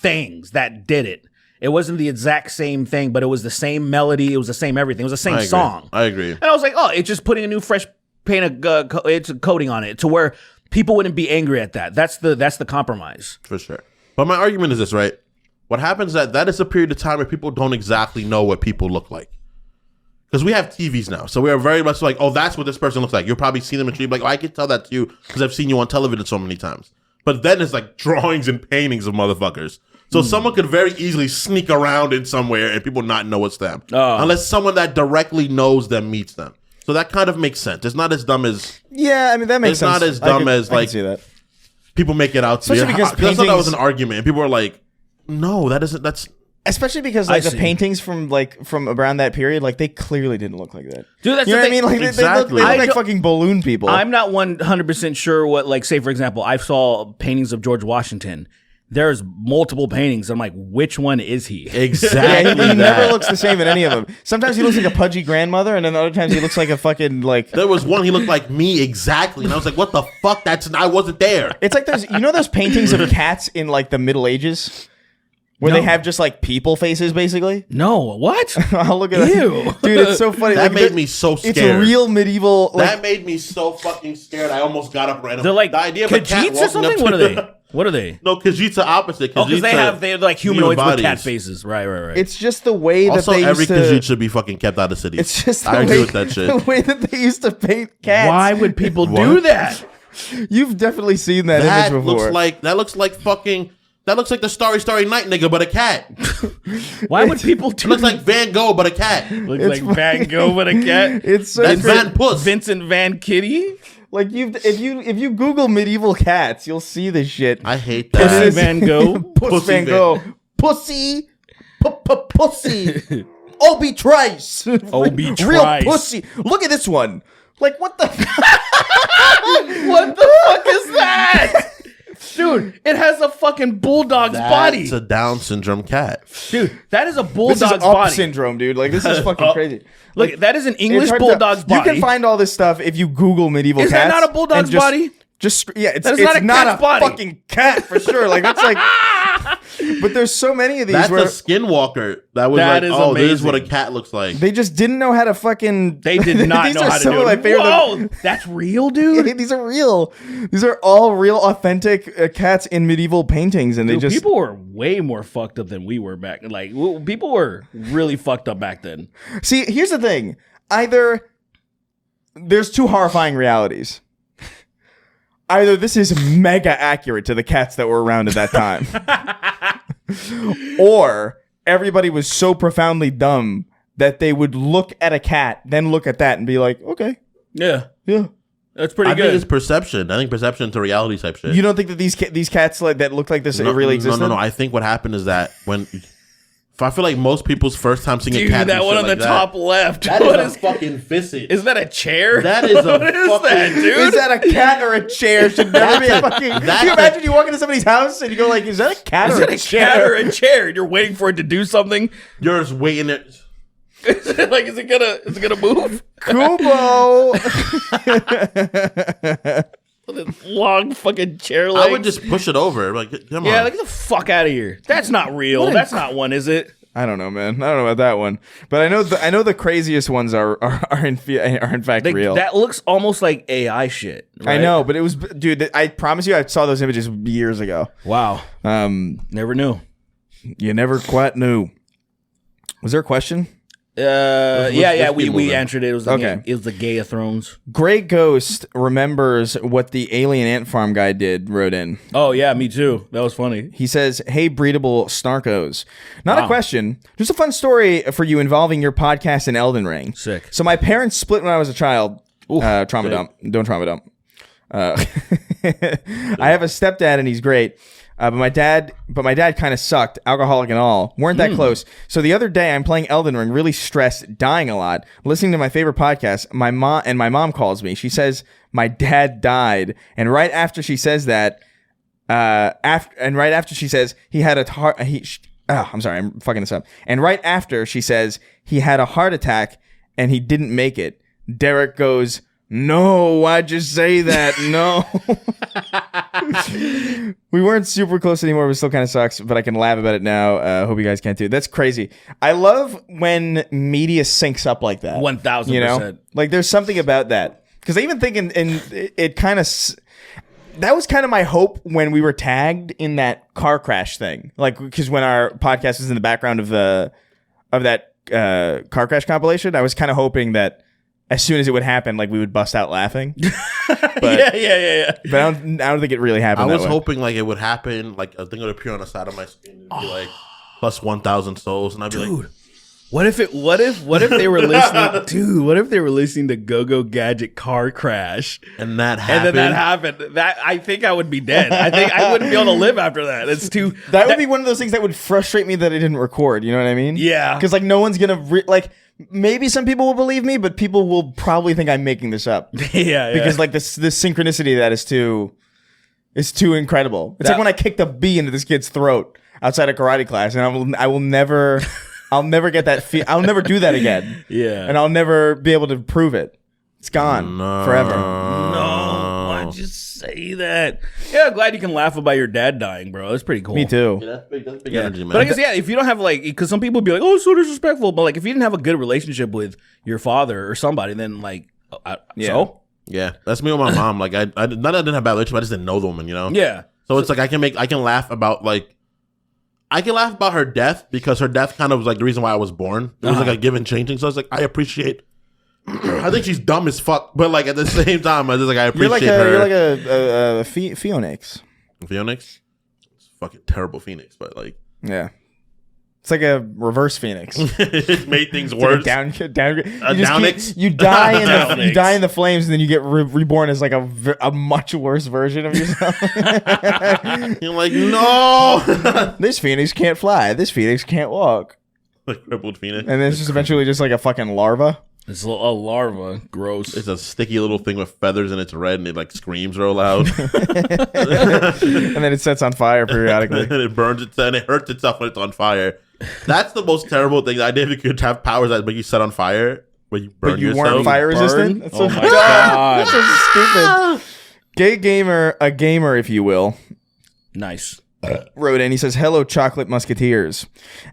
things that did it. It wasn't the exact same thing, but it was the same melody. It was the same everything. It was the same song. I agree. And I was like, oh, it's just putting a new fresh paint of it's a coating on it to where people wouldn't be angry at that. That's the compromise. For sure. But my argument is this, right? What happens is that is a period of time where people don't exactly know what people look like. Because we have TVs now. So we are very much like, oh, that's what this person looks like. You'll probably see them and you'll be like, oh, I can tell that to you because I've seen you on television so many times. But then it's like drawings and paintings of motherfuckers. So someone could very easily sneak around in somewhere and people not know it's them. Unless someone that directly knows them meets them. So that kind of makes sense. It's not as dumb as... Yeah, I mean, that makes sense. It's not as dumb as I like... can see that. People make it out to be. Especially because I thought that paintings- was an argument. And people are like, no, that isn't... That's... Especially because like the paintings from around that period, like they clearly didn't look like that. Dude, that's you know the what I mean? Like Exactly. they look I like don't- fucking balloon people. I'm not 100% sure what, like, say, for example, I saw paintings of George Washington. There's multiple paintings. I'm like, which one is he? Exactly. he never looks the same in any of them. Sometimes he looks like a pudgy grandmother, and then other times he looks like a fucking like. There was one, he looked like me exactly. And I was like, what the fuck? I wasn't there. It's like those paintings of cats in like the Middle Ages. Where they have just like people faces, basically. No, what? I'll look at Ew. that. Dude, it's so funny. That Like, made me so scared. It's a real medieval. Like, That made me so fucking scared. I almost got up randomly. They're like the idea of a cat Khajiits or walking something? up What to are they? What are they? No, Khajiits are opposite. Oh, because they're like humanoids with bodies. cat faces. Right. it's just the way that Also, they every used Khajiit to. should be fucking kept out of cities. It's just the I way, agree with that shit. the way that they used to paint cats. Why would people do What? that? You've definitely seen that That image before. looks like the Starry Night nigga, but a cat. Why would people do It looks like Van Gogh, but a cat. Looks It's like Van Gogh with a cat. It's so That's crazy. Van Puss. Vincent Van Kitty. Like if you Google medieval cats, you'll see this shit. I hate Pussy that. Van Gogh. Puss Pussy Van Van- Gogh. Pussy. Pussy. Obi Trice. Obi Real Trice. pussy. Look at this one. Like what the What the fuck is that? Dude, it has a fucking bulldog's body. It's a Down syndrome cat. Dude, that is a This is bulldog's up body. syndrome, dude. Like this is fucking crazy. Look, that is an It's English hard to- bulldog's body. You can find all this stuff if you Google medieval Is cats. that not a bulldog's and just- body? Just yeah, it's That is it's not a not cat's a body. fucking cat for sure. Like that's like, but there's so many of these That's where a skinwalker. That was That like, is oh, this is what a amazing. cat looks like. they just didn't know how to fucking. They did not these know are how to some do of it. my favorite. Whoa, that's real, dude. These are real. These are all real, authentic cats in medieval paintings, and they Dude, just people were way more fucked up than we were back. Like people were really fucked up back then. see. Here's the thing: either there's two horrifying realities. Either this is mega accurate to the cats that were around at that time, or everybody was so profoundly dumb that they would look at a cat, then look at that and be like, okay. Yeah. Yeah. That's pretty I good. think it's perception. I think perception to reality type shit. You don't think that these cats like that look like this really existed? No. I think what happened is that I feel like most people's first time seeing Dude, a cat. that one on like the top left. That What is a fucking visage. Is that a chair? That is a What is fucking. that, dude? Is that a cat or a chair? Should never be a fucking. Can you imagine you walk into somebody's house and you go like, "Is that a cat Is or it a a chair?" cat or a chair? And you're waiting for it to do something. You're just waiting it. Is it gonna move? Kubo. This long fucking chair legs. I would just push it over. Like, come on. Yeah, like, get the fuck out of here. That's not real. That's not one, is it? I don't know, man. I don't know about that one, but I know the craziest ones are in fact real. That looks almost like AI shit. I right? know, but it was, dude. I promise you, I saw those images years ago. Wow. Never knew. You never quite knew. Was there a question? Yeah. keep We moving. answered it. It was the Gay of Thrones. Great Ghost remembers what the alien ant farm guy wrote in. Oh yeah, me too. That was funny. He says, "Hey, breedable Snarkos. Not a Wow. question, just a fun story for you involving your podcast and Elden Ring. Sick. So my parents split when I was a child. Trauma dump. Don't trauma dump. I have a stepdad and he's great. But my dad kind of sucked, alcoholic and all. Weren't that close. So the other day I'm playing Elden Ring, really stressed, dying a lot, listening to my favorite podcast. My mom calls me. She says my dad died, and right after she says that, right after she says he had a heart. I'm sorry, I'm fucking this up. And right after she says he had a heart attack and he didn't make it, Derek goes, "No, why'd you say that? No." We weren't super close anymore. It still kind of sucks, but I can laugh about it now. Hope you guys can too. That's crazy. I love when media syncs up like that. 1000%. You know, like there's something about that. Because I even think in it kind of that was kind of my hope when we were tagged in that car crash thing. Like because when our podcast was in the background of that car crash compilation, I was kind of hoping that as soon as it would happen, like we would bust out laughing. But, yeah. But I don't think it really happened. I was that way. hoping like it would happen, like a thing would appear on the side of my screen and be like plus 1,000 souls, and I'd be like, What if they were listening? Dude, what if they were listening to Go-Go Gadget car crash? and that And happened. then that happened. I think I would be dead. I think I wouldn't be able to live after that. It's too. That would be one of those things that would frustrate me that I didn't record. You know what I mean? Yeah. Because like no one's gonna maybe some people will believe me, but people will probably think I'm making this up. Yeah. Because like this synchronicity of that is too incredible. It's like when I kicked a bee into this kid's throat outside of karate class, and I will never I'll never get that I'll never do that again. Yeah. And I'll never be able to prove it. It's gone forever. No, why'd you say that? Yeah, I'm glad you can laugh about your dad dying, bro. That's pretty cool. Me too. Yeah, that's big energy, man. But I guess, yeah, if you don't have, like, because some people be like, oh, it's so disrespectful. But, like, if you didn't have a good relationship with your father or somebody, then, like, so? Yeah, that's me with my mom. Like, I not that I didn't have a bad relationship, I just didn't know the woman, you know? Yeah. So it's like I can laugh about, like, I can laugh about her death because her death kind of was, like, the reason why I was born. It was, like, a give and changing. So it's like, I appreciate I think she's dumb as fuck, but like at the same time, I just like I appreciate her. You're like a Phoenix. Phoenix? It's a fucking terrible Phoenix, but like Yeah. It's like a reverse Phoenix. it made things It's worse. like a Downix? you die in Downix. you die in the flames, and then you get reborn as like a much worse version of yourself. You're like, no. This Phoenix can't fly. This Phoenix can't walk. Like crippled Phoenix. And then it's just eventually just like a fucking larva. It's a larva. Gross. It's a sticky little thing with feathers and it's red and it like screams real loud. And then it sets on fire periodically. and it burns itself and it hurts itself when it's on fire. That's the most terrible thing. The idea if you could have powers that make you set on fire, when you burn But you yourself. weren't fire resistant? That's Oh so, my God. That's so stupid. Gay gamer, a gamer, if you will, Nice. wrote in. He says, "Hello, Chocolate Musketeers.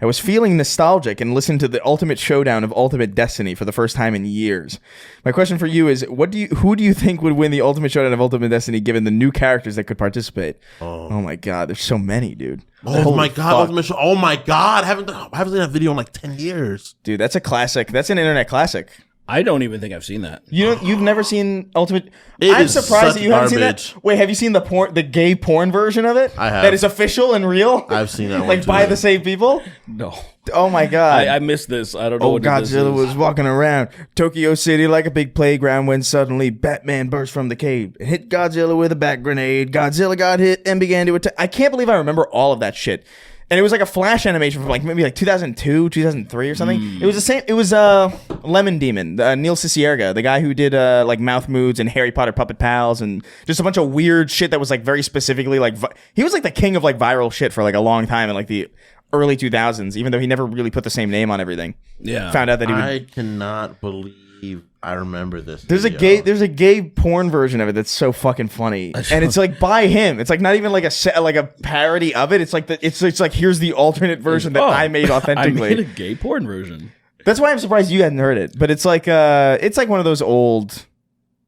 I was feeling nostalgic and listened to the Ultimate Showdown of Ultimate Destiny for the first time in years. My question for you is, who do you think would win the Ultimate Showdown of Ultimate Destiny given the new characters that could participate?" Oh my God, there's so many, dude. Oh Holy my God, fuck. Ultimate Show. Oh my God, I haven't seen that video in like 10 years. Dude, that's a classic. That's an internet classic. I don't even think I've seen that. You've never seen Ultimate. It I'm is surprised such that you haven't seen garbage. that. Wait, have you seen the gay porn version of it? I have. That is official and real. I've seen that one like too. by the same people. No. Oh my god. I missed this. I don't know Oh, what this Godzilla is. was walking around Tokyo City like a big playground when suddenly Batman burst from the cave and hit Godzilla with a bat grenade. Godzilla got hit and began to attack. I can't believe I remember all of that shit. And it was like a flash animation from like maybe like 2002, 2003 or something. It was the same. It was Lemon Demon, Neil Cicierega, the guy who did like Mouth Moods and Harry Potter Puppet Pals and just a bunch of weird shit that was like very specifically like he was like the king of like viral shit for like a long time in like the early 2000s, even though he never really put the same name on everything. Yeah. Found out that he would. I cannot believe I remember this. There's video. a gay porn version of it that's so fucking funny, and it's like by him. It's like not even like a parody of it. It's like it's like here's the alternate version that I made authentically. I made a gay porn version. That's why I'm surprised you hadn't heard it. But it's like one of those old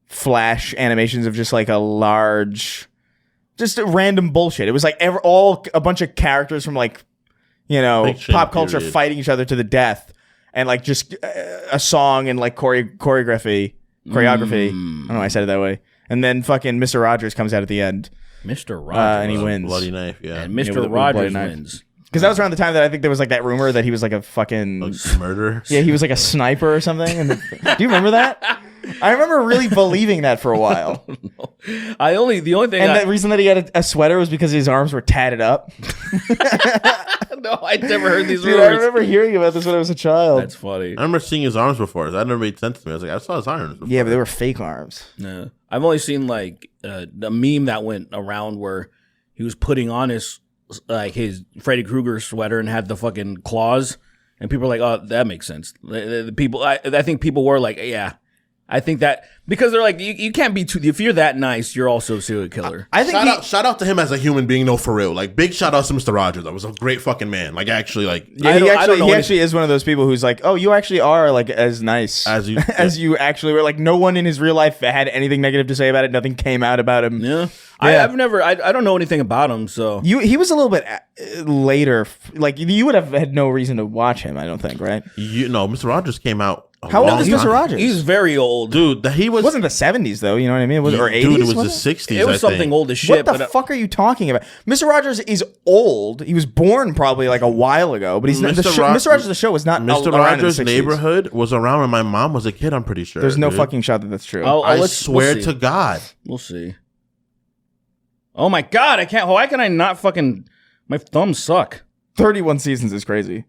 flash animations of just like a large, just a random bullshit. It was like a bunch of characters from like Fiction pop culture period. fighting each other to the death. And like just a song and like choreography. I don't know why I said it that way. And then fucking Mr. Rogers comes out at the end. Mr. Rogers. And he wins. Bloody knife, yeah. And with Mr. a bloody Rogers knife. wins. Because that was around the time that I think there was like that rumor that he was like a fucking Murder. yeah, he was like a sniper or something. And do you remember that? I remember really believing that for a while. The only thing And the reason that he had a sweater was because his arms were tatted up. no, I'd never heard these Dude, rumors. I remember hearing about this when I was a child. That's funny. I remember seeing his arms before. That never made sense to me. I was like, I saw his arms before. Yeah, but they were fake arms. No. I've only seen like the meme that went around where he was putting on his Freddy Krueger sweater and had the fucking claws, and people were like, "Oh, that makes sense." The people, I think people were like, "Yeah." I think that because they're like, you can't be too. If you're that nice, you're also a serial killer. I think Shout out to him as a human being, no, for real. Like, big shout out to Mr. Rogers. That was a great fucking man. Like, actually, like, Yeah, I don't know he actually is one of those people who's like, oh, you actually are like as nice As you- as you actually were. Like, no one in his real life had anything negative to say about it. Nothing came out about him. Yeah, Yeah. I've never. I don't know anything about him. So He was a little bit later. Like, you would have had no reason to watch him. I don't think, right? Mr. Rogers came out. How old is Mr. Rogers? he's very old. Dude, It wasn't the 70s though. You know what I mean? Or 80s? Dude, it was was the 60s. It was I something think. old as shit. What the but fuck are you talking about? Mr. Rogers is old. He was born probably like a while ago, but he's not. Mr. Rogers, the show was not. Mr. around in Rogers' the 60s. Neighborhood was around when my mom was a kid. I'm pretty sure. There's no dude. fucking shot that that's true. I we'll swear see. to God. We'll see. Oh my god, I can't. Why can I not fucking? My thumbs suck. 31 seasons is crazy.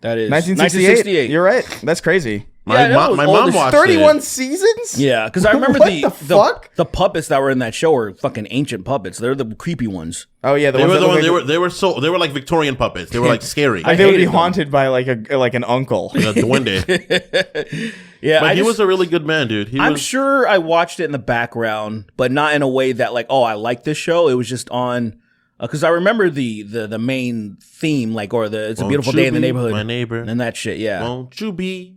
That is 1968. You're right. That's crazy. My Yeah, mom that was old as watched 31 it. seasons? Yeah, because I remember What the fuck? the puppets that were in that show are fucking ancient puppets. They're the creepy ones. Oh yeah, They were the ones. that They were like Victorian puppets. They were like scary. like they would be hated them. haunted by like an uncle. Like a duende. Yeah, But he was a really good man, dude. I'm sure I watched it in the background, but not in a way that like, oh, I like this show. It was just on because I remember the main theme, like, or the It's a Beautiful Day in the Neighborhood, my neighbor, and that shit. Yeah, won't you be?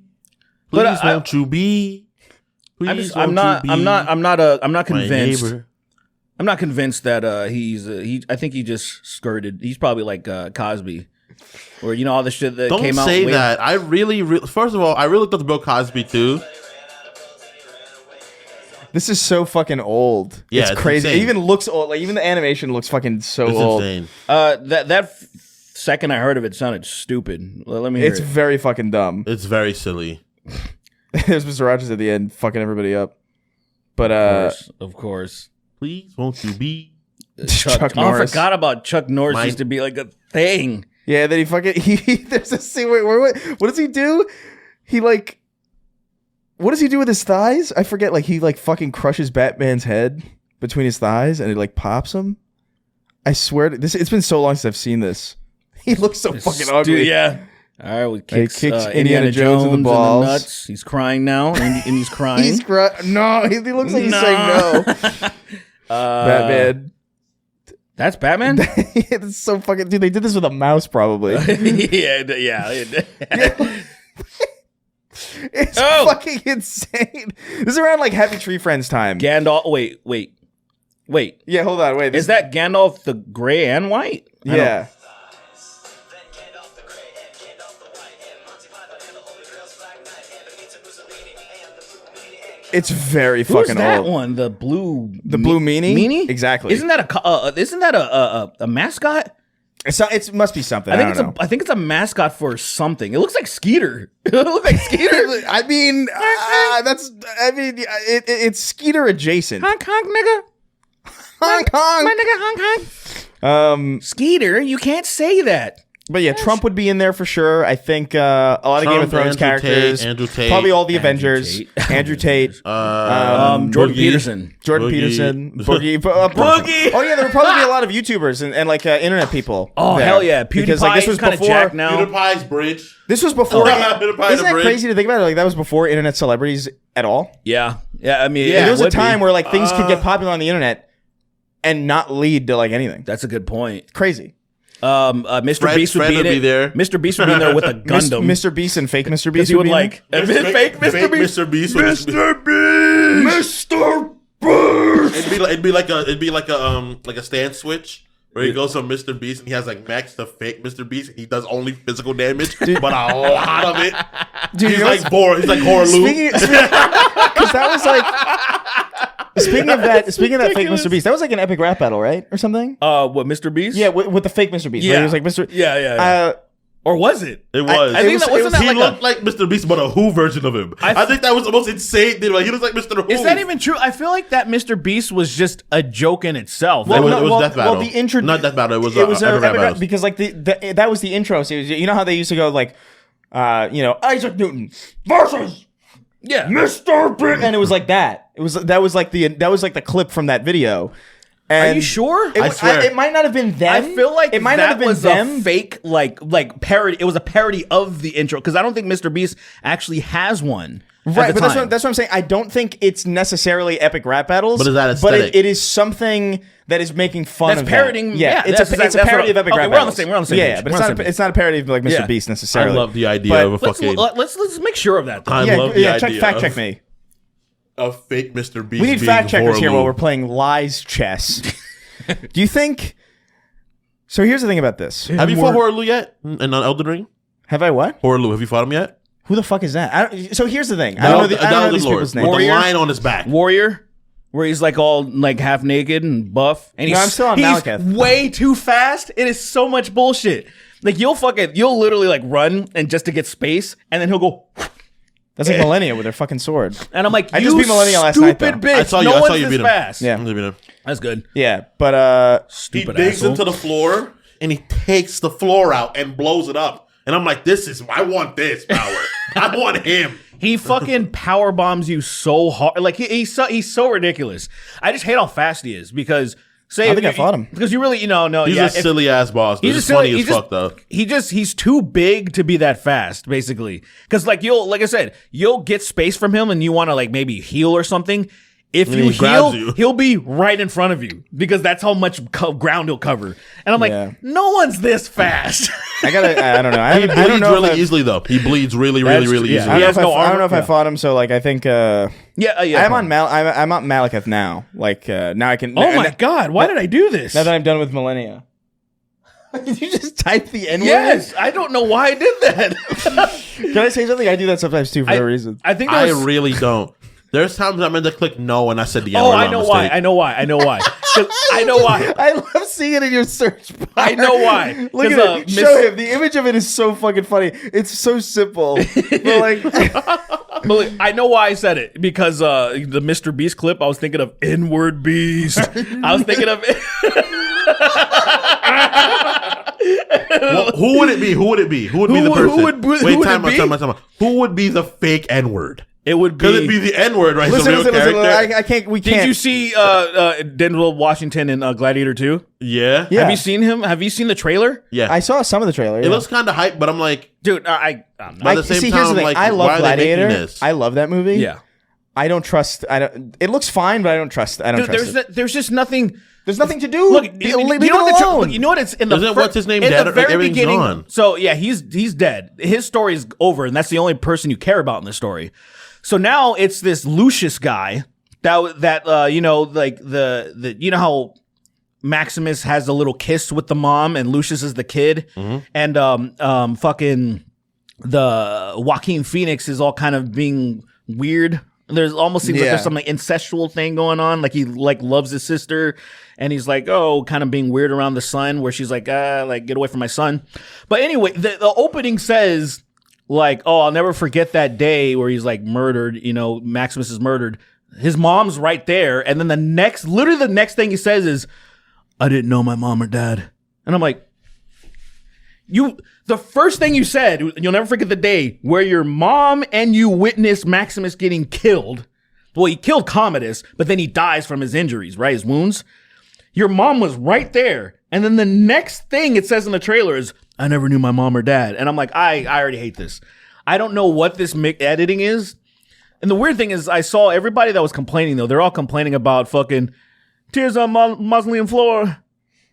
But Please, won't you be? I'm not convinced. neighbor. I'm not convinced that I think he just skirted. He's probably like Cosby, or all the shit that Don't came out. say that. I really, first of all, I really looked up the Bill Cosby too. This is so fucking old. Yeah, it's crazy. insane. It even looks old. Like even the animation looks fucking so It's old. insane. That second I heard of it sounded stupid. Let me hear It's it. very fucking dumb. It's very silly. There's Mr. Rogers at the end, fucking everybody up. But Of course. Please, won't you be? Chuck I Norris. forgot about Chuck Norris. Used to be like a thing. Yeah, then he fucking there's a scene where what does he do? He like what does he do with his thighs? I forget. Like he like fucking crushes Batman's head between his thighs and it like pops him. I swear to this. It's been so long since I've seen this. He looks so fucking ugly. Yeah. All right, we kicks kicks Indiana Jones in the balls. nuts. He's crying now, and he's crying. He's no. He looks like he's saying no. Batman. That's Batman. It's so fucking dude. They did this with a mouse, probably. yeah. It's Oh. fucking insane. This is around like Happy Tree Friends time. Gandalf. Wait. Yeah, hold on. Wait. Is that Gandalf the gray and white? Yeah. It's very Who's fucking that old. one? The blue meanie? Meanie? Exactly. Isn't that a mascot? It must be something. I don't know. think it's a mascot for something. It looks like Skeeter. It looks like Skeeter. I mean, it's Skeeter adjacent. Honk honk nigga. Honk honk. My nigga honk honk. Skeeter, you can't say that. But yeah, Trump would be in there for sure. I think a lot of Game of Thrones characters, Andrew Tate, probably all the Avengers, Andrew Tate, Jordan Boogie. Peterson, Boogie. Boogie. Oh yeah, there would probably be a lot of YouTubers and like internet people. Oh there. hell yeah, Because like this was kind of before. jacked now. PewDiePie's bridge. This was before. PewDiePie Isn't that bridge. crazy to think about it? Like that was before internet celebrities at all. Yeah. I mean, There was a would be. time where like things could get popular on the internet and not lead to like anything. That's a good point. Crazy. Mr. Beast would be there. Mr. Beast would be there with a Gundam. Mr. Beast and fake Mr. Beast He would be in like fake Mr. Beast. Mr. Beast. Mr. Beast! It'd be like a stand switch where he goes from Mr. Beast and he has like Max the fake Mr. Beast. He does only physical damage, but a lot of it. Dude, He's you know like bored. He's like horror loop. because that was like speaking of that fake Mr. Beast, that was like an epic rap battle, right, or something? What, Mr. Beast? Yeah, with the fake Mr. Beast. Yeah. Right? He was like Mr. Yeah. Or was it? It was. I think that wasn't He that like looked like Mr. Beast, but a Who version of him. I think that was the most insane thing. Like he looks like Mr. Who. Is that even true? I feel like that Mr. Beast was just a joke in itself. It was well, Death Battle. well, the intro- not Death Battle. It was It was Epic Rap epic Battles. because like that was the intro. So you know how they used to go like, Isaac Newton versus Yeah. Mr. Beast, and it was like that. That was like the clip from that video. And Are you sure? It, I swear. it might not have been them. I feel like it might not have been was them. a fake like parody. It was a parody of the intro because I don't think Mr. Beast actually has one. Right, at the but time. that's what I'm saying. I don't think it's necessarily epic rap battles. But is that But aesthetic? it is something that is making fun That's of parodying. That. Yeah, it's that's a parody of epic okay, rap we're on the battles. same. We're on the same. Yeah, page. but We're on the same it's not a parody of like Mr. Yeah. Beast I necessarily. love the idea But of a fucking Let's make sure of that. Though. I love the idea fact of check me. a fake Mr. Beast. We need being fact checkers here horror while we're loop. playing lies chess. Do you think? So here's the thing about this. Have you fought Horror Lou yet? And on Elden Ring? Have I what? Horror Lou, have you fought him yet? Who the fuck is that? So here's the thing. I don't know these people's With names. the line on his back. Warrior, where he's like all like half naked and buff, and he's No, I'm still on he's Malekith. way too fast. It is so much bullshit. Like you'll literally like run and just to get space, and then he'll go. That's like Millennia with their fucking sword. And I'm like, I you just beat Millennia last night, stupid though. bitch. I saw you. No I saw one's you this beat him. fast. Yeah. That's good. Yeah, but He Stupid digs asshole. into the floor and he takes the floor out and blows it up. And I'm like, I want this power. I want him. He fucking power bombs you so hard. Like he's so ridiculous. I just hate how fast he is because say I think I fought him. because you really no He's a silly ass boss. He's just funny as fuck though. He's too big to be that fast, basically. Because like I said, you'll get space from him and you want to like maybe heal or something. If And you he grabs heal, you. he'll be right in front of you because that's how much ground he'll cover. And I'm like, Yeah. no one's this fast. I don't know. I He don't bleeds know really if I've- easily though. He bleeds really yeah. easily. I don't, He know has if no I don't know if armor. I fought him. So like I think yeah. I'm on Malekith now. Like now I can. Oh my god! Why did I do this? Now that I'm done with Millennia. Did you just type the N word? Yes, I don't know why I did that. Can I say something? I do that sometimes too for no reason. I think I that was, really don't. There's times I meant to click no and I said the N Oh, word I by know mistake. why. I know why. 'Cause I know why. I love seeing it in your search bar. I know why. Look 'Cause, at it. Show him. The image of it is so fucking funny. It's so simple. But like, But look, I know why I said it because the Mr. Beast clip. I was thinking of N-word Beast. I was thinking of. Well, who would it be? Who would it be? Who would be the person? Wait, time out. Who would be the fake N word? It would be. Could it be the N word, right? listen, Some real character? I can't. We Did can't. you see Denzel Washington in Gladiator 2? Yeah. Yeah. Have you seen him? Have you seen the trailer? Yeah. I saw some of the trailer. It looks kind of hype, but I'm like, Dude, I'm By not. the same see, time, here's the I'm thing. like, I why love are they making Gladiator. this? I love that movie. Yeah. I don't trust. It looks fine, but I don't trust. I don't Dude, trust it. there's just nothing. There's nothing to do. Look, Leave you know it what the alone. you know what it's in the Isn't what's his name in dead? the Like, very everything's beginning. gone. So yeah, he's dead. His story's over, and that's the only person you care about in this story. So now it's this Lucius guy that you know, like the you know how Maximus has a little kiss with the mom and Lucius is the kid, and fucking the Joaquin Phoenix is all kind of being weird There's almost seems like there's some like incestual thing going on. Like he like loves his sister, and he's like, oh, kind of being weird around the son, where she's like get away from my son. But anyway, the opening says like, oh, I'll never forget that day where he's like murdered. You know, Maximus is murdered. His mom's right there, and then the next thing he says is, I didn't know my mom or dad. And I'm like, the first thing you said, you'll never forget the day where your mom and you witnessed Maximus getting killed. Well, he killed Commodus, but then he dies from his injuries, right? His wounds. Your mom was right there. And then the next thing it says in the trailer is, I never knew my mom or dad. And I'm like, I already hate this. I don't know what this editing is. And the weird thing is, I saw everybody that was complaining, though. They're all complaining about fucking tears on mausoleum floor.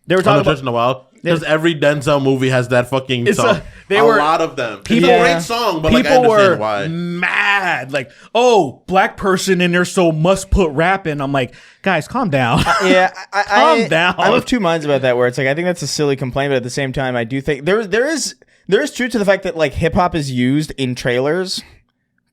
They were talking about in a while. Because every Denzel movie has that fucking song. A lot of them. It's a great song, but like, I understand why. Mad. Like, oh, black person in there, so must put rap in. I'm like, guys, calm down. Calm down. I'm of two minds about that, where it's like, I think that's a silly complaint, but at the same time, I do think there is truth to the fact that like hip hop is used in trailers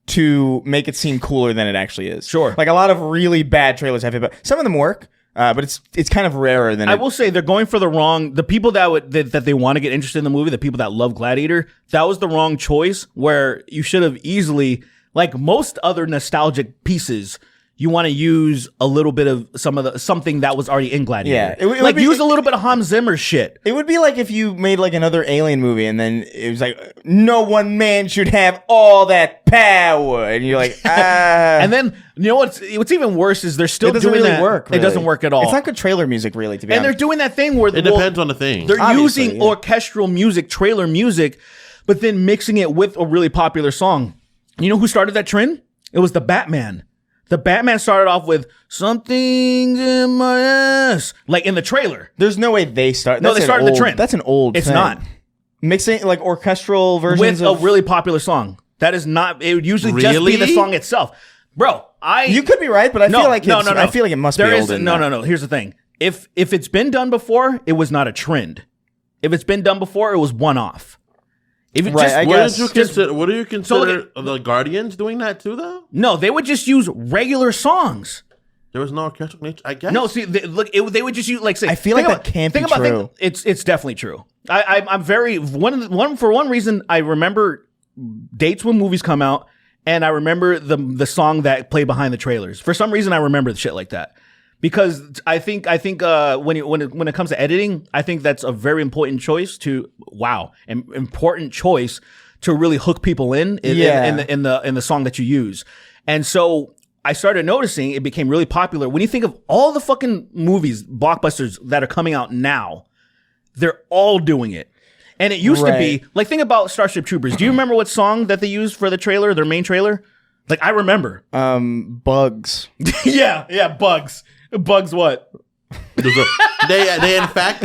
to make it seem cooler than it actually is. Sure. Like a lot of really bad trailers have hip-hop. Some of them work, but it's kind of rarer than I will say they're going for the people that they want to get interested in the movie, the people that love Gladiator, that was the wrong choice, where you should have easily, like most other nostalgic pieces, you want to use a little bit of something that was already in Gladiator. Yeah. Like use a little bit of Hans Zimmer shit. It would be like if you made like another Alien movie and then it was like, no one man should have all that power. And you're like, And then, you know what's even worse is they're still doing really that. work. Really. It doesn't work at all. It's not good trailer music, really, to be honest. And they're doing that thing where it depends on the thing. They're Obviously, using orchestral music, trailer music, but then mixing it with a really popular song. You know who started that trend? It was the Batman. The Batman started off with "Something's in my ass," like in the trailer. There's no way they start. No, they started the trend. That's an old. It's thing. not Mixing like orchestral versions with a really popular song. That is not. It would usually just be the song itself, bro. You could be right, but I feel like I feel like it must be old. No. Here's the thing: if it's been done before, it was not a trend. If it's been done before, it was one off. If it right, what do you consider the Guardians doing that too, though? No, they would just use regular songs. There was no orchestral nature, I guess. No, see, they would just use like say. I feel like that can't be true. It's definitely true. I'm very for one reason. I remember dates when movies come out, and I remember the song that played behind the trailers. For some reason, I remember shit like that. Because I think when it comes to editing, I think that's a very important choice to really hook people in the song that you use. And so I started noticing it became really popular. When you think of all the fucking movies, blockbusters that are coming out now, they're all doing it. And it used to be like, think about Starship Troopers. Do you remember what song that they used for the trailer, their main trailer? Like I remember. Bugs. yeah, Bugs. Bugs what? They in fact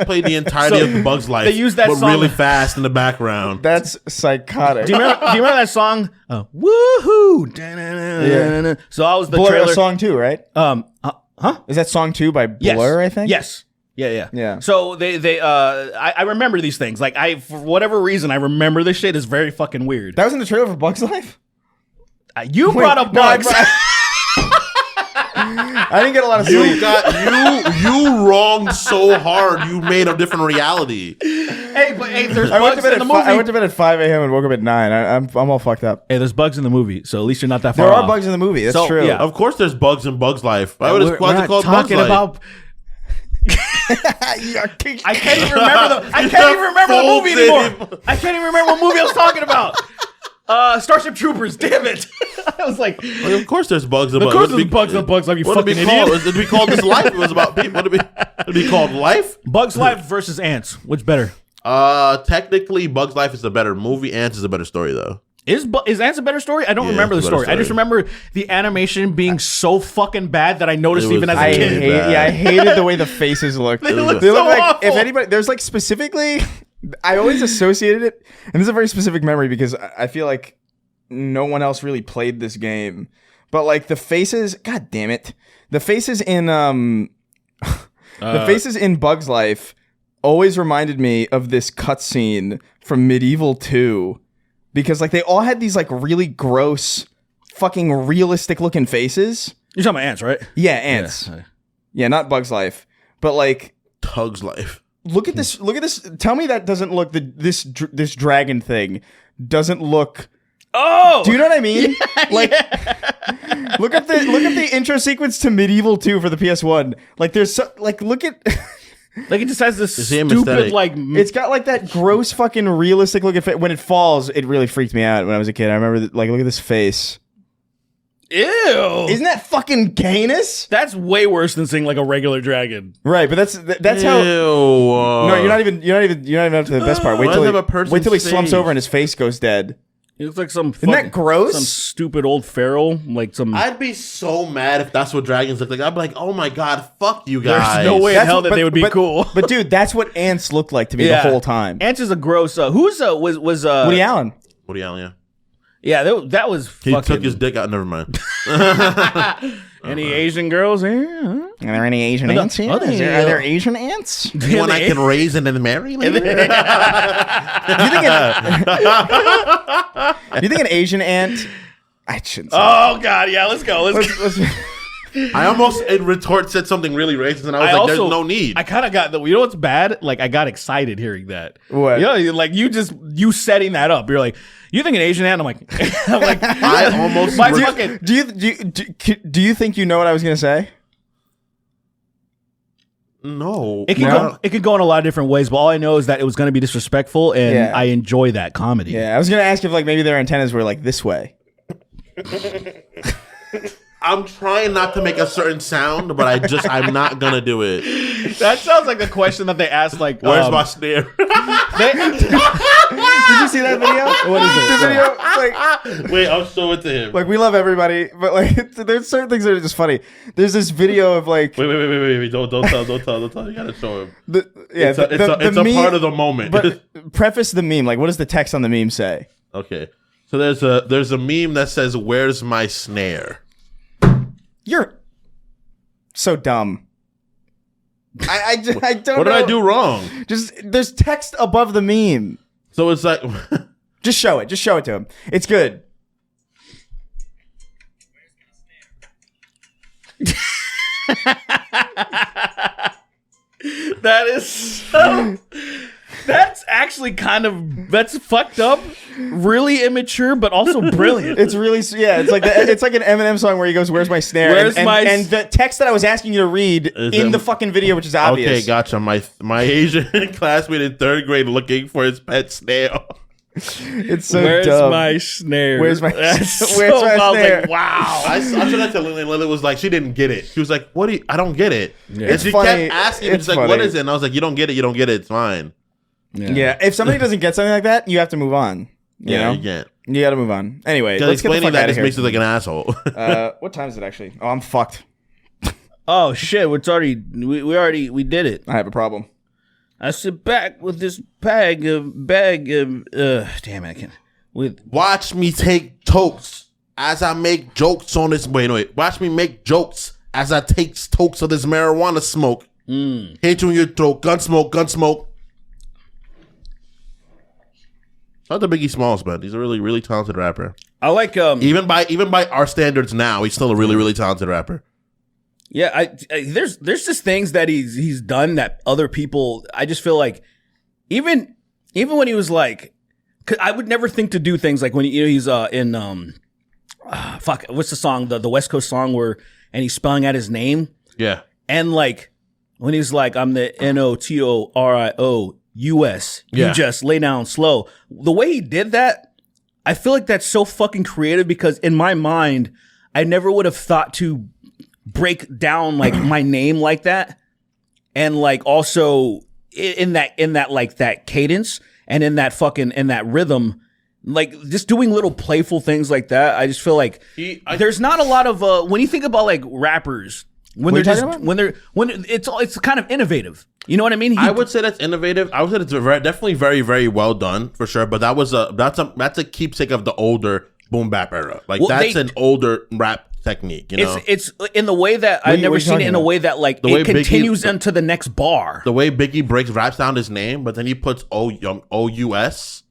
played the entirety of Bug's Life. They used that but song really fast in the background. That's psychotic. Do you remember that song? Woohoo! Yeah. So I was the Blur trailer song too, right? Huh? Is that song 2 by Blur? I think. Yes. Yeah. Yeah. So I remember these things. Like for whatever reason, I remember this shit is very fucking weird. That was in the trailer for Bug's Life. You brought up Bugs. I didn't get a lot of sleep. You wronged so hard. You made a different reality. Hey, there's bugs in the movie. I went to bed at 5 a.m. and woke up at 9. I'm all fucked up. Hey, there's bugs in the movie, so at least you're not that far There off. are bugs in the movie. That's true. Yeah. Of course, there's bugs in Bug's Life. Why would it called Bug's Life? About. I can't even remember the movie anymore. I can't even remember what movie I was talking about. Starship Troopers, damn it. I was like, well, of course there's bugs in Bug's Life. Of course there's bugs in Bug's Life, you fucking idiot. It'd be called this Life. It was about people. Would it be called Life? Bugs Life versus Ants. Which better? Technically, Bug's Life is a better movie. Ants is a better story, though. Is Ants a better story? I don't remember the story. I just remember the animation being so fucking bad that I noticed even as a kid. I hated the way the faces looked. They look so like awful. If anybody, there's like specifically, I always associated it, and this is a very specific memory because I feel like no one else really played this game, but like the faces, god damn it, the faces in the faces in Bug's Life always reminded me of this cutscene from Medieval 2, because like they all had these like really gross fucking realistic looking faces. You're talking about ants, right? Yeah, ants. Yeah, not Bug's Life, but like Tug's Life. Look at this. Look at this. Tell me that doesn't look this dragon thing doesn't look. Oh, do you know what I mean? Like, look at the intro sequence to Medieval 2 for the PS1. Like, there's look at. Like it just has this same stupid aesthetic. like. It's got like that gross fucking realistic looking face. When it falls, it really freaked me out when I was a kid. I remember like look at this face. Ew! Isn't that fucking heinous? That's way worse than seeing like a regular dragon. Right, but that's how. No, you're not even up to the best part. Wait till he slumps over and his face goes dead. He looks like some. Isn't that gross? Some stupid old pharaoh, like some. I'd be so mad if that's what dragons look like. I'd be like, oh my god, fuck you guys. There's no way in hell that they would be cool. But dude, that's what ants looked like to me the whole time. Ants is a gross. Who's was Woody Allen? Woody Allen, yeah. Yeah, that was. He fucking... took his dick out. Never mind. Any Asian girls here? Huh? Are there any Asian ants here? Are there Asian ants? One I can raise and then marry later? Do you think an Asian ant? I shouldn't say. Oh god, yeah. Let's go. Let's go. I almost in retort said something really racist, and I was like, "There's no need." I kind of got you know what's bad? Like I got excited hearing that. What? You know, like you setting that up. You're like, you think an Asian ant? I'm like, I almost. Do you think you know what I was gonna say? No, it can go in a lot of different ways, but all I know is that it was going to be disrespectful, and I enjoy that comedy. Yeah, I was gonna ask if like maybe their antennas were like this way. I'm trying not to make a certain sound, but I'm not gonna do it. That sounds like a question that they asked. Like, where's my snare? Did you see that video? What is it? The video? It's like, wait, I'll show it to him. Like, we love everybody, but like, there's certain things that are just funny. There's this video of like, wait, don't tell. You gotta show him. It's a part of the moment. But preface the meme. Like, what does the text on the meme say? Okay, so there's a meme that says, "Where's my snare?" You're so dumb. I don't know. What did I do wrong? Just there's text above the meme. So it's like just show it to him. It's good. That is so. That's actually that's fucked up, really immature, but also brilliant. It's really it's like an Eminem song where he goes, "Where's my snare?" And the text that I was asking you to read in the fucking video, which is obvious. Okay, gotcha. My Asian classmate in 3rd grade looking for his pet snail. It's so Where's dumb. my snare? Where's my snare? Like, wow. I showed that to Lily, and Lily was like, she didn't get it. She was like, "What do you? I don't get it." Yeah. And she kept asking me, she's like, "What is it?" And I was like, "You don't get it. You don't get it. It's fine." Yeah. If somebody doesn't get something like that, you have to move on. You know? You can't. You got to move on. Anyway, let's get the fuck that out of just here. makes you like an asshole. What time is it actually? Oh, I'm fucked. Oh shit! It's already we did it. I have a problem. I sit back with this bag of damn it! I can't. Watch me take tokes as I make jokes on this. Wait. Watch me make jokes as I take tokes of this marijuana smoke. Hit you in your throat. Gun smoke. Shout out to Biggie Smalls, man. He's a really, really talented rapper. I like even by our standards now, he's still a really, really talented rapper. Yeah, there's just things that he's done that other people. I just feel like even when he was like, 'cause I would never think to do things like when he's in what's the song, the West Coast song where and he's spelling out his name. Yeah, and like when he's like, I'm the NOTORIO US. You just lay down slow. The way he did that, I feel like that's so fucking creative because in my mind, I never would have thought to break down like my name like that. And like also in that like that cadence and in that rhythm, like just doing little playful things like that. I just feel like there's not a lot of when you think about like rappers when it's kind of innovative. You know what I mean? I would say that's innovative. I would say it's definitely very, very well done for sure. But that's a keepsake of the older boom bap era. Like that's an older rap technique. You know, it's in the way that I've never seen it in a way that like it continues into the next bar. The way Biggie raps down his name, but then he puts OUS.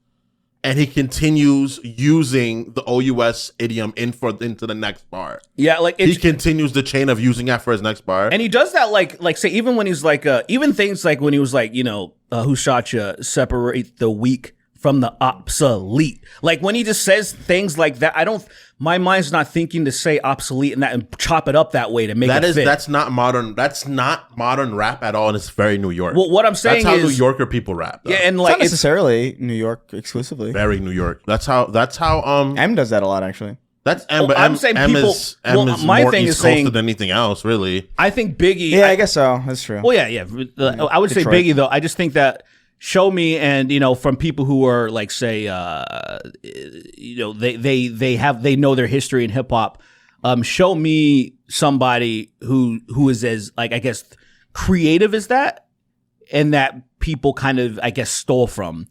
and he continues using the OUS idiom into the next bar. Yeah, like he continues the chain of using that for his next bar, and he does that like say even when he's like even things like when he was like who shot you, separate the weak from the obsolete. Like when he just says things like that, my mind's not thinking to say obsolete and chop it up that way to make it fit. That's not modern rap at all, and it's very New York. Well, what I'm saying that's how is New Yorker people rap. Though. Yeah, and it's like not necessarily New York exclusively. Very New York. That's how M does that a lot actually. That's M, but I'm saying M people. is My more thing East is saying Coasted than anything else, really. I think Biggie. Yeah, I guess so. That's true. Well, yeah. I would say Detroit. Biggie though. I just think that show me, and from people who are like say, they know their history in hip hop. Show me somebody who is as like I guess creative as that, and that people kind of I guess stole from.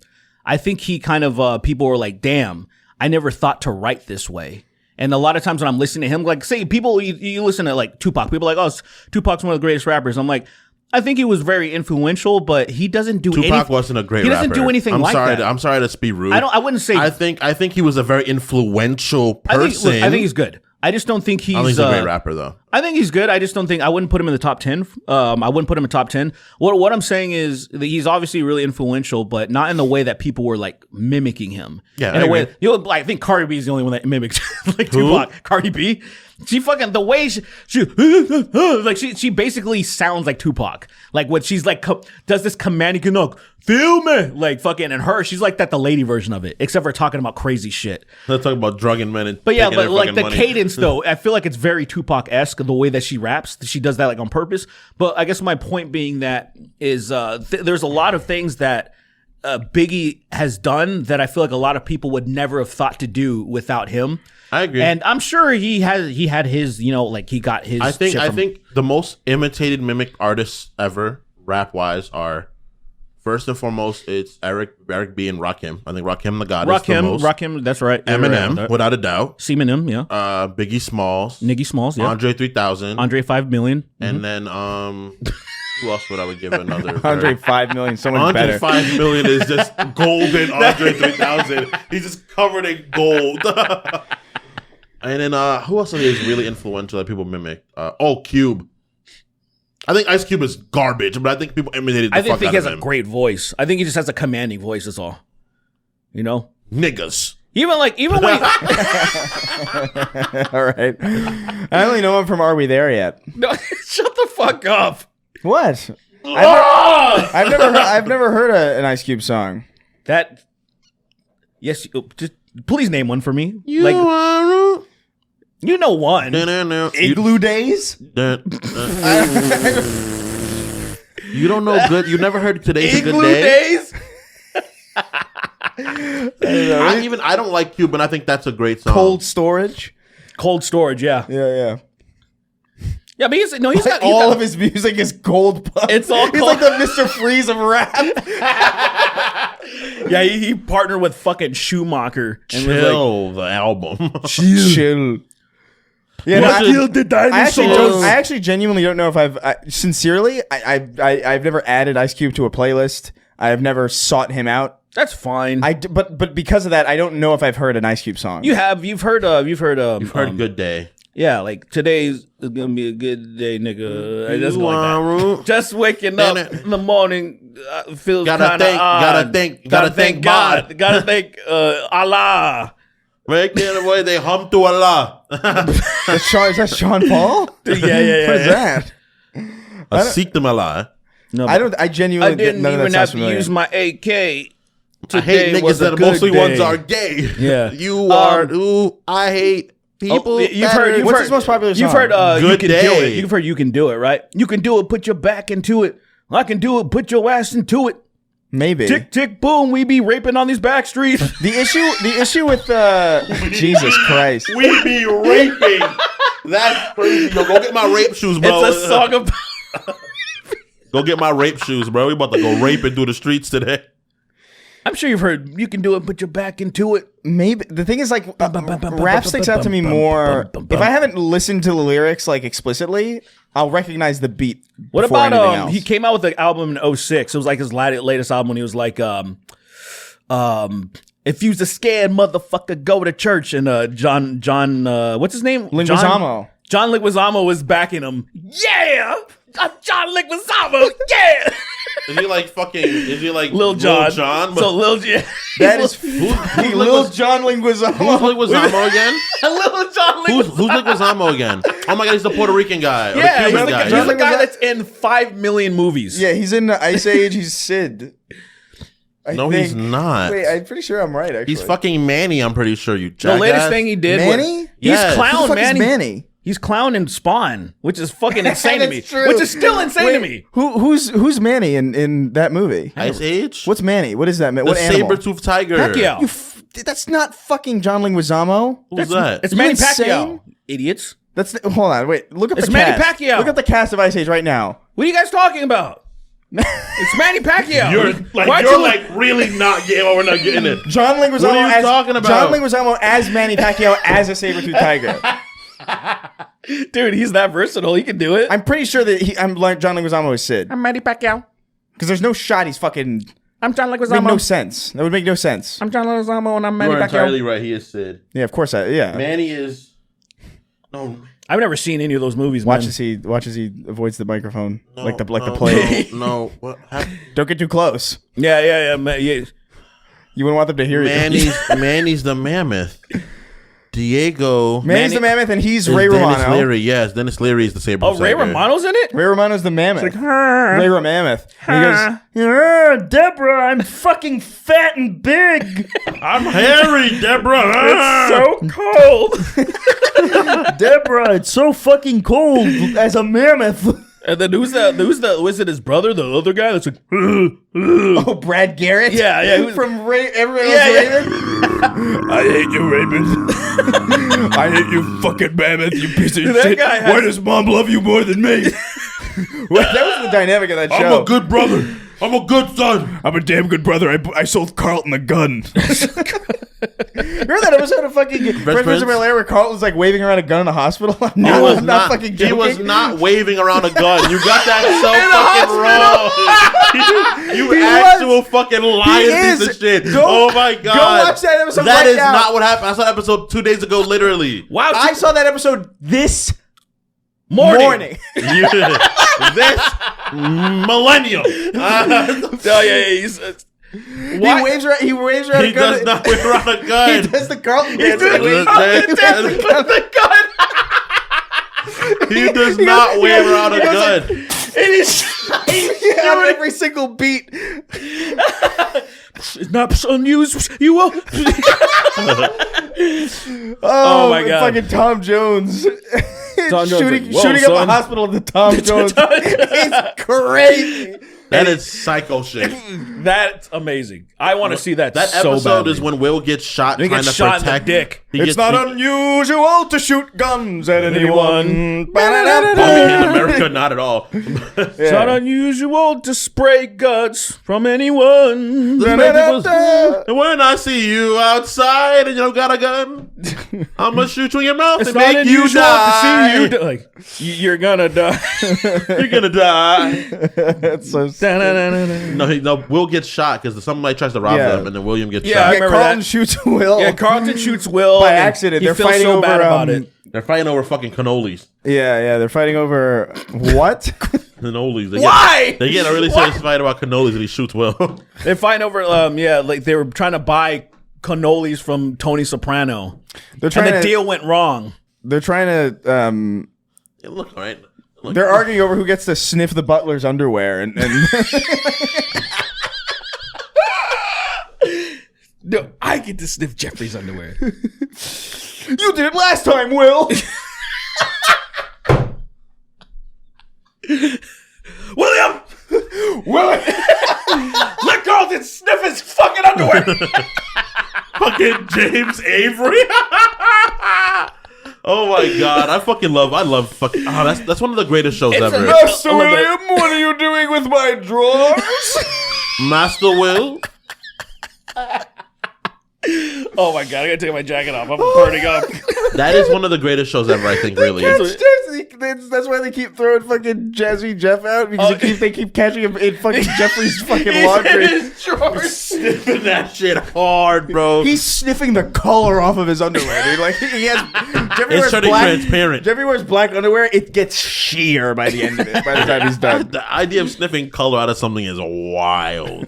I think he kind of people were like, damn, I never thought to write this way. And a lot of times when I'm listening to him, like say people, you listen to like Tupac, people are like, oh, Tupac's one of the greatest rappers. I'm like, I think he was very influential, but he doesn't do anything. Tupac wasn't a great rapper. He doesn't do anything like that. I'm sorry to be rude. I wouldn't say. I think he was a very influential person. I think he's good. I just don't think he's. I think he's a great rapper, though. I think he's good. I just don't think I wouldn't put him in the top 10. I wouldn't put him in top 10. What I'm saying is that he's obviously really influential, but not in the way that people were like mimicking him. Yeah, in a way. I think Cardi B is the only one that mimicked like Tupac. Cardi B. She fucking the way she like she basically sounds like Tupac. Like what she's like does this command you know, feel me like fucking and her she's like that the lady version of it except for talking about crazy shit. They're talking about drugging men and but yeah, but like the money. cadence though, I feel like it's very Tupac-esque the way that she raps. She does that like on purpose. But I guess my point being that is there's a lot of things that Biggie has done that I feel like a lot of people would never have thought to do without him. I agree, and I'm sure he had his like he got his. I think the most imitated mimicked artists ever rap wise are first and foremost it's Eric B and Rakim. I think Rakim the God is the most. Rakim, that's right. Eminem, without a doubt. Eminem, yeah. Biggie Smalls, Niggy Smalls, yeah. Andre 3000, Andre 5 million, and then who else would I would give another? Andre 5 million, so much Andre better. 5 million is just golden. Andre 3000, he's just covered in gold. And then who else is really influential that people mimic? Cube. I think Ice Cube is garbage, but I think people imitated the fuck out of him. I think he has a great voice. I think he just has a commanding voice, that's all. Niggas. Even when he... All right. I only know him from Are We There Yet? No, shut the fuck up. What? I've never heard an Ice Cube song. Yes, just please name one for me. You know one. Igloo Days? You don't know good. You never heard Today's a Good Igloo Day? Days? I don't like Cube, but I think that's a great song. Cold Storage? Cold Storage, yeah. Yeah. Yeah, but he's got all of his music is cold. It's all he's like the Mr. Freeze of rap. Yeah, he partnered with fucking Schumacher. And Chill, the album. Chill. Yeah, the dinosaurs. I actually genuinely don't know if I've never added Ice Cube to a playlist. I've never sought him out. That's fine. But because of that, I don't know if I've heard an Ice Cube song. You've heard Good Day. Yeah, like today's gonna be a good day, nigga. Just like that. Just waking up in the morning feels kind of odd. Gotta thank God. Gotta thank Allah. Making the way they hum to Allah. Is that Sean Paul? Yeah. What is that? Seek them Allah. No, I genuinely didn't even have to use my AK. I hate niggas that mostly ones are gay. Yeah, you are. I hate people. What's his most popular song? You've heard Good You Can Day. Do It. You've heard You Can Do It, right? You can do it. Put your back into it. I can do it. Put your ass into it. Maybe. Tick tick boom. We be raping on these back streets. The issue with Jesus Christ. We be raping. That's crazy. Yo, go get my rape shoes, bro. It's a song about. Go get my rape shoes, bro. We about to go raping through the streets today. I'm sure you've heard You Can Do It. Put your back into it. Maybe the thing is like rap sticks out to me more. If I haven't listened to the lyrics like explicitly, I'll recognize the beat. What before anything about else. he came out with the album in 2006. It was like his latest album when he was like If you's a scared motherfucker, go to church. And John, what's his name? Leguizamo. John Leguizamo was backing him. Yeah, I'm John Leguizamo. Yeah. Is he like fucking? Is he like Lil John? But That is Lil John Leguizamo. Who's Leguizamo again? Lil John Leguizamo. Who's Leguizamo again? Oh my god, he's the Puerto Rican guy. Or Yeah, the he's Cuban guy. the guy that's in 5 million movies. Yeah, he's in the Ice Age. He's Sid. He's not. Wait, I'm pretty sure I'm right. Actually, He's fucking Manny. I'm pretty sure you. Jackass. The latest thing he did. Manny? He's Yes. clown, Who the fuck is Manny. Manny? He's clown in Spawn, which is fucking insane to me. That's true. Which is still insane to me. Who's Manny in that movie? Ice Age. What's Manny? What is that? the What animal? saber-toothed tiger? Pacquiao. That's not fucking John Leguizamo. Who's that? It's You Manny insane? Pacquiao. Idiots. Hold on, wait. Look up It's the Manny cast. Pacquiao. Look up the cast of Ice Age right now. What are you guys talking about? It's Manny Pacquiao. You're like really not getting. We're not getting it. John Leguizamo. What are you talking about? John Leguizamo as Manny Pacquiao as a saber-tooth tiger. Dude, he's that versatile. He can do it. I'm pretty sure that I'm like John Leguizamo is Sid. I'm Manny Pacquiao. Because there's no shot he's fucking. I'm John Make Leguizamo. no sense. That would make no sense. I'm John Leguizamo and I'm Manny You're Pacquiao. entirely right. He is Sid. Yeah, of course. Yeah. Manny is. No. I've never seen any of those movies, Watch man. as he avoids the microphone, No, like the no, plague. No. What? Don't get too close. Yeah. You wouldn't want them to hear you. Manny's the mammoth. Diego. Manny's the mammoth, and he's is Ray Dennis Romano. Leary. Yes, Dennis Leary is the saber. Oh, Ray Romano's in it? Ray Romano's the mammoth. Ray Mammoth. And he goes, "Yeah, Deborah, I'm fucking fat and big. I'm hairy, Deborah. So cold. Deborah, it's so fucking cold as a mammoth." And then who's was it his brother, the other guy that's like, Oh, Brad Garrett? Yeah, who's- From Everyone Yeah, Else yeah. Raven? I hate you, Raven. I hate you, fucking mammoth, you piece of That shit. guy has- Why does mom love you more than me? Well, that was the dynamic of that show. I'm a good brother. I'm a good son. I'm a damn good brother. I sold Carlton a gun. Remember that episode of fucking Fresh Prince Prince? of Bel-Air where Carlton's like waving around a gun in a hospital? He No, was I'm not fucking joking. He was not waving around a gun. You got that so fucking wrong. You actual fucking lying piece of shit. Oh my god. Go watch that episode That right is now. not what happened. I saw that episode 2 days ago, literally. wow, I saw that episode this morning. This millennial. Oh, yeah, he's... He waves around a He gun. does not wave around a gun. He does the Carlton He dance. He does not wave around a gun. On every single beat. It's not unused. You will. Oh my God. Fucking Tom Jones. Tom Jones shooting like, "Whoa, shooting up a son." hospital to Tom Jones. It's crazy. That is psycho shit. That's amazing. I want to see that. That so episode badly. is when Will gets shot He trying gets to shot in the protect dick. He It's gets, not he- unusual to shoot guns at anyone. in America, not at all. It's not unusual to spray guts from anyone. And when I see you outside and you don't got a gun, I'm gonna shoot you in your mouth It's and not make you unusual die. to see you like you're gonna die. You're gonna die. That's so No, Will gets shot because somebody tries to rob Yeah. them, and then William gets Yeah, I shot. remember Carlton that. shoots Will. Yeah, Carlton shoots Will By and accident. He They're feels fighting so over, bad about it. They're fighting over fucking cannolis. Yeah, they're fighting over what? Cannolis. Why? They get a really serious fight about cannolis, and he shoots Will. They fight over like they were trying to buy cannolis from Tony Soprano. They're And trying the to deal went wrong. They're trying to It look all right. Look, they're arguing over who gets to sniff the butler's underwear and No, I get to sniff Jeffrey's underwear. you did it last time, Will. William! Let Carlton sniff his fucking underwear. fucking James Avery. Oh my god, I love fucking. Oh, that's one of the greatest shows It's ever. Master William, what are you doing with my drawers? Master Will. Oh my god, I gotta take my jacket off. I'm burning up. That is one of the greatest shows ever, I think, really. That's why they keep throwing fucking Jazzy Jeff out, because they keep catching him in fucking Jeffrey's fucking laundry. Sniffing that shit hard, bro. He's sniffing the color off of his underwear, dude. Like, he has... Jeffrey It's wears turning transparent. Jeffrey wears black underwear. It gets sheer by the end of it, by the time he's done. The idea of sniffing color out of something is wild.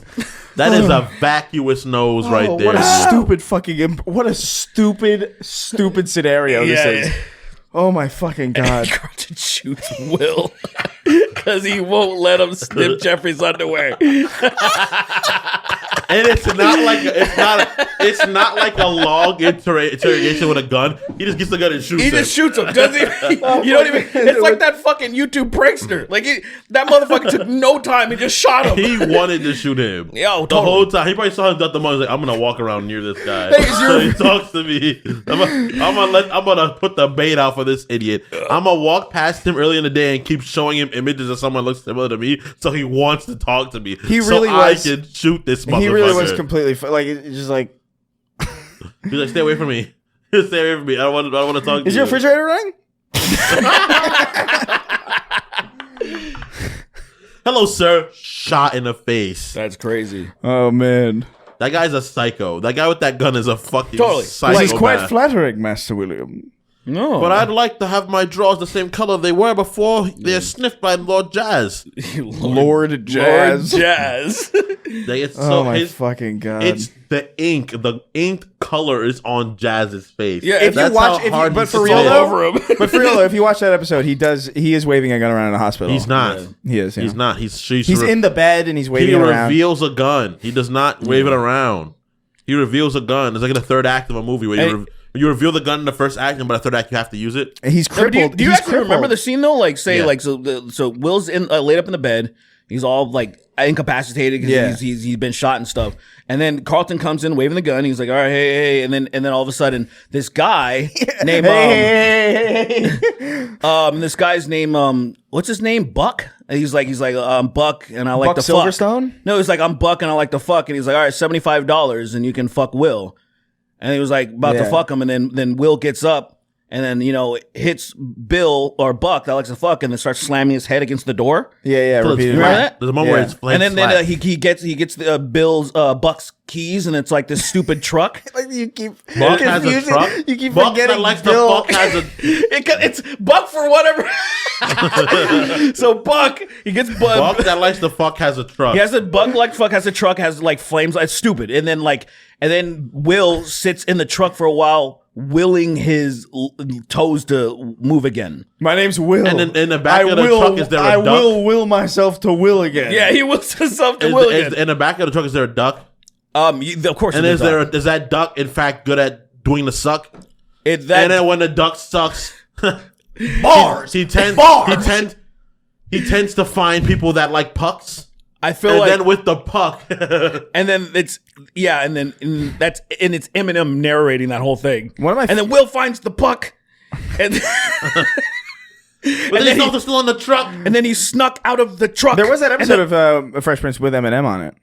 That is a vacuous nose right there. What a stupid fucking... What a stupid scenario this is. Oh my fucking god! Carlton shoots Will because he won't let him sniff Jeffrey's underwear. And it's not like a long interrogation with a gun. He just gets the gun and shoots him. He just shoots him, doesn't he? You don't even. It's like that fucking YouTube prankster. Like that motherfucker took no time. He just shot him. He wanted to shoot him. Yo, the whole time. He probably saw him duck the money. He's like, I'm gonna walk around near this guy. So he talks to me. I'm gonna put the bait out for this idiot. I'm gonna walk past him early in the day and keep showing him images of someone looks similar to me, so he wants to talk to me. He really I can shoot this motherfucker. He really was completely like, it's just like. He's like, stay away from me. Stay away from me. I don't want to talk to you. Is your refrigerator running? Hello, sir. Shot in the face. That's crazy. Oh man, that guy's a psycho. That guy with that gun is a fucking This psycho. is quite flattering, Master William. No, but I'd like to have my drawers the same color they were before they're sniffed by Lord Jazz. Lord Jazz. Lord Jazz. Oh my fucking god! It's the ink. The ink color is on Jazz's face. Yeah, if you watch, but for real though, if you watch that episode, he is waving a gun around in the hospital. He's not. Yeah. He is. Yeah. He's not. He's in the bed and he's waving it around. He reveals a gun. He does not wave it around. He reveals a gun. It's like in the third act of a movie where you reveal the gun in the first act, and by the third act you have to use it. He's crippled. Do you actually remember the scene though? Like, say, so Will's laid up in the bed. He's all like incapacitated because he's been shot and stuff. And then Carlton comes in waving the gun. He's like, all right, hey, and then all of a sudden this guy named this guy's name what's his name? Buck. And he's like Buck, and I like Buck to Silverstone? fuck. No, he's like, I'm Buck and I like to fuck, and he's like, all right, $75 and you can fuck Will. And he was like about to fuck him, and then Will gets up and then hits Bill or Buck that likes to fuck, and then starts slamming his head against the door. Yeah. Remember that? There's a moment where it's flat. And then he gets the Buck's keys, and it's like this stupid truck. Like you keep Buck has a truck. You keep Buck forgetting likes Bill. the fuck has a. It's Buck for whatever. So Buck, he gets Buck that likes the fuck has a truck. He has a Buck like fuck has a truck, has like flames. It's stupid. And then Will sits in the truck for a while, willing his toes to move again. My name's Will. And then in the back of the truck is there a duck? I will will myself to Will again. Yeah, he wills himself to Will again. In the back of the truck is there a duck? Of course. And is that duck in fact good at doing the suck? And then when the duck sucks, Bars. he tends to find people that like pucks. I feel and like then with the puck, and then it's that's Eminem narrating that whole thing. And then Will finds the puck, and but then he's still on the truck, and then he snuck out of the truck. There was that episode of Fresh Prince with Eminem on it.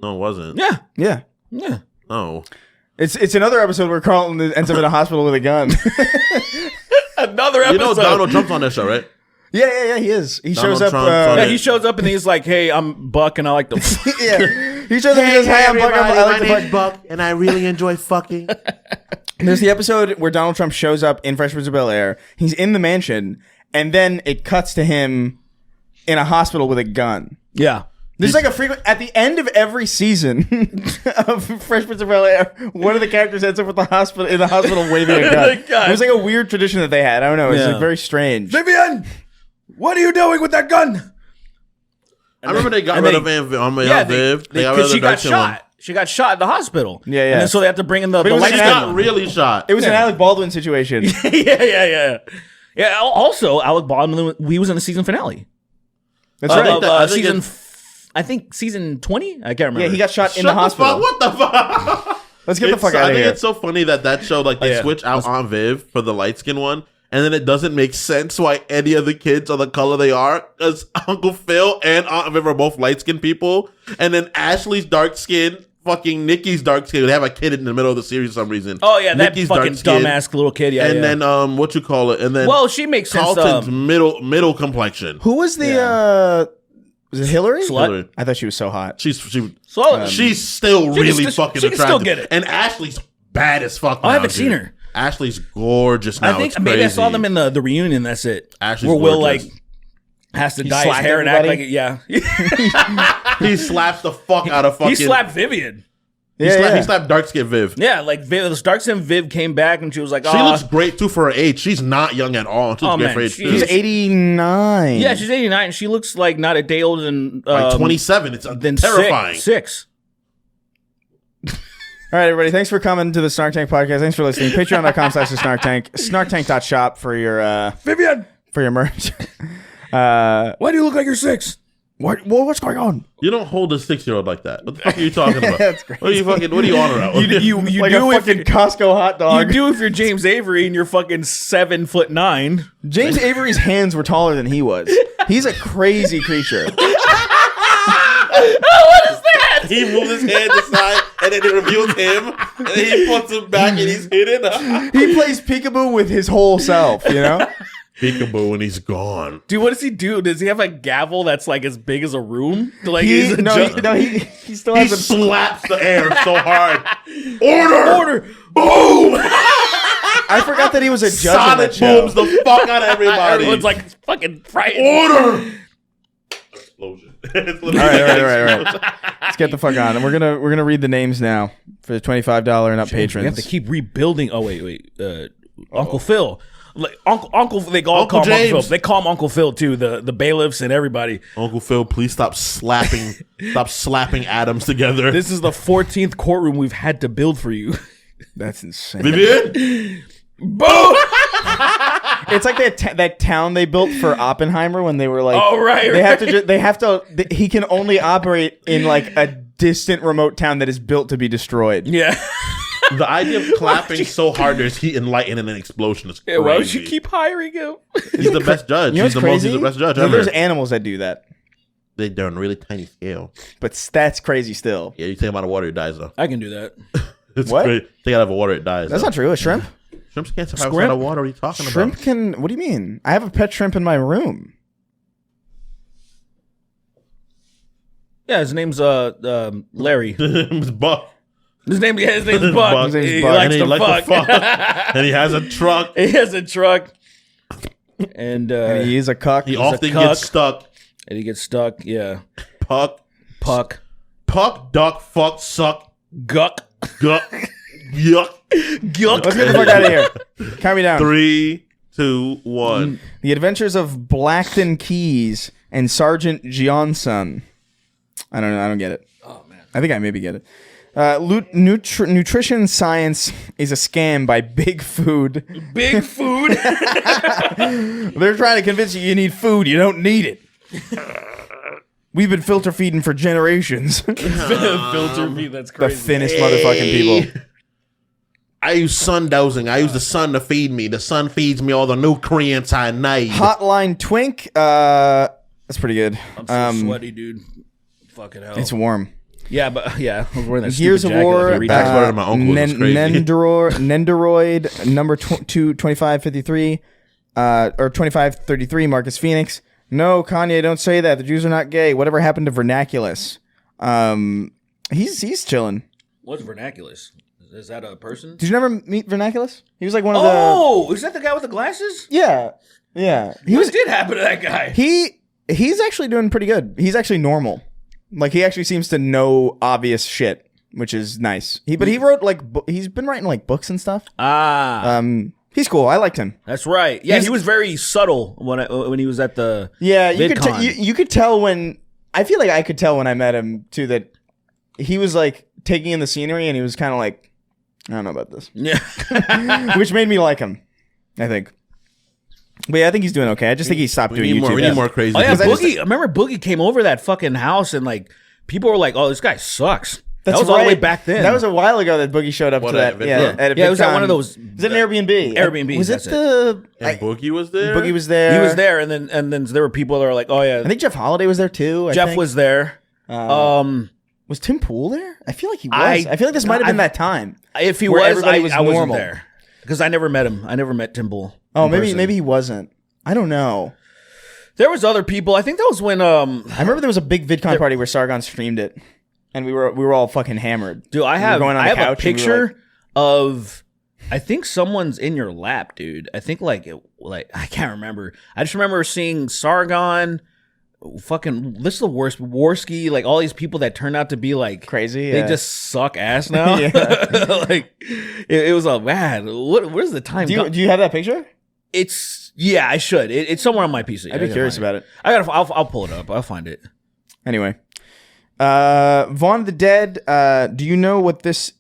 No, it wasn't. Yeah. No. It's another episode where Carlton ends up in a hospital with a gun. Another episode. You know Donald Trump's on that show, right? Yeah, he is. He Donald shows up. Trump, he shows up and he's like, "Hey, I'm Buck and I like to." Yeah, he shows up and says, "Hey, I'm Buck. I like to fuck." Buck, and I really enjoy fucking. There's the episode where Donald Trump shows up in Fresh Prince of Bel-Air. He's in the mansion, and then it cuts to him in a hospital with a gun. Yeah. There's like a frequent at the end of every season of Fresh Prince of Bel-Air. One of the characters ends up in the hospital waving a gun. It was like a weird tradition that they had. I don't know. It's like very strange. Vivian, what are you doing with that gun? I remember they got rid of Viv. Because she got shot. She got shot at the hospital. Yeah. And then so they have to bring in the light. She's not really shot. It was an Alec Baldwin situation. Yeah. Also, Alec Baldwin, he was in the season finale. That's right. I think season 20? I can't remember. Yeah, he got shot in the hospital. What the fuck? Let's get the fuck out of here. I think it's so funny that show, like, they switch out Aunt Viv for the light skin one, and then it doesn't make sense why any of the kids are the color they are, because Uncle Phil and Aunt Viv are both light skinned people, and then Ashley's dark skin, fucking Nikki's dark skin. They have a kid in the middle of the series for some reason. Oh yeah, that Nikki's fucking dark-skinned. dumbass little kid. Yeah, And yeah. then what you call it? And then well, she makes sense. Carlton's middle complexion. Who was the was it Hillary? Slut? Hillary. I thought she was so hot. She's still She really can fucking still attractive. get it. And Ashley's bad as fuck. I now, haven't seen dude. her. Ashley's gorgeous now. I think It's maybe I saw crazy. them in the reunion. That's it. Ashley's where Will like gorgeous. has to He dye his slapped hair and act everybody? like it. Yeah, He slaps the fuck out of fucking. he slapped Vivian. He slapped dark skin Viv. Yeah, like Viv, dark skin Viv came back and she was like, She looks great too for her age. She's not young at all. She looks Oh, great man, for her age she- too. She's 89. Yeah, she's 89 and she looks like not a day older than like 27. It's than terrifying. Six. All right, everybody. Thanks for coming to the Snark Tank Podcast. Thanks for listening. Patreon.com/Snark Tank. SnarkTank.shop for your Vivian, merch. why do you look like you're 6? What's going on? You don't hold a 6-year-old like that. What the fuck are you talking about? That's crazy. What are you on about? You Like do a if fucking Costco hot you dog. do if you're James Avery and you're fucking 7'9". James Avery's hands were taller than he was. He's a crazy creature. What is that? He moves his hand aside and then it reveals him and then he puts him back and he's hidden. He plays peekaboo with his whole self, you know? Peekaboo and he's gone. Dude, what does he do? Does he have a gavel that's like as big as a room? Like He he's still He has a... slaps the air so hard. Order! boom. I forgot that he was a judge on Sonic that show. booms the fuck out of everybody. Everyone's like fucking frightened. Order! Explosion. It's All literally right. Let's get the fuck on. And we're gonna read the names now for the $25 and up We have patrons. to keep rebuilding. Oh wait. Uncle Phil. Like Uncle they all Uncle call him Uncle James. Phil. They call him Uncle Phil too, the bailiffs and everybody. Uncle Phil, please stop slapping atoms together. This is the 14th courtroom we've had to build for you. That's insane. Vivian? Boom! It's like that town they built for Oppenheimer when they were like, Oh, right, they have to. He can only operate in like a distant, remote town that is built to be destroyed. Yeah. The idea of clapping so hard there's heat and light and an explosion is crazy. Yeah, why would you keep hiring him? He's the best judge. You know what's He's crazy? the best judge No, ever. there's animals that do that, They're on a really tiny scale. but that's crazy still. Yeah, you take them out of water, it dies though. I can do that. It's What? crazy. Take it out of water, it dies. That's though. not true. A shrimp? Shrimps can't survive Shrimp? outside of water. What are you talking Shrimp about? can. What do you mean? I have a pet shrimp in my room. Yeah, his name's Larry. It's Buck. His name's Buck. His name's He Buck. likes And he to likes to fuck. fuck. And he has a truck. He has a truck. And And he is a cuck. He a often cuck. gets stuck. he gets stuck. Yeah. Puck, duck, fuck, suck, Guck. guck, yuck. Guck. Let's get the fuck out of here. Count me down. 3, 2, 1. The Adventures of Blackton Keys and Sergeant Johnson. I don't know. I don't get it. Oh, man. I think I maybe get it. Nutrition science is a scam by Big Food. Big food. They're trying to convince you need food. You don't need it. We've been filter feeding for generations. Filter me. That's The crazy. thinnest motherfucking people. I use sun dosing. I use the sun to feed me. The sun feeds me all the nutrients I need. Hotline Twink. That's pretty good. I'm so sweaty, dude. Fucking hell. It's warm. Yeah, but yeah, I was wearing that Gears of stupid jacket War. like a retard. Back's better than my uncle's. It's crazy. Nendoroid number 2553 or 2533. Marcus Phoenix. No, Kanye, don't say that. The Jews are not gay. Whatever happened to Vernaculus? He's chilling. What's Vernaculus? Is that a person? Did you never meet Vernaculus? He was like one of Oh, is that the guy with the glasses? the. Yeah. What did happen to that guy? He's actually doing pretty good. He's actually normal. Like he actually seems to know obvious shit, which is nice. He wrote like he's been writing like books and stuff. He's cool. I liked him. That's right. Yeah, he was very subtle when he was at the Yeah, you could VidCon. you could tell when I feel like I could tell when I met him too that he was like taking in the scenery and he was kind of like I don't know about this, Yeah. which made me like him. I think. But yeah, I think he's doing okay. I just think he stopped doing YouTube. We need more crazy. Oh yeah, people. Boogie. I remember Boogie came over that fucking house and like people were like, "Oh, this guy sucks." That's that was all the way right. back then. That was a while ago that Boogie showed up What, to at that. VidCon? Yeah, at a Yeah, it was at VidCon. one of those. Was it an Airbnb? Airbnbs, Was it that's it. the? And Boogie was there. Boogie was there. He was there, and then there were people that were like, "Oh yeah." I think Jeff Holiday was there too. Jeff was there. Was Tim Pool there? I feel like he was. I feel like this might have been that time. If he where was, everybody I wasn't normal. there because I never met him. I never met Tim Pool. Oh, in person. maybe he wasn't. I don't know. There was other people. I think that was when I remember there was a big VidCon party where Sargon streamed it, and we were all fucking hammered. dude, I We were have going on I the have a couch and we were picture like- of. I think someone's in your lap, dude. I think like I can't remember. I just remember seeing Sargon. Fucking, this is the worst. Worski, like all these people that turned out to be like Crazy, They yeah. just suck ass now. Yeah. Like it was a man. Where's the time? Do gone? you have that picture? It's I should. It's somewhere on my PC. I'd be curious about it. I'll pull it up. I'll find it. Anyway, Vaughn of the Dead. Do you know what this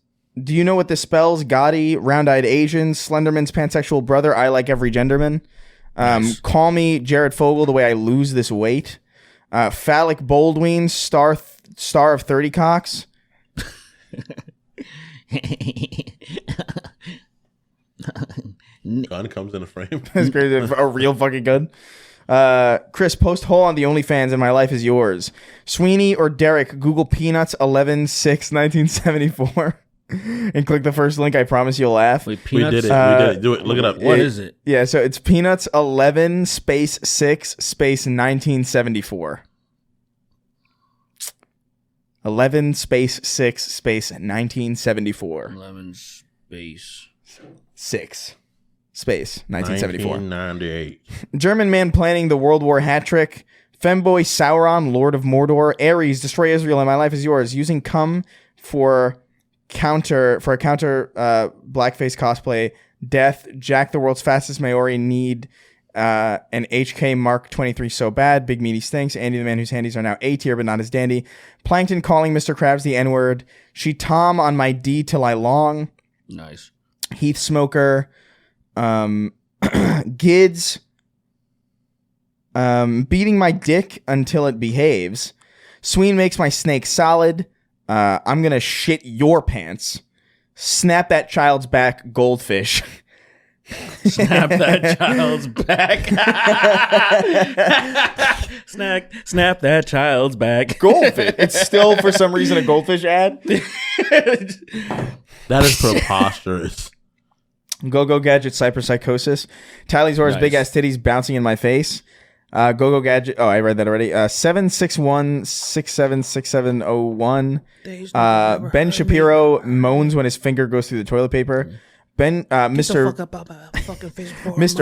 spells? Gotti, round-eyed Asian, Slenderman's pansexual brother. I like every genderman. Nice. Call me Jared Fogle. The way I lose this weight. Phallic Boldween, star of 30 cocks. Gun comes in a frame. That's crazy. A real fucking gun. Chris, post hole on the OnlyFans and my life is yours. Sweeney or Derek, Google Peanuts 11/6/1974 and click the first link. I promise you'll laugh. Wait, We Peanuts? did it. We did it. Do it. Look it up. What is it? Yeah, so it's Peanuts 11/6/1974. 11/6/1974. 11 space. 1974. 1998. German man planning the World War hat trick. Femboy Sauron, Lord of Mordor. Ares, destroy Israel and my life is yours. Using cum for a counter blackface cosplay. Death. Jack the world's fastest Maori. Need an HK Mark 23 so bad. Big meaty stinks. Andy the man whose handies are now A tier but not as dandy. Plankton calling Mr. Krabs the N-word. She Tom on my D till I long. Nice. Heath Smoker. Gids. Beating my dick until it behaves. Sween makes my snake solid. I'm gonna shit your pants. Snap that child's back, goldfish. Snap that child's back. Snap that child's back. Goldfish. It's still for some reason a goldfish ad. That is preposterous. Go-Go Gadget, Cyberpsychosis. Tylee Zor's Nice. big ass titties bouncing in my face. Go-Go Gadget. Oh, I read that already. 761-676701. Ben Shapiro moans when his finger goes through the toilet paper. Mr.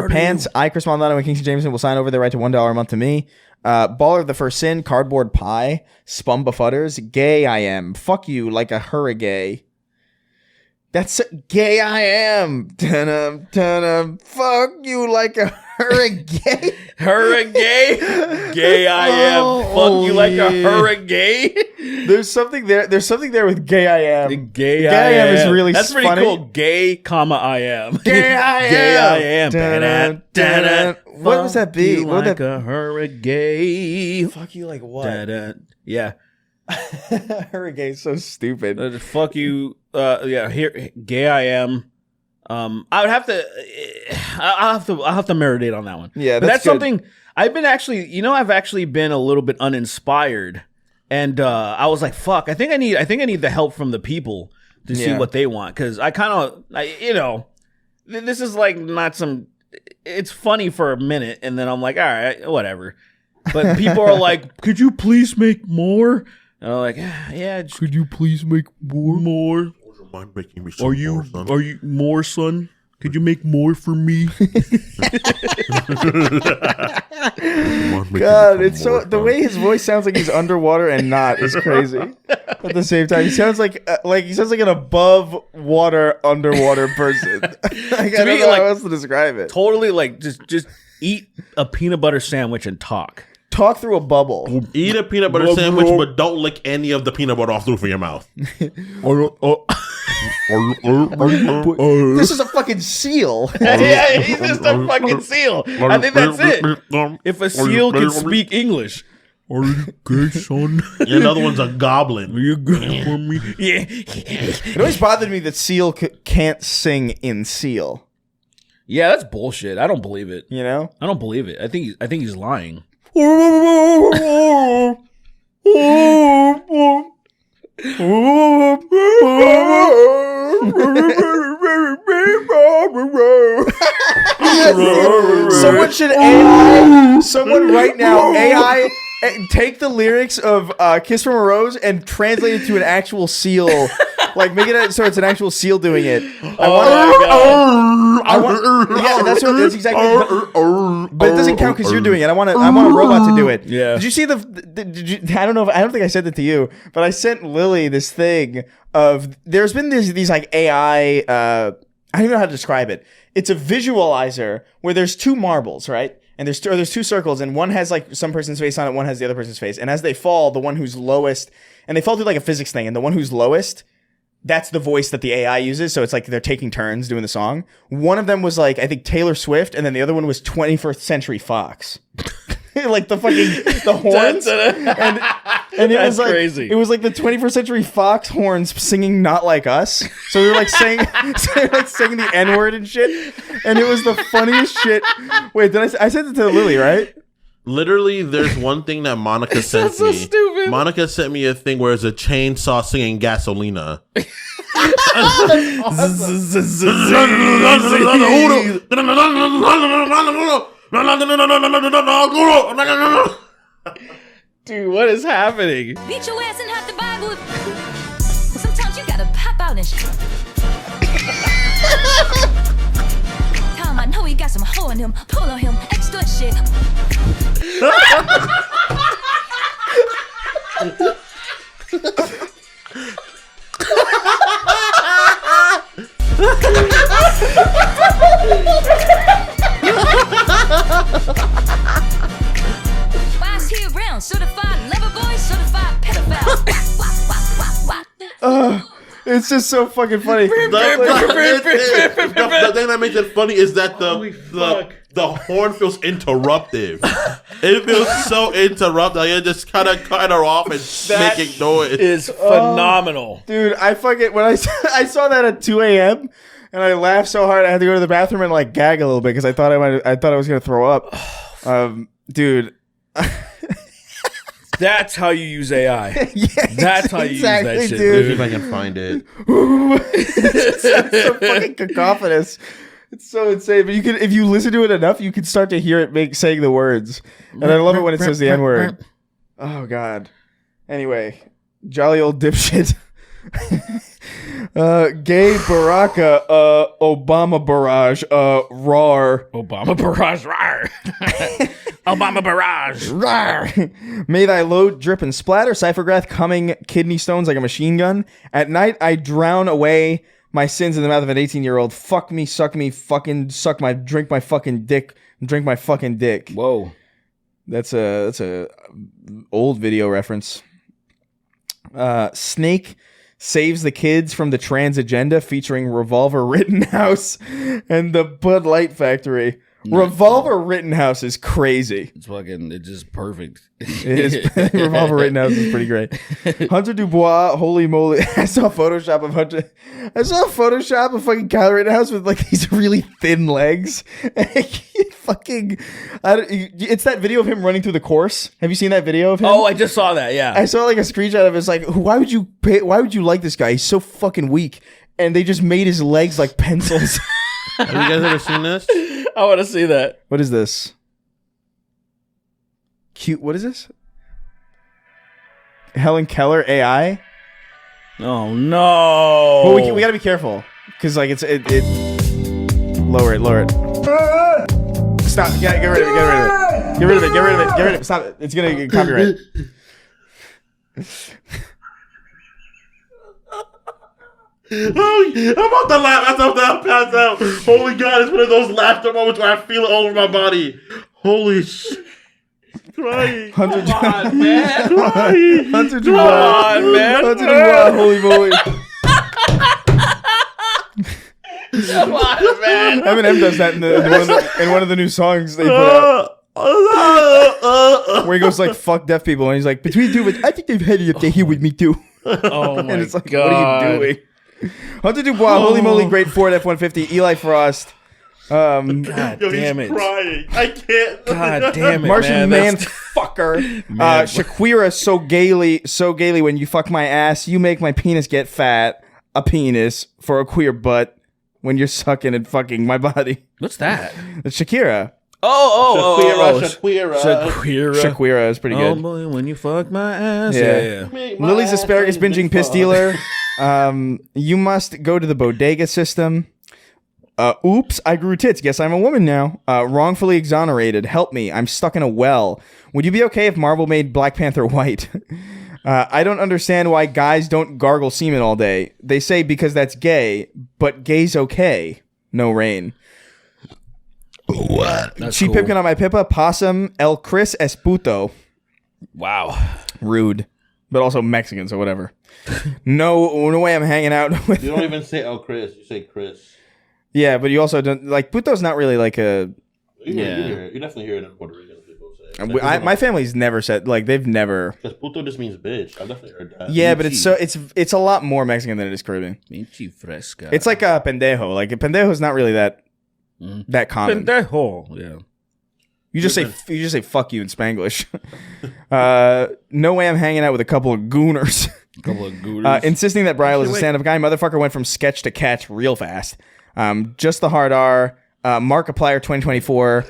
Pants, I, Chris Maldonado, and Kingston Jameson will sign over their right to $1 a month to me. Baller of the First Sin, Cardboard Pie, Spum Befudders, Gay I Am, Fuck You Like a Hurricane. That's gay I am. Dun-dum, fuck you like a hurricane. Hurricane. Gay I am. Fuck you like a hurricane. There's something there. There's something there with gay I am. Gay I am is really That's pretty funny. cool. Gay, comma I am. Gay I am. Gay I am. Dun-dun, dun-dun. What was that beat? You What would like that- a hurricane. Fuck you like what? Dun-dun. Yeah. Hurricane's so stupid. Fuck you. Yeah. Here, gay I am. I would have to. I'll have to marinate on that one. Yeah, but that's that's good. something I've been actually. I've actually been a little bit uninspired, and I was like, "Fuck! I think I need the help from the people to see Yeah. what they want." Because I kind of, this is like not some. It's funny for a minute, and then I'm like, "All right, whatever." But people are like, "Could you please make more?" And I'm like, "Yeah, Could you please make more? Mind making me so Are you more, son. are you more, son? Could you make more for me?" Mind making God, me it's more, so the son. way his voice sounds like he's underwater and not is crazy. At the same time, he sounds like an above water underwater person. I don't me, know like, how else to describe it. totally like just eat a peanut butter sandwich and talk." Talk through a bubble. Eat a peanut butter sandwich, but don't lick any of the peanut butter off the roof of your mouth. This is a fucking seal. Yeah, he's just a fucking seal. I think that's it. If a seal can speak English. Are you gay, son? Yeah, another one's a goblin. Are you gay for me? Yeah. It always bothered me that seal can't sing in seal. Yeah, that's bullshit. I don't believe it. You know? I don't believe it. I think he's lying. Someone should AI. Someone right now AI. Take the lyrics of "Kiss from a Rose" and translate it to an actual seal. Like make it so it's an actual seal doing it. Yeah, that's exactly. But it doesn't count because you're doing it. I want a robot to do it. Yeah. Did you see I don't know. I don't think I sent it to you, but I sent Lily this thing of. There's been these like AI. I don't even know how to describe it. It's a visualizer where there's two marbles, right? And there's two circles, and one has like some person's face on it, one has the other person's face. And as they fall, the one who's lowest, and they fall through like a physics thing, and the one who's lowest, that's the voice that the AI uses. So it's like they're taking turns doing the song. One of them was like, I think Taylor Swift, and then the other one was 21st Century Fox. Like the horns. And it was like crazy. It was like the 21st Century Fox horns singing "Not Like Us." So they were like saying the N-word and shit. And it was the funniest shit. Wait, did I sent it to Lily, right? Literally, there's one thing that Monica sent so me. stupid. Monica sent me a thing where it's a chainsaw singing Gasolina. Dude, what is happening? Beat your ass and have to Bible. Sometimes you gotta pop out and shit. Tom, I know he got some hoe in him. Pull on him, extra shit. Why is he around? Certified lover boy, certified pedophile. It's just so fucking funny. The thing that makes it funny is that the horn feels interruptive. It feels so interruptive. Like it just kind of cut her off and making noise. Is phenomenal. Dude, I saw that at 2 a.m. and I laughed so hard I had to go to the bathroom and like gag a little bit because I thought I was gonna throw up. Dude. That's how you use AI. Yeah, That's how you use that shit, See dude. if I can find it. It's so fucking cacophonous. It's so insane. But if you listen to it enough, you can start to hear it saying the words. And I love it when it says the N-word. Oh God. Anyway, jolly old dipshit. Gay Baraka, Obama barrage, rar. Obama barrage, rar. Obama barrage. Rar. May thy load drip and splatter, Cyphergrath coming kidney stones like a machine gun. At night I drown away my sins in the mouth of an 18-year-old. Fuck me, suck me, fucking drink my fucking dick, drink my fucking dick. Whoa. That's a old video reference. Snake saves the kids from the trans agenda featuring Revolver Rittenhouse and the Bud Light Factory. Revolver Rittenhouse is crazy. It's just perfect. It is. Revolver Rittenhouse is pretty great. Hunter Dubois, holy moly. I saw a Photoshop of fucking Kyle Rittenhouse with like these really thin legs. It's that video of him running through the course. Have you seen that video of him? Oh, I just saw that, yeah. I saw like a screenshot of it. It's like, why would you like this guy? He's so fucking weak. And they just made his legs like pencils. Have you guys ever seen this? I want to see that. What is this? Cute. What is this? Helen Keller AI? Oh no! Well, we gotta be careful because like it. Lower it. Stop! Get rid of it. Get rid of it. Stop it! It's gonna get copyright. Oh, I'm about to laugh. I'm about to pass out. Holy God, it's one of those laughter moments where I feel it all over my body. Holy shit. Crying. Hunter Come on, man. Crying. Hunter Come on, man. Hunter Dubois, holy moly. Come on, man. Eminem does that in one of the new songs they put out. Where he goes like, fuck deaf people. And he's like, between two of us, I think they've had it if they're here with me too. Oh my And it's like, God. what are you doing? Hunter Dubois, holy moly, great Ford F-150, Eli Frost. God Yo, damn he's it. crying. I can't. God damn it, Martian man. Man Motherfucker. Shakira, so gaily when you fuck my ass, you make my penis get fat. A penis for a queer butt when you're sucking and fucking my body. What's that? It's Shakira. Shakira is pretty Oh good. boy, when you fuck my ass. Yeah. Lily's asparagus binging piss dealer. You must go to the bodega system. Oops, I grew tits. Guess I'm a woman now. Wrongfully exonerated. Help me. I'm stuck in a well. Would you be okay if Marvel made Black Panther white? I don't understand why guys don't gargle semen all day. They say because that's gay, but gay's okay. No rain. What? That's She cool. pipkin on my pippa. Possum. El Chris es puto. Wow. Rude. But also Mexican, so whatever. No way I'm hanging out with... You don't even say El Chris. You say Chris. Yeah, but you also don't... Like, puto's not really like a... You definitely hear it in Puerto Rican people say. My family's never said... Like, they've never... Because puto just means bitch. I've definitely heard that. Yeah, but it's a lot more Mexican than it is Caribbean. Minchi fresca. It's like a pendejo. Like, a pendejo's not really that common. Pendejo. Yeah. You just say fuck you in Spanglish. No way I'm hanging out with a couple of gooners. Insisting that Bryle is a stand-up guy. Motherfucker went from sketch to catch real fast. Just the hard R. Markiplier 2024.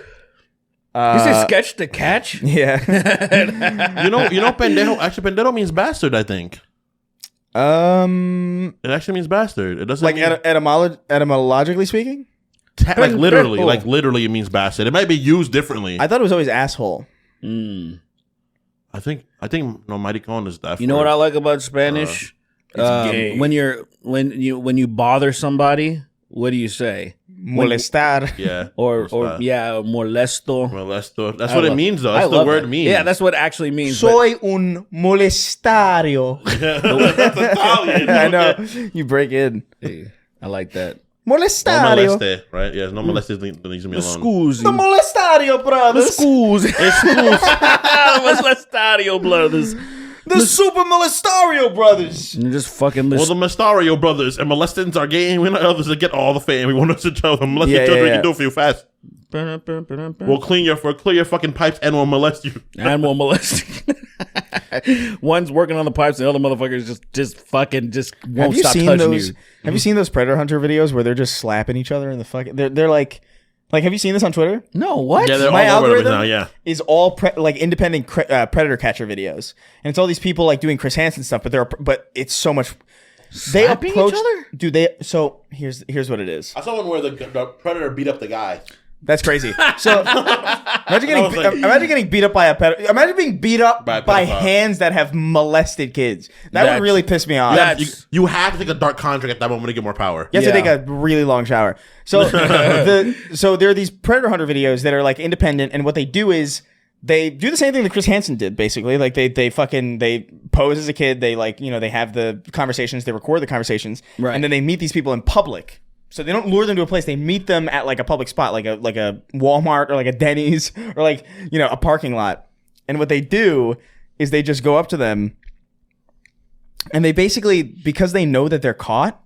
You say sketch to catch? Yeah. you know, pendejo. Actually, pendejo means bastard. I think. It actually means bastard. It doesn't like mean, etymologically speaking. like literally, it means bastard. It might be used differently. I thought it was always asshole. I think no, maricón is that. You know what I like about Spanish? gay. When you bother somebody, what do you say? Molestar. Yeah. Or molesto. Molesto. That's what it means, though. That's the love word that. means. Yeah, that's what it actually means. Soy un molestario. That's Italian. I know. You break in. Hey, I like that. No Molestario. moleste, right? Yeah, no moleste leaves me alone. Schools. The molestario brothers. Schools. Molestario brothers. The super molestario brothers. And just fucking Well, the Mastario brothers and molestants are gay, and we want others to get all the fame. We want us to tell them, molest your children, we can do it for you fast. We'll clean your fucking pipes and we'll molest you. Animal molesting. One's working on the pipes, and the other motherfuckers just won't stop touching you. Have you seen those Predator Hunter videos where they're just slapping each other in the fucking? They're like, have you seen this on Twitter? No, what? Yeah, they're My all over it algorithm now, yeah. is all independent predator catcher videos, and it's all these people like doing Chris Hansen stuff, but it's so much. Slapping each other? Dude, so here's what it is. I saw one where the predator beat up the guy. That's crazy. So imagine getting beat up by a pedophile. Imagine being beat up by hands that have molested kids. That would really piss me off. You have to take a dark contract at that moment to get more power. You have to take a really long shower. So so there are these Predator Hunter videos that are like independent, and what they do is they do the same thing that Chris Hansen did, basically. Like they pose as a kid, they they have the conversations, they record the conversations, right. And then they meet these people in public. So they don't lure them to a place, they meet them at like a public spot, like a Walmart or like a Denny's or like, a parking lot. And what they do is they just go up to them and they basically, because they know that they're caught,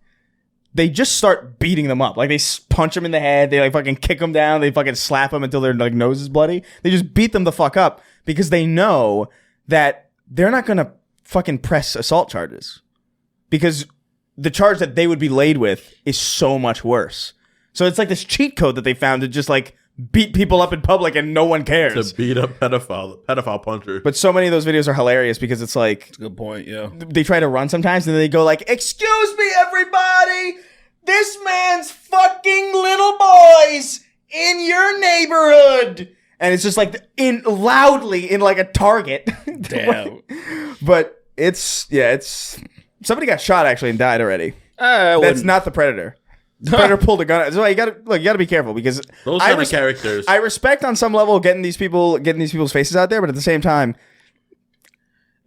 they just start beating them up. Like they punch them in the head, they like fucking kick them down, they fucking slap them until their like nose is bloody. They just beat them the fuck up because they know that they're not gonna fucking press assault charges. Because the charge that they would be laid with is so much worse. So it's like this cheat code that they found to just like beat people up in public and no one cares. To beat up the pedophile puncher. But so many of those videos are hilarious because it's like... That's a good point, yeah. They try to run sometimes and then they go like, "Excuse me, everybody! This man's fucking little boys in your neighborhood!" And it's just like loudly in like a Target. Damn. But it's... Somebody got shot actually and died already. That's not the Predator. The Predator pulled a gun. So you gotta be careful because those kind of characters. I respect on some level getting these people's faces out there, but at the same time,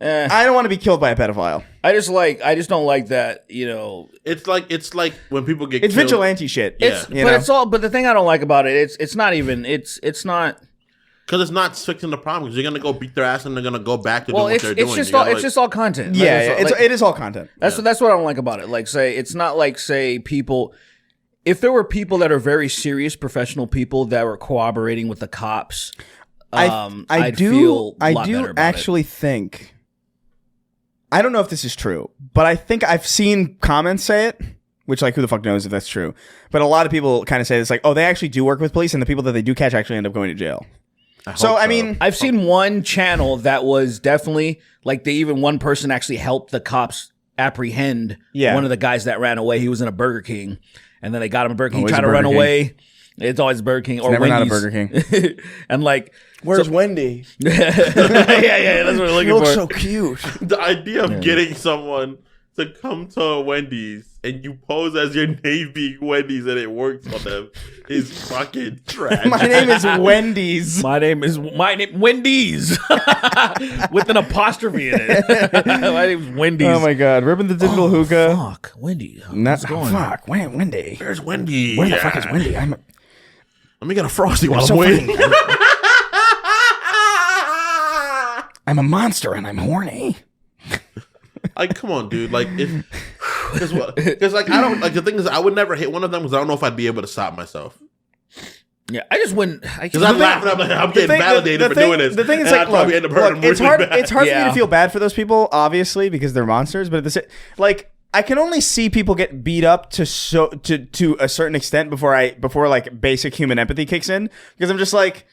I don't want to be killed by a pedophile. I just don't like that. It's like when people get. It's killed. vigilante shit. But the thing I don't like about it, it's not. Because it's not fixing the problem. Because you're gonna go beat their ass and they're gonna go back to doing what they're doing. It's just all content. Yeah, it is all content. That's what I don't like about it. Like, it's not like people. If there were people that are very serious professional people that were cooperating with the cops, I'd feel a lot better about actually think. I don't know if this is true, but I think I've seen comments say it, which like who the fuck knows if that's true. But a lot of people kind of say it's like, oh, they actually do work with police, and the people that they do catch actually end up going to jail. I mean, I've seen one channel that was definitely like one person actually helped the cops apprehend one of the guys that ran away. He was in a Burger King, and then they got him a Burger King. He tried to run away. It's always Burger King or never Wendy's. not a Burger King. And like, where's Wendy? yeah, that's what we're looking You look for. so cute. The idea of getting someone to come to a Wendy's and you pose as your name being Wendy's and it works on them is fucking trash. My name is Wendy's. My name Wendy's with an apostrophe in it. My name's Wendy's. Oh my god, ripping the digital hookah. Fuck, Wendy. Not fuck. Wendy. Where's Wendy? Where the fuck is Wendy? Let me get a Frosty while I'm so waiting. I'm a monster and I'm horny. Like, come on, dude. Like, because like I don't like the thing is I would never hit one of them because I don't know if I'd be able to stop myself. Yeah, I just wouldn't. Because I'm laughing. I'm like, I'm getting validated for doing this. The thing is, and like, I'd probably end up hurting them it's really hard. bad. It's hard for me Yeah. to feel bad for those people, obviously, because they're monsters. But at the same, like, I can only see people get beat up to a certain extent before like basic human empathy kicks in. Because I'm just like,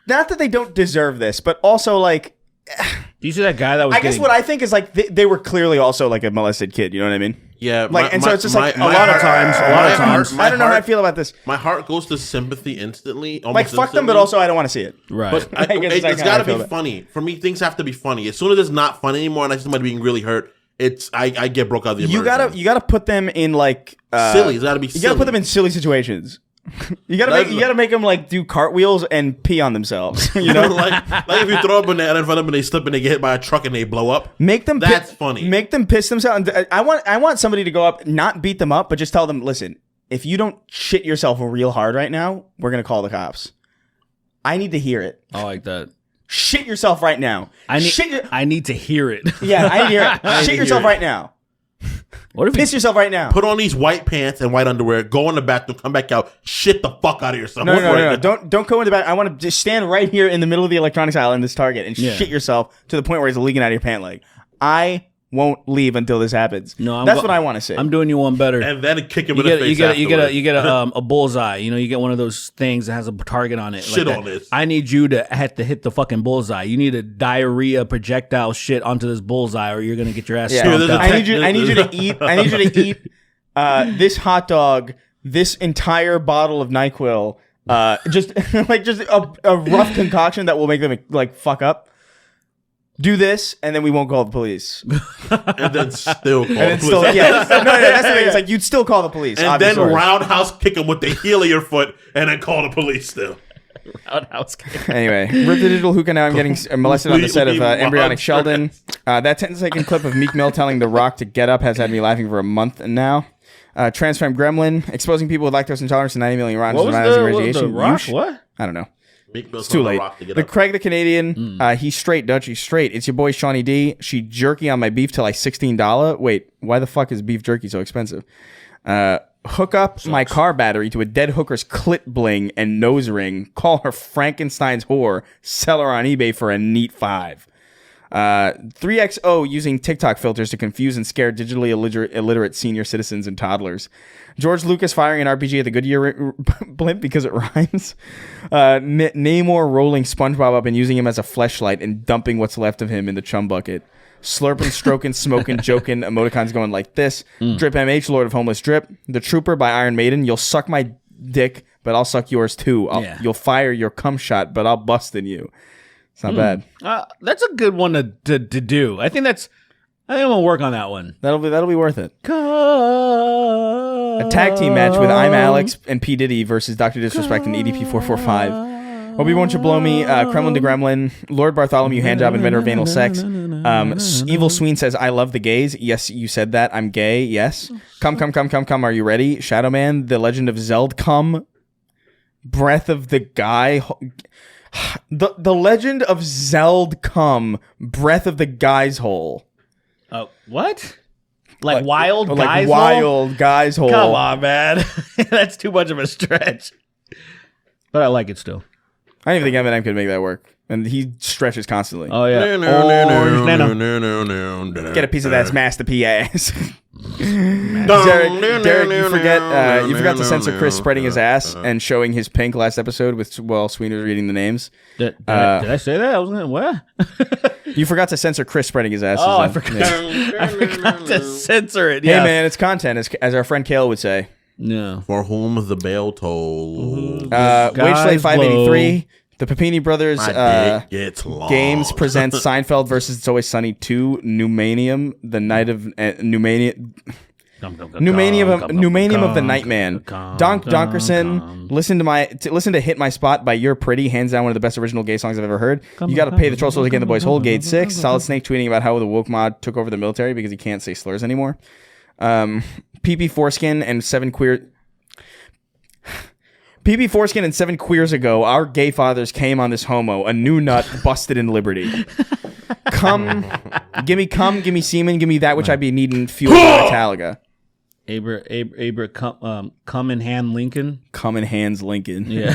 not that they don't deserve this, but also like. Do you see that guy that was? I guess what I think is like they were clearly also like a molested kid. You know what I mean? Yeah. Like, so it's just like a my lot of heart- times. my I don't know how I heart- feel about this. My heart goes to sympathy instantly. Like, fuck them, but instantly. also I don't want to see it. Right. But I guess it's that's got how I to feel be about it. funny. For me, things have to be funny. As soon as it's not funny anymore and I see somebody being really hurt, I get broke out of the immersion. You gotta put them in like silly. It's got to be You silly. gotta put them in silly situations. You gotta make them like do cartwheels and pee on themselves. You know, like if you throw a banana in front of them and they slip and they get hit by a truck and they blow up. make them. That's funny. Make them piss themselves. I want somebody to go up, not beat them up, but just tell them, listen, if you don't shit yourself real hard right now, we're gonna call the cops. I need to hear it. I like that. Shit yourself right now. I need to hear it. Yeah, I need to hear it. Shit yourself right now. What if Piss yourself right now. Put on these white pants and white underwear. Go in the bathroom. Come back out. Shit the fuck out of yourself. No. Don't go in the back. I want to just stand right here in the middle of the electronics aisle in this Target and shit yourself to the point where it's leaking out of your pant leg. I won't leave until this happens. No, that's what I want to say. I'm doing you one better. And then kick him You in the face. get a bullseye. You know, you get one of those things that has a target on it. Shit like on this. I need you to have to hit the fucking bullseye. You need a diarrhea projectile shit onto this bullseye, or you're gonna get your ass stomped out. I need you to eat. I need you to eat this hot dog, this entire bottle of NyQuil, just a rough concoction that will make them like fuck up. Do this, and then we won't call the police. And then still call the police. No, that's the thing. It's like you'd still call the police. And obviously. then roundhouse kick him with the heel of your foot and then call the police still. Anyway, rip the digital hookah. Now I'm getting molested on the set of Embryonic Sheldon. That 10-second clip of Meek Mill telling The Rock to get up has had me laughing for a month now. Transform Gremlin exposing people with lactose intolerance to 90 million rounds of radiation. Rock? What? I don't know. It's too late. The Craig the Canadian, he's straight, Dutch. He's straight. It's your boy Shawnee D. She jerky on my beef till like $16. Wait, why the fuck is beef jerky so expensive? Hook up my car battery to a dead hooker's clit bling and nose ring. Call her Frankenstein's whore. Sell her on eBay for a neat $5. 3XO using TikTok filters to confuse and scare digitally illiterate senior citizens and toddlers. George Lucas firing an RPG at the Goodyear blimp because it rhymes. Namor rolling SpongeBob up and using him as a fleshlight and dumping what's left of him in the chum bucket. Slurping, stroking, smoking, joking. Emoticons going like this. Drip MH, Lord of Homeless Drip. The Trooper by Iron Maiden. You'll suck my dick, but I'll suck yours too. You'll fire your cum shot, but I'll bust in you. It's not bad. That's a good one to do. I think I'm gonna work on that one. That'll be worth it. A tag team match with I'm Alex and P Diddy versus Dr. Disrespect and EDP 445. Obi Won't You Blow Me, Kremlin to Gremlin, Lord Bartholomew Handjob, Inventor of Anal Sex. Evil Sween says, I love the gays. Yes, you said that. I'm gay. Yes. Come. Are you ready? Shadow Man, The Legend of Zeld. Come. Breath of the Guy. The Legend of Zeld. Come. Breath of the Guy's Hole. What? Like wild guys? Like wild guy's hole. Come on, man. That's too much of a stretch. But I like it still. I don't even think Eminem could make that work. And he stretches constantly. Oh yeah. Get a piece of that Master P ass. Derek, you forgot to censor Chris spreading his ass and showing his pink last episode while Sweeney was reading the names. Did I say that? I was gonna what? You forgot to censor Chris spreading his ass. Oh, I forgot. I forgot to censor it. Yeah. Hey man, it's content, as our friend Kale would say. No. For whom the bell tolls. Wage Slave 583. The Papini Brothers Games presents Seinfeld versus It's Always Sunny 2, Numanium, the Night of Numanium of the Nightman. Donkerson, listen to Hit My Spot by You're Pretty, hands down one of the best original gay songs I've ever heard. You Gotta Pay the Troll Souls Again, the Boys Hold, Gate 6. Solid Snake tweeting about how the woke mod took over the military because he can't say slurs anymore. PP Foreskin and 7 queer... PP Foreskin and 7 queers ago, our gay fathers came on this homo, a new nut busted in liberty. Gimme semen, gimme that which I be needing, fuel by Metallica. Come in hand Lincoln. Come in hands Lincoln. Yeah.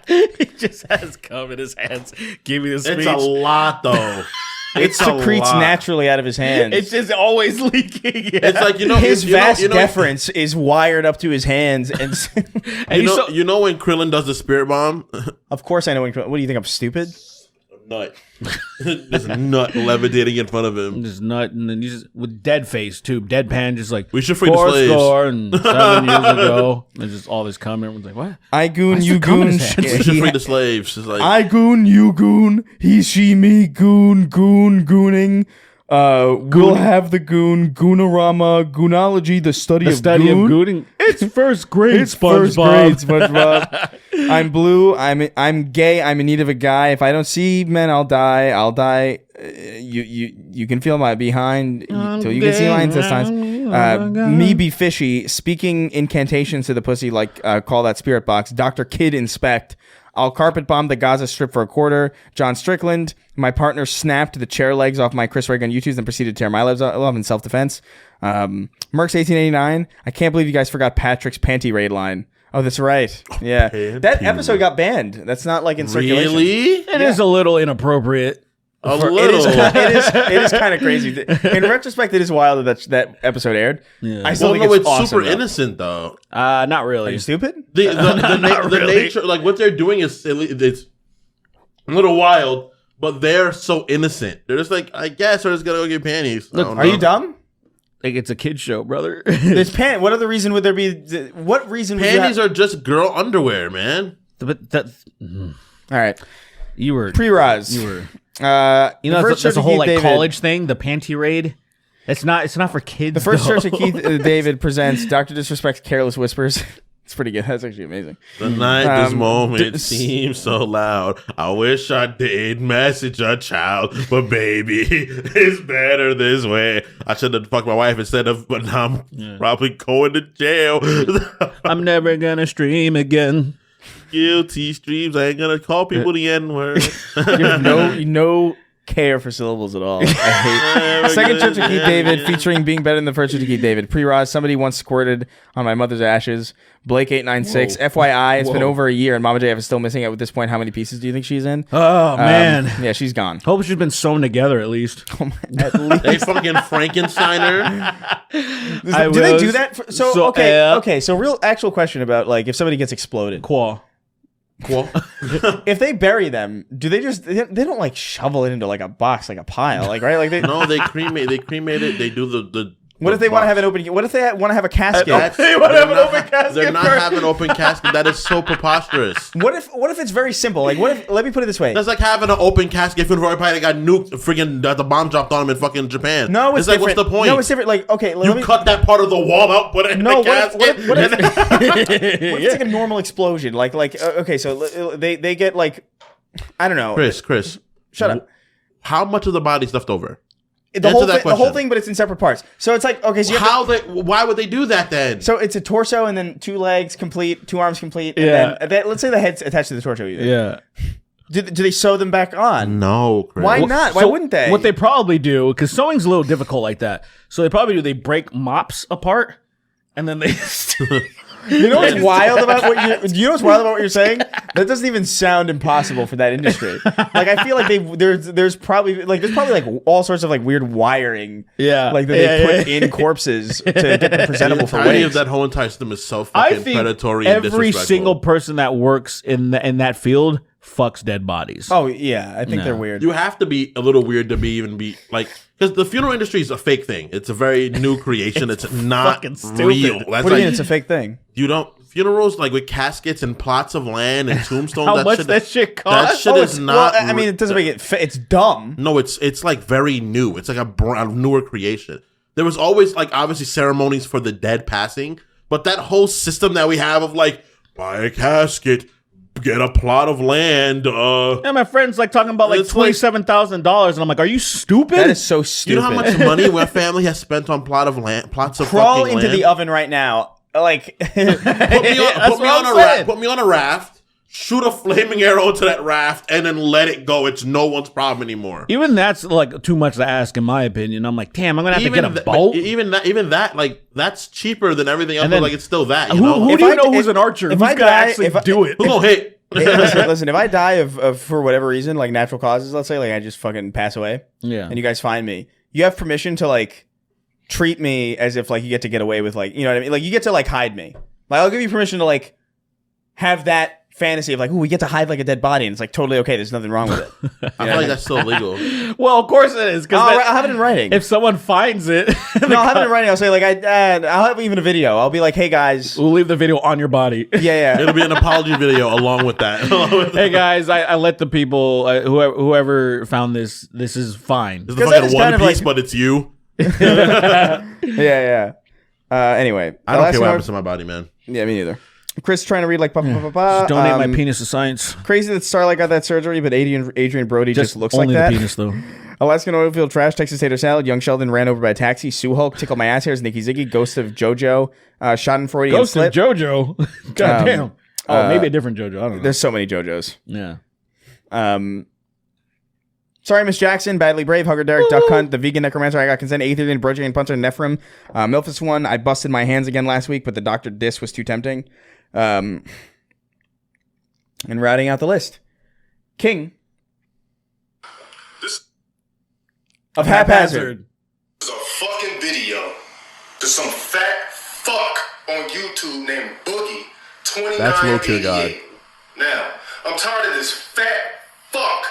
He just has cum in his hands. Give me the speech. It's a lot though. It secretes naturally out of his hands. It's just always leaking. Yeah. It's like, his vast deference is wired up to his hands, and you know when Krillin does the spirit bomb. Of course, I know when. What do you think? I'm stupid? Nut. This nut levitating in front of him. Just nut, and then you just with dead face too, deadpan, just like we should free the slaves. 7 years ago. There's just all this comment. Everyone's like, "What? I goon, you goon." We should free the slaves. It's like, I goon, you goon. He, she, me, goon, gooning. We'll have the goon, goonorama, goonology, the study of gooning. It's first grade, it's first grade, SpongeBob. I'm blue. I'm gay. I'm in need of a guy. If I don't see men, I'll die. You can feel my behind till you can see my intestines. Me be fishy. Speaking incantations to the pussy like call that spirit box. Dr. Kid inspect. I'll carpet bomb the Gaza Strip for a quarter. John Strickland. My partner snapped the chair legs off my Chris Reagan YouTube and proceeded to tear my legs off in self-defense. Mercs 1889. I can't believe you guys forgot Patrick's panty raid line. Oh, that's right. Yeah. That episode got banned. That's not like in circulation. Really? It is a little inappropriate. It is kind of crazy. In retrospect, it is wild that episode aired. Yeah. I still think it's awesome, super innocent though. Not really. Are you stupid? The nature, like what they're doing is it's a little wild, but they're so innocent. They're just like, I guess we're just gonna go get panties. Look, are you dumb? Like it's a kid's show, brother. There's what other reason would there be? What reason? Panties are just girl underwear, man. But that. All right. You were pre-Roz. You were. That's a whole like David, college thing. The panty raid. It's not for kids. The first church of Keith David presents Dr. Disrespect's Careless Whispers. It's pretty good. That's actually amazing. The night this moment seems so loud. I wish I did message a child, but baby, it's better this way. I should have fucked my wife instead of, but now I'm probably going to jail. I'm never gonna stream again. Guilty streams. I ain't gonna call people the N-word. You have no care for syllables at all. I hate Second Church of Keith David featuring being better than the first Church of Keith David. Pre-Roz, somebody once squirted on my mother's ashes. Blake896. FYI, it's been over a year and Mama JF is still missing. At this point, how many pieces do you think she's in? Oh man, yeah, she's gone. Hope she's been sewn together at least. At least. They fucking Frankensteiner. Do they do that? Okay. So real actual question about like if somebody gets exploded. Cool. If they bury them, do they just they don't like shovel it into like a box, like a pile, like right? Like they cremate it. They do the what if they want to have an open? What if they want to have a casket? They want to have an open casket. They're not having an open casket. That is so preposterous. What if it's very simple? Like what if? Let me put it this way. That's like having an open casket for everybody that got nuked. Freaking the bomb dropped on them in fucking Japan. No, it's like different. What's the point? No, it's different. Like okay, you cut that part of the wall out, put it in the casket. What if it's like a normal explosion? Like okay, so they get like I don't know. Chris, shut up. How much of the body's left over? The whole thing, but it's in separate parts. So it's like okay, so why would they do that then? So it's a torso and then 2 legs complete, 2 arms complete, and then let's say the head's attached to the torso. Either. Yeah. Do they sew them back on? No, Chris. Why not? Why wouldn't they? What they probably do, because sewing's a little difficult like that. So they break mops apart, and then they You know what's wild about what you're saying? That doesn't even sound impossible for that industry. Like I feel like there's probably all sorts of like weird wiring. Yeah. Like that they put in corpses to get them presentable for Any of wigs. that whole entire system is so I fucking think predatory and every disrespectful. single person that works in that field fucks dead bodies. Oh yeah, I think they're weird. You have to be a little weird to be like, because the funeral industry is a fake thing. It's a very new creation. it's not fucking stupid. real. That's What do you mean it's a fake thing? You don't funerals like with caskets and plots of land and tombstones. How much that shit That costs? shit is not. Well, I mean, it doesn't make it. It's dumb. No, it's like very new. It's like a newer creation. There was always like obviously ceremonies for the dead passing, but that whole system that we have of like buy a casket, get a plot of land. Yeah, my friend's like talking about like It's like- $27,000, and I'm like, are you stupid? That is so You stupid. know how much money my family has spent on plots of Crawl fucking into land? the oven right now. Like, Put me on a raft, shoot a flaming arrow into that raft, and then let it go. It's no one's problem anymore. Even that's like too much to ask, in my opinion. I'm like, damn, I'm gonna have to get a boat. Even that, like that's cheaper than everything else. And then- But like it's still that. You Who know, do you know who's an archer? Who's gonna actually do it? who gonna hit? listen, if I die of for whatever reason, like natural causes, let's say, like I just fucking pass away, Yeah. and you guys find me, you have permission to like treat me as if like you get to get away with like, you know what I mean? Like you get to like hide me. Like I'll give you permission to like have that fantasy of like, ooh, we get to hide like a dead body, and it's like totally okay. There's nothing wrong with it. I feel like that's still illegal. Well, of course it is. Because I'll have it in writing. if someone finds it, No, I'll have it in writing. I'll say like I'll have even a video. I'll be like, hey guys, we'll leave the video on your body. yeah. It'll be an apology video along with that. Hey guys, I let the people whoever found this is fine. It's the 'Cause that is fucking kind One of Piece, like- but it's you. Yeah. Anyway, I don't care what happens to my body, man. Yeah, me neither. Chris trying to read like pa. Donate my penis to science. Crazy that Starlight got that surgery, but Adrian Brody just looks like only that. the penis though. Alaskan oilfield trash, Texas tater salad. Young Sheldon ran over by a taxi. Sue Hulk tickled my ass hairs. Nikki Ziggy, Ghost of JoJo, Schadenfreude. Ghost of JoJo. God damn. Oh, maybe a different JoJo. I don't know. There's so many JoJos. Yeah. Sorry, Miss Jackson. Badly Brave. Hugger Derek. Duck Hunt. The Vegan Necromancer. I got consent. Aether Brojan and Punter. Nephrim. Milfus one. I busted my hands again last week, but the Dr. Dis was too tempting. And routing out the list. King. Of haphazard. There's a fucking video to some fat fuck on YouTube named Boogie2988. That's low tier God. Now, I'm tired of this fat fuck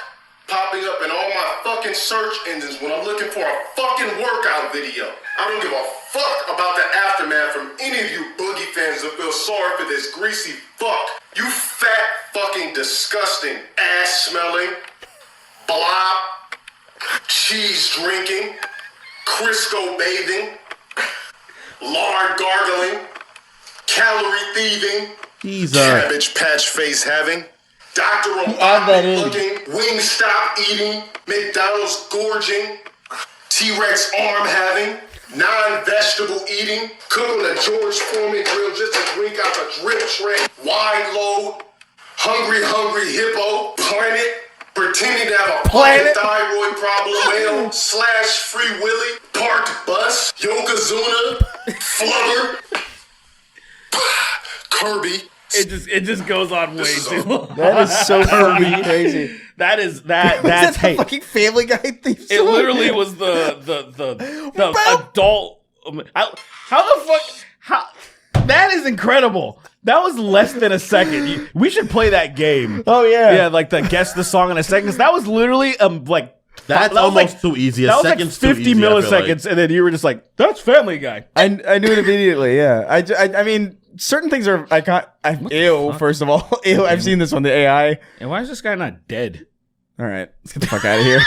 popping up in all my fucking search engines when I'm looking for a fucking workout video. I don't give a fuck about the aftermath from any of you Boogie fans that feel sorry for this greasy fuck. You fat fucking disgusting ass smelling blob, cheese drinking, Crisco bathing, lard gargling, calorie thieving, Cabbage Patch face having, Dr. Robotnik looking, Wingstop eating, McDonald's gorging, T-Rex arm having, non-vegetable eating, cook on a George Foreman grill just to drink out the drip tray, wide load, hungry hippo, planet, pretending to have a fucking thyroid problem, male / Free Willy, parked bus, Yokozuna, Flubber, Kirby. It just goes on way too long. That is so fucking crazy. That's That's hey. the fucking Family Guy theme It song. literally was the adult. How the fuck? How that is incredible. That was less than a second. We should play that game. Oh yeah, Yeah, like the guess the song in a second. That was literally like That's that was almost too easy. A That was like second's too 50 easy, I feel milliseconds, and then you were just like, "That's Family Guy." I knew it immediately. Yeah, I mean, certain things are I can't. Ew. First of all, ew. I've seen this on the AI. And why is this guy not dead? All right, let's get the fuck out of here.